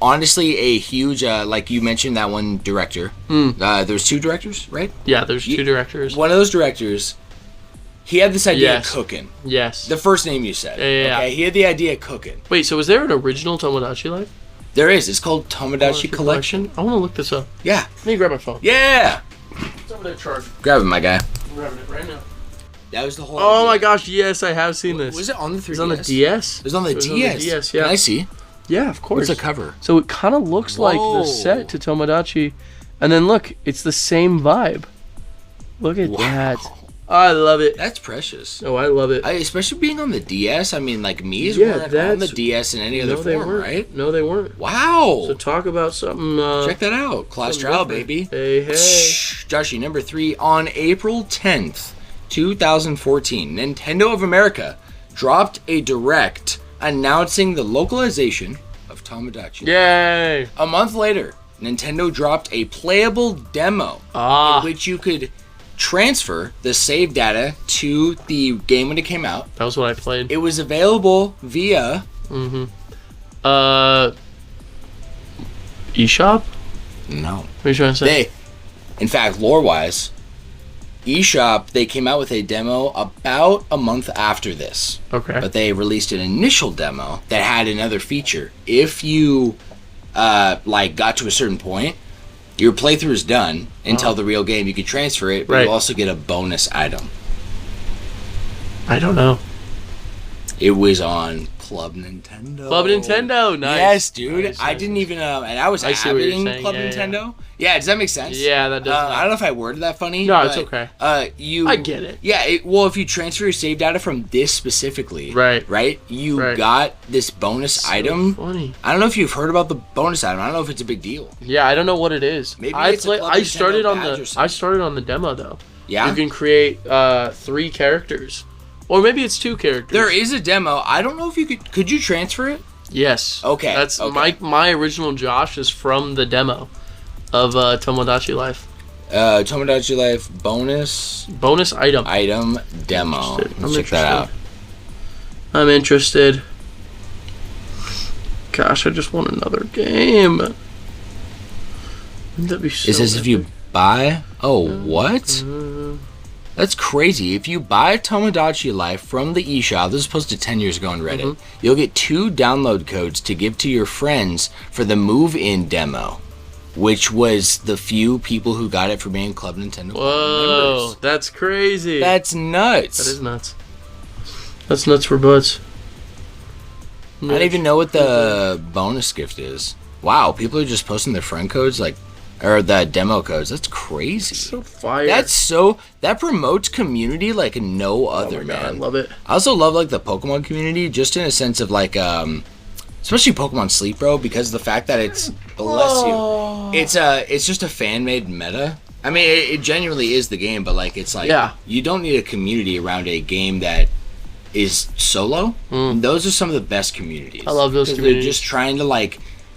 honestly a huge like you mentioned that one director. There's two directors, right? Yeah, there's two directors. One of those directors, he had this idea of cooking. Yes. The first name you said. Yeah. Okay, he had the idea of cooking. Wait, so was there an original Tomodachi Life? There is. It's called Tomodachi Collection. I want to look this up. Yeah. Let me grab my phone. Yeah. It's over there, charged. Grab it, my guy. I'm grabbing it right now. That was the whole idea. My gosh, yes, I have seen this. Was it on the 3DS? It was on the DS? It was on the DS, yeah. Can I see? Yeah, of course. What's the cover? So it kind of looks like the set to Tomodachi. And then look, it's the same vibe. Look at that. I love it. That's precious. Oh, I love it. Especially being on the DS. I mean, like, Mii's weren't on the DS in any other form, right? No, they weren't. Wow. So talk about something. Check that out. Class Trial, baby. Hey. Joshi, number 3. On April 10th, 2014, Nintendo of America dropped a direct announcing the localization of Tomodachi. Yay! A month later, Nintendo dropped a playable demo in which you could transfer the save data to the game when it came out. That was what I played. It was available via eShop? No. What are you trying to say? In fact, lore-wise, eShop, they came out with a demo about a month after this. Okay. But they released an initial demo that had another feature. If you got to a certain point, your playthrough is done until the real game. You could transfer it, but you also get a bonus item. I don't know. It was on Club Nintendo. Club Nintendo, nice. Yes, dude. Nice, I didn't even and I was having Club Nintendo. Yeah, does that make sense? Yeah, that does. I don't know if I worded that funny. No, it's okay. I get it. Yeah, if you transfer your save data from this specifically, right, you got this bonus item. Funny. I don't know if you've heard about the bonus item. I don't know if it's a big deal. Yeah, I don't know what it is. Maybe I started on the demo though. Yeah, you can create 3 characters. Or maybe it's 2 characters. There is a demo. I don't know if you could you transfer it? Yes. Okay. That's my original Josh is from the demo of Tomodachi Life. Tomodachi Life bonus item demo. Let's check that out. I'm interested. Gosh, I just want another game. Wouldn't that be so It says if you buy. Oh, what? That's crazy. If you buy Tomodachi Life from the eShop, this is posted 10 years ago on Reddit, you'll get 2 download codes to give to your friends for the move-in demo, which was the few people who got it for being Club Nintendo members. That's crazy. That's nuts. That is nuts. That's nuts for butts. I don't even know what the bonus gift is. Wow, people are just posting their friend codes or the demo codes. That's crazy. So fire. That promotes community like no other, man. God, I love it. I also love the Pokemon community, just in a sense of especially Pokemon Sleep, bro, because of the fact that it's it's just a fan made meta. I mean, it genuinely is the game, but you don't need a community around a game that is solo. Those are some of the best communities. I love those communities. They're just trying to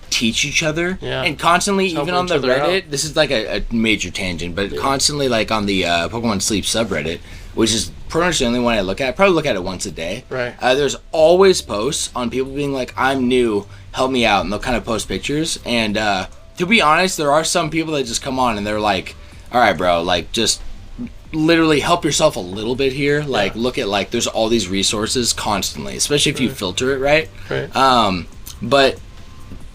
teach each other and constantly even on the Reddit out. This is a major tangent, but constantly on the Pokemon Sleep subreddit, which is pretty much the only one I look at. I probably look at it once a day. Right. There's always posts on people being I'm new, help me out, and they'll kind of post pictures. And to be honest, there are some people that just come on and they're all right, bro, like, just literally help yourself a little bit here. Like, look at, like, there's all these resources constantly, especially if you filter it right. But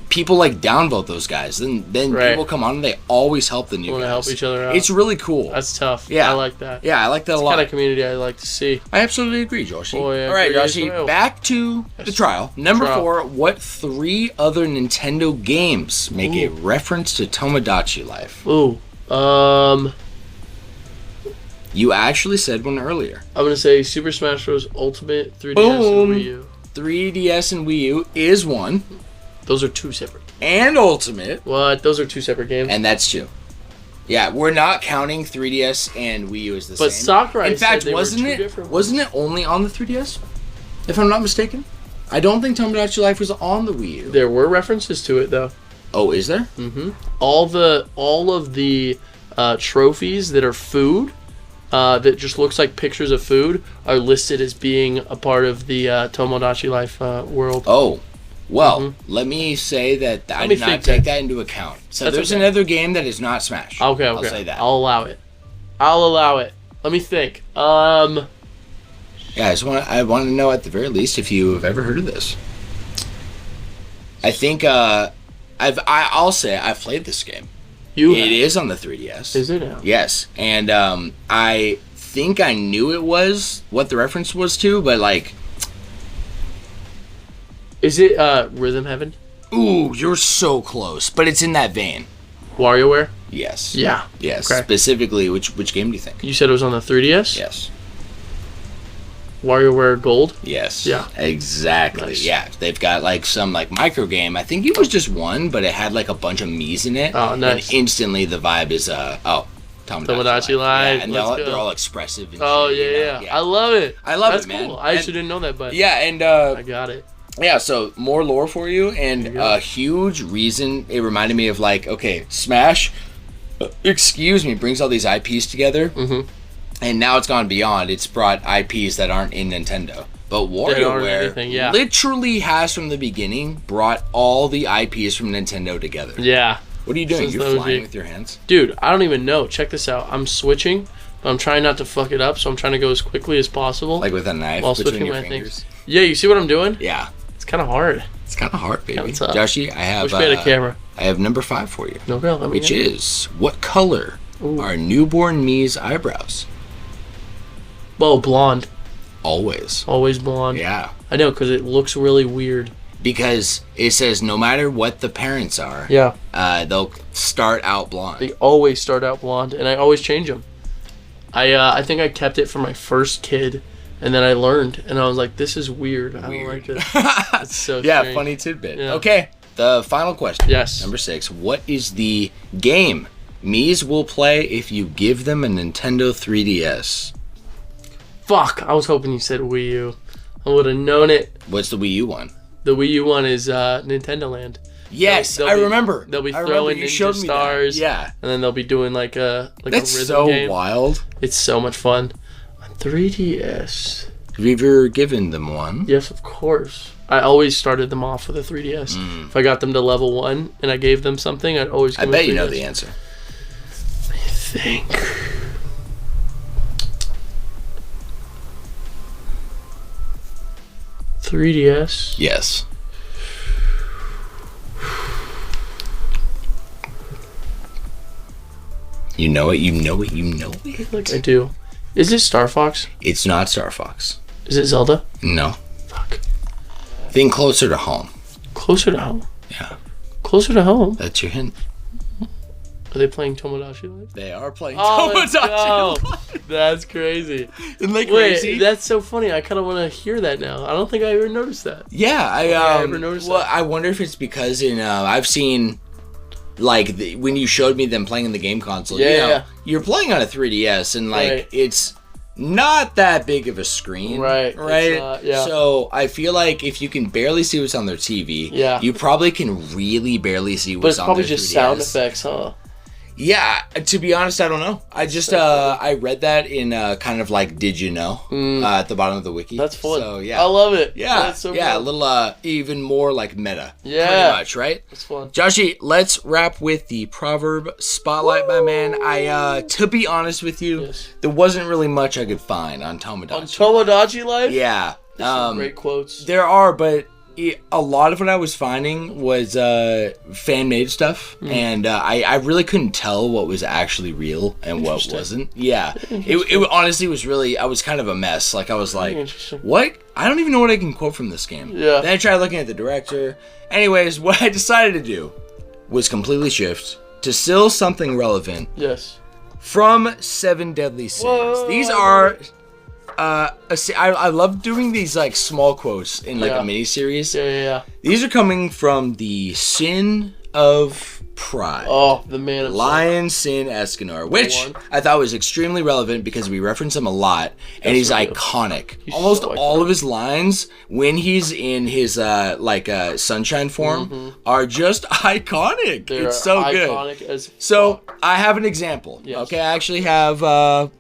people, like, downvote those guys. Then people come on and they always help the new guys. Help each other out. It's really cool. That's tough. Yeah. I like that. Yeah, I like that a lot. It's the kind of community I like to see. I absolutely agree, Joshi. Boy, all right, Joshi, back to the trial. Number 4, what 3 other Nintendo games make a reference to Tomodachi Life? You actually said one earlier. I'm going to say Super Smash Bros. Ultimate, 3DS, and Wii U. 3DS and Wii U is one. Those are 2 separate. And Ultimate. What? Those are 2 separate games? And that's 2. Yeah, we're not counting 3DS and Wii U as the same. But Sakurai said they wasn't were 2 different ones. Wasn't it only on the 3DS? If I'm not mistaken? I don't think Tomodachi Life was on the Wii U. There were references to it, though. Oh, is there? Mm-hmm. All of the trophies that are food, that just looks like pictures of food, are listed as being a part of the Tomodachi Life world. Oh, well, let me say that I did not take that into account. So there's another game that is not Smash. Okay. I'll say that. I'll allow it. Let me think. Yeah, I want to know at the very least if you have ever heard of this. I think I'll say I've played this game. It is on the 3DS. Is it now? Yes, and I think I knew it was what the reference was to, but like, is it Rhythm Heaven? Ooh, you're so close, but it's in that vein. WarioWare? Yes. Yeah. Yes. Okay. Specifically, which game do you think? You said it was on the 3DS? Yes. WarioWare Gold? Yes. Yeah. Exactly. Nice. Yeah. They've got like some like micro game. I think it was just one, but it had like a bunch of Mii's in it. Oh, nice. And instantly the vibe is Tomodachi Life. Yeah, and they're all expressive. And shit, yeah. I love it. That's it, man. Cool. I actually didn't know that, but yeah, and I got it. Yeah, so more lore for you, and a huge reason it reminded me of like, okay, Smash, brings all these IPs together. Mm-hmm. And now it's gone beyond. It's brought IPs that aren't in Nintendo. But WarioWare literally has from the beginning brought all the IPs from Nintendo together. Yeah. What are you doing? You're flying with your hands? Dude, I don't even know. Check this out. I'm switching, but I'm trying not to fuck it up, so I'm trying to go as quickly as possible. Like with a knife while between switching your my fingers? Things. Yeah, you see what I'm doing? Yeah. It's kind of hard. It's kind of hard, baby. Kinda tough. Joshi, I have... Wish we had a camera. I have number 5 for you. No problem. Which is, what color are newborn Mii's eyebrows? Well, blonde. Always. Always blonde. Yeah. I know, because it looks really weird. Because it says no matter what the parents are, they'll start out blonde. They always start out blonde, and I always change them. I think I kept it for my first kid, and then I learned, and I was like, this is weird. I don't like this. It's so strange. Funny tidbit. Yeah. Okay, the final question. Yes. Number 6. What is the game Mii's will play if you give them a Nintendo 3DS? Fuck, I was hoping you said Wii U. I would have known it. What's the Wii U one? The Wii U one is Nintendo Land. Yes, I remember. They'll be throwing Ninja Stars. Yeah. And then they'll be doing like a That's a rhythm so game. wild. It's so much fun. On 3DS. Have you ever given them one? Yes, of course. I always started them off with a 3DS. If I got them to level 1 and I gave them something, I'd always give them a 3DS. I bet you know the answer. Let me think. $3DS? Yes. You know it, you know it, you know it. Like I do. Is it Star Fox? It's not Star Fox. Is it Zelda? No. Fuck. Think closer to home. Closer to home? Yeah. Closer to home? That's your hint. Are they playing Tomodachi Life? They are playing Tomodachi Life. That's crazy. Isn't that Wait, crazy? that's so funny. I kind of want to hear that now. I don't think I ever noticed that. Yeah, I ever noticed that. I wonder if it's because I've seen like when you showed me them playing in the game console. Yeah, you're playing on a 3DS and like it's not that big of a screen, right? Yeah. So I feel like if you can barely see what's on their TV, you probably can really barely see what's on their 3DS. But it's probably just sound effects, huh? Yeah, to be honest, I don't know. I just I read that in kind of like Did You Know at the bottom of the wiki. That's fun. So yeah, I love it. Yeah, That's so yeah, fun. a little even more like meta. Yeah, pretty much, right? That's fun. Joshi, let's wrap with the Proverb Spotlight, my man. I to be honest with you, there wasn't really much I could find on Tomodachi. On Tomodachi Life? Yeah, there's some great quotes. There are, but. A lot of what I was finding was fan-made stuff, and I really couldn't tell what was actually real and what wasn't. Yeah, it honestly was really, I was kind of a mess. Like, I was like, what? I don't even know what I can quote from this game. Yeah. Then I tried looking at the director. Anyways, what I decided to do was completely shift to still something relevant. Yes. From Seven Deadly Sins. Whoa, These are... I love doing these like small quotes in like a mini series. Yeah. These are coming from the Sin of Pride. Oh, the man of Lion Sin Escanor, which I thought was extremely relevant because we reference him a lot, and he's iconic. Almost all of his lines when he's in his sunshine form are just iconic. It's so good. So I have an example. Yes. Okay, I actually have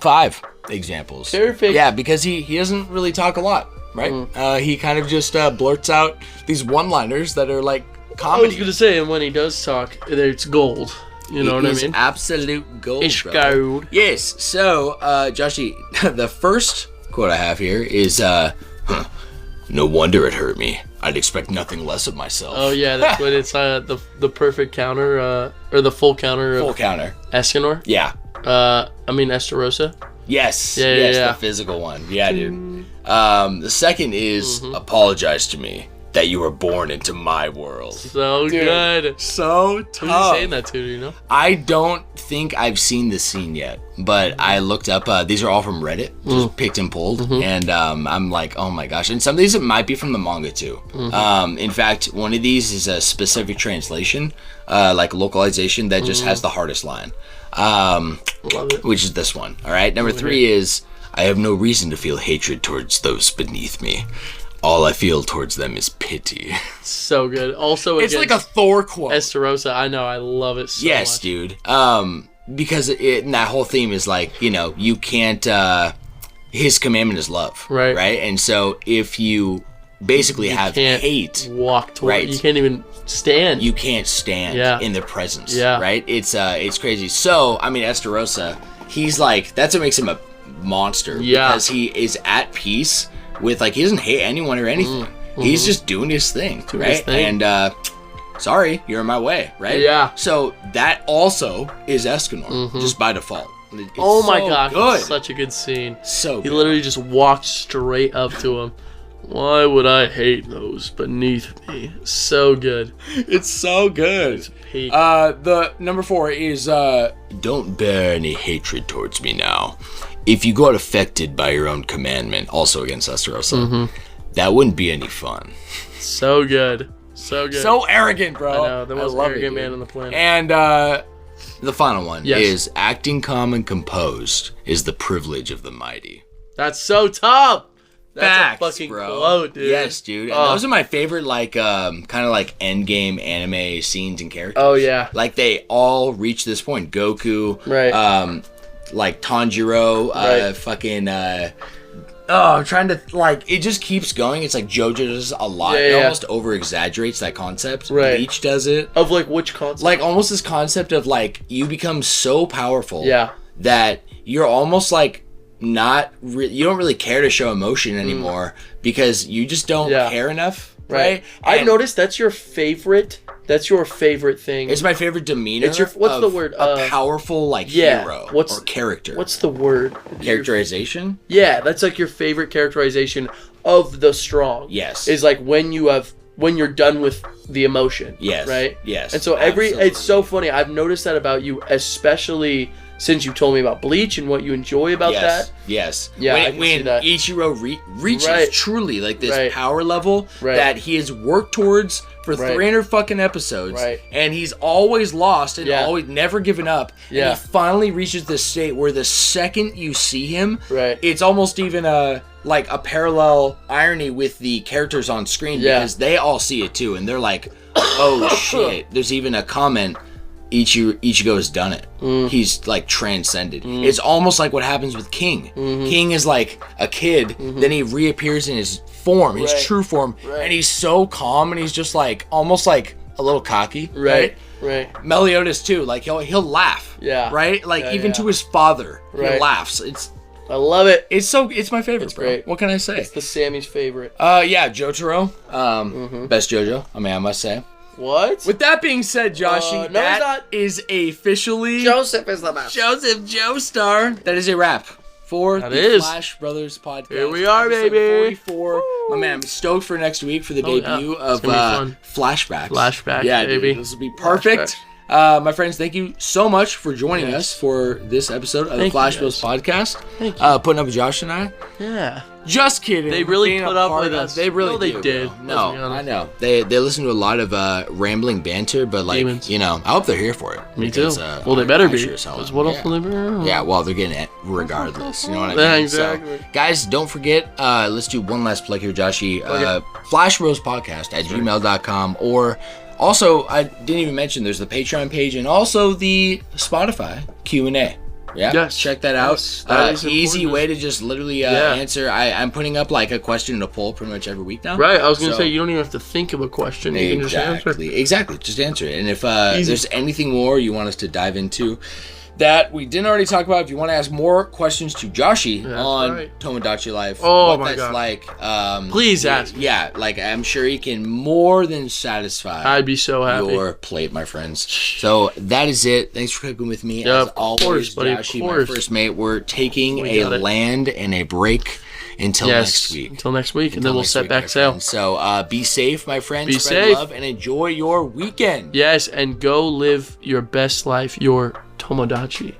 5 examples. Perfect. Yeah, because he doesn't really talk a lot, right? He kind of just blurts out these one-liners that are like comedy. I was gonna say, and when he does talk, it's gold. You know what I mean? Absolute gold. It's gold. Yes. So, Joshi, the first quote I have here is, "No wonder it hurt me. I'd expect nothing less of myself." Oh yeah, that's what it's the perfect counter or the full counter. Full counter. Escanor. Yeah. Estarossa. Yes. Yeah. The physical one. Yeah, dude. The second is apologize to me that you were born into my world. So good. So tough. Who's he saying that to, do you know? I don't think I've seen this scene yet, but I looked up, these are all from Reddit, just picked and pulled, and I'm like, oh my gosh. And some of these might be from the manga too. In fact, one of these is a specific translation, like localization that just has the hardest line. Which is this one. All right. Number 3 is, I have no reason to feel hatred towards those beneath me. All I feel towards them is pity. So good. Also, it's like a Thor quote. Estarossa, I know, I love it so much. Yes, dude. Because that whole theme is like, you can't. His commandment is love, right? Right, and so if you basically have hate, walk toward, you can't even stand. You can't stand in their presence, yeah. Right? It's crazy. So I mean, Estarossa, he's like, that's what makes him a monster, because he is at peace with, like, he doesn't hate anyone or anything. He's just doing his thing, right? And sorry, you're in my way, right? Yeah. So that also is Escanor, just by default. It's oh my gosh, good. It's such a good scene. So he good. literally just walked straight up to him. Why would I hate those beneath me? So good. It's so good. It's peak. The number 4 is don't bear any hatred towards me now. If you got affected by your own commandment, also against Estarossa, that wouldn't be any fun. So good. So good. So arrogant, bro. I know, the most arrogant man on the planet. And the final one is, acting calm and composed is the privilege of the mighty. That's so tough. That's Facts, a fucking bro. quote, dude. Yes, dude. And those are my favorite, like, kind of like endgame anime scenes and characters. Oh, yeah. Like, they all reach this point. Goku, right? Like Tanjiro, right. I'm trying to, like, it just keeps going. It's like JoJo does a lot. It almost over exaggerates that concept. Right. Bleach does it. Of, like, which concept? Like, almost this concept of, like, you become so powerful that you're almost like you don't really care to show emotion anymore because you just don't care enough, right? I've noticed that's your favorite thing. It's my favorite demeanor. It's what's the word? A powerful, like, hero or character. What's the word? Characterization? Yeah, that's like your favorite characterization of the strong. Yes. Is like when you're done with the emotion. Yes. Right? Yes. And so it's so funny. I've noticed that about you, especially since you told me about Bleach and what you enjoy about that. Yes. Yeah. When Ichiro reaches truly like this power level that he has worked towards for 300 fucking episodes, and he's always lost and always never given up, and he finally reaches this state where the second you see him, it's almost even a parallel irony with the characters on screen because they all see it too, and they're like, oh shit. There's even a comment Ichigo's done it. He's like transcended. It's almost like what happens with King. King is like a kid, then he reappears in his form, his true form, and he's so calm, and he's just like almost like a little cocky, right? Meliodas too, like he'll laugh, right? Like even to his father, he laughs. I love it. It's my favorite, bro. Great. What can I say? It's the Sammy's favorite. Yeah, Jotaro, best JoJo. I mean, I must say. What? With that being said, Joshi, no, that is officially Joseph is the best. Joseph Joestar. That is a wrap for the Flash Brothers podcast. Here we are, baby. 44. My man, I'm stoked for next week for the debut of Flashbacks. Flashback, yeah, baby. Dude, this will be perfect. My friends, thank you so much for joining us for this episode of the Flash Bros podcast. Thank you. Putting up with Josh and I. Yeah. Just kidding. They really put up with us. They really they did. No, I know. They listen to a lot of rambling banter, but like, you know, I hope they're here for it. Me too. Well, they better be. Because what else will they be? Yeah, well, they're getting it regardless. You know what I mean? Exactly. So, guys, don't forget, let's do one last plug here, Joshi. Flash Bros Podcast at gmail.com, or also, I didn't even mention, there's the Patreon page and also the Spotify Q&A. Yeah, yes. Check that out. Easy way to just literally answer. I'm putting up like a question and a poll pretty much every week now. Right, I was going to say, you don't even have to think of a question. You can just answer. Exactly, just answer it. And if there's anything more you want us to dive into that we didn't already talk about, if you want to ask more questions to Joshi on Tomodachi Life, what that's like, please ask. Yeah, like I'm sure he can more than satisfy. I'd be so happy. Your plate, my friends. So that is it. Thanks for cooking with me. As always, Joshi, my first mate. We're taking a land and a break until next week. Until next week, and then we'll set back sail. So be safe, my friends. Be Spread safe. love and enjoy your weekend. Yes, and go live your best life, your Tomodachi.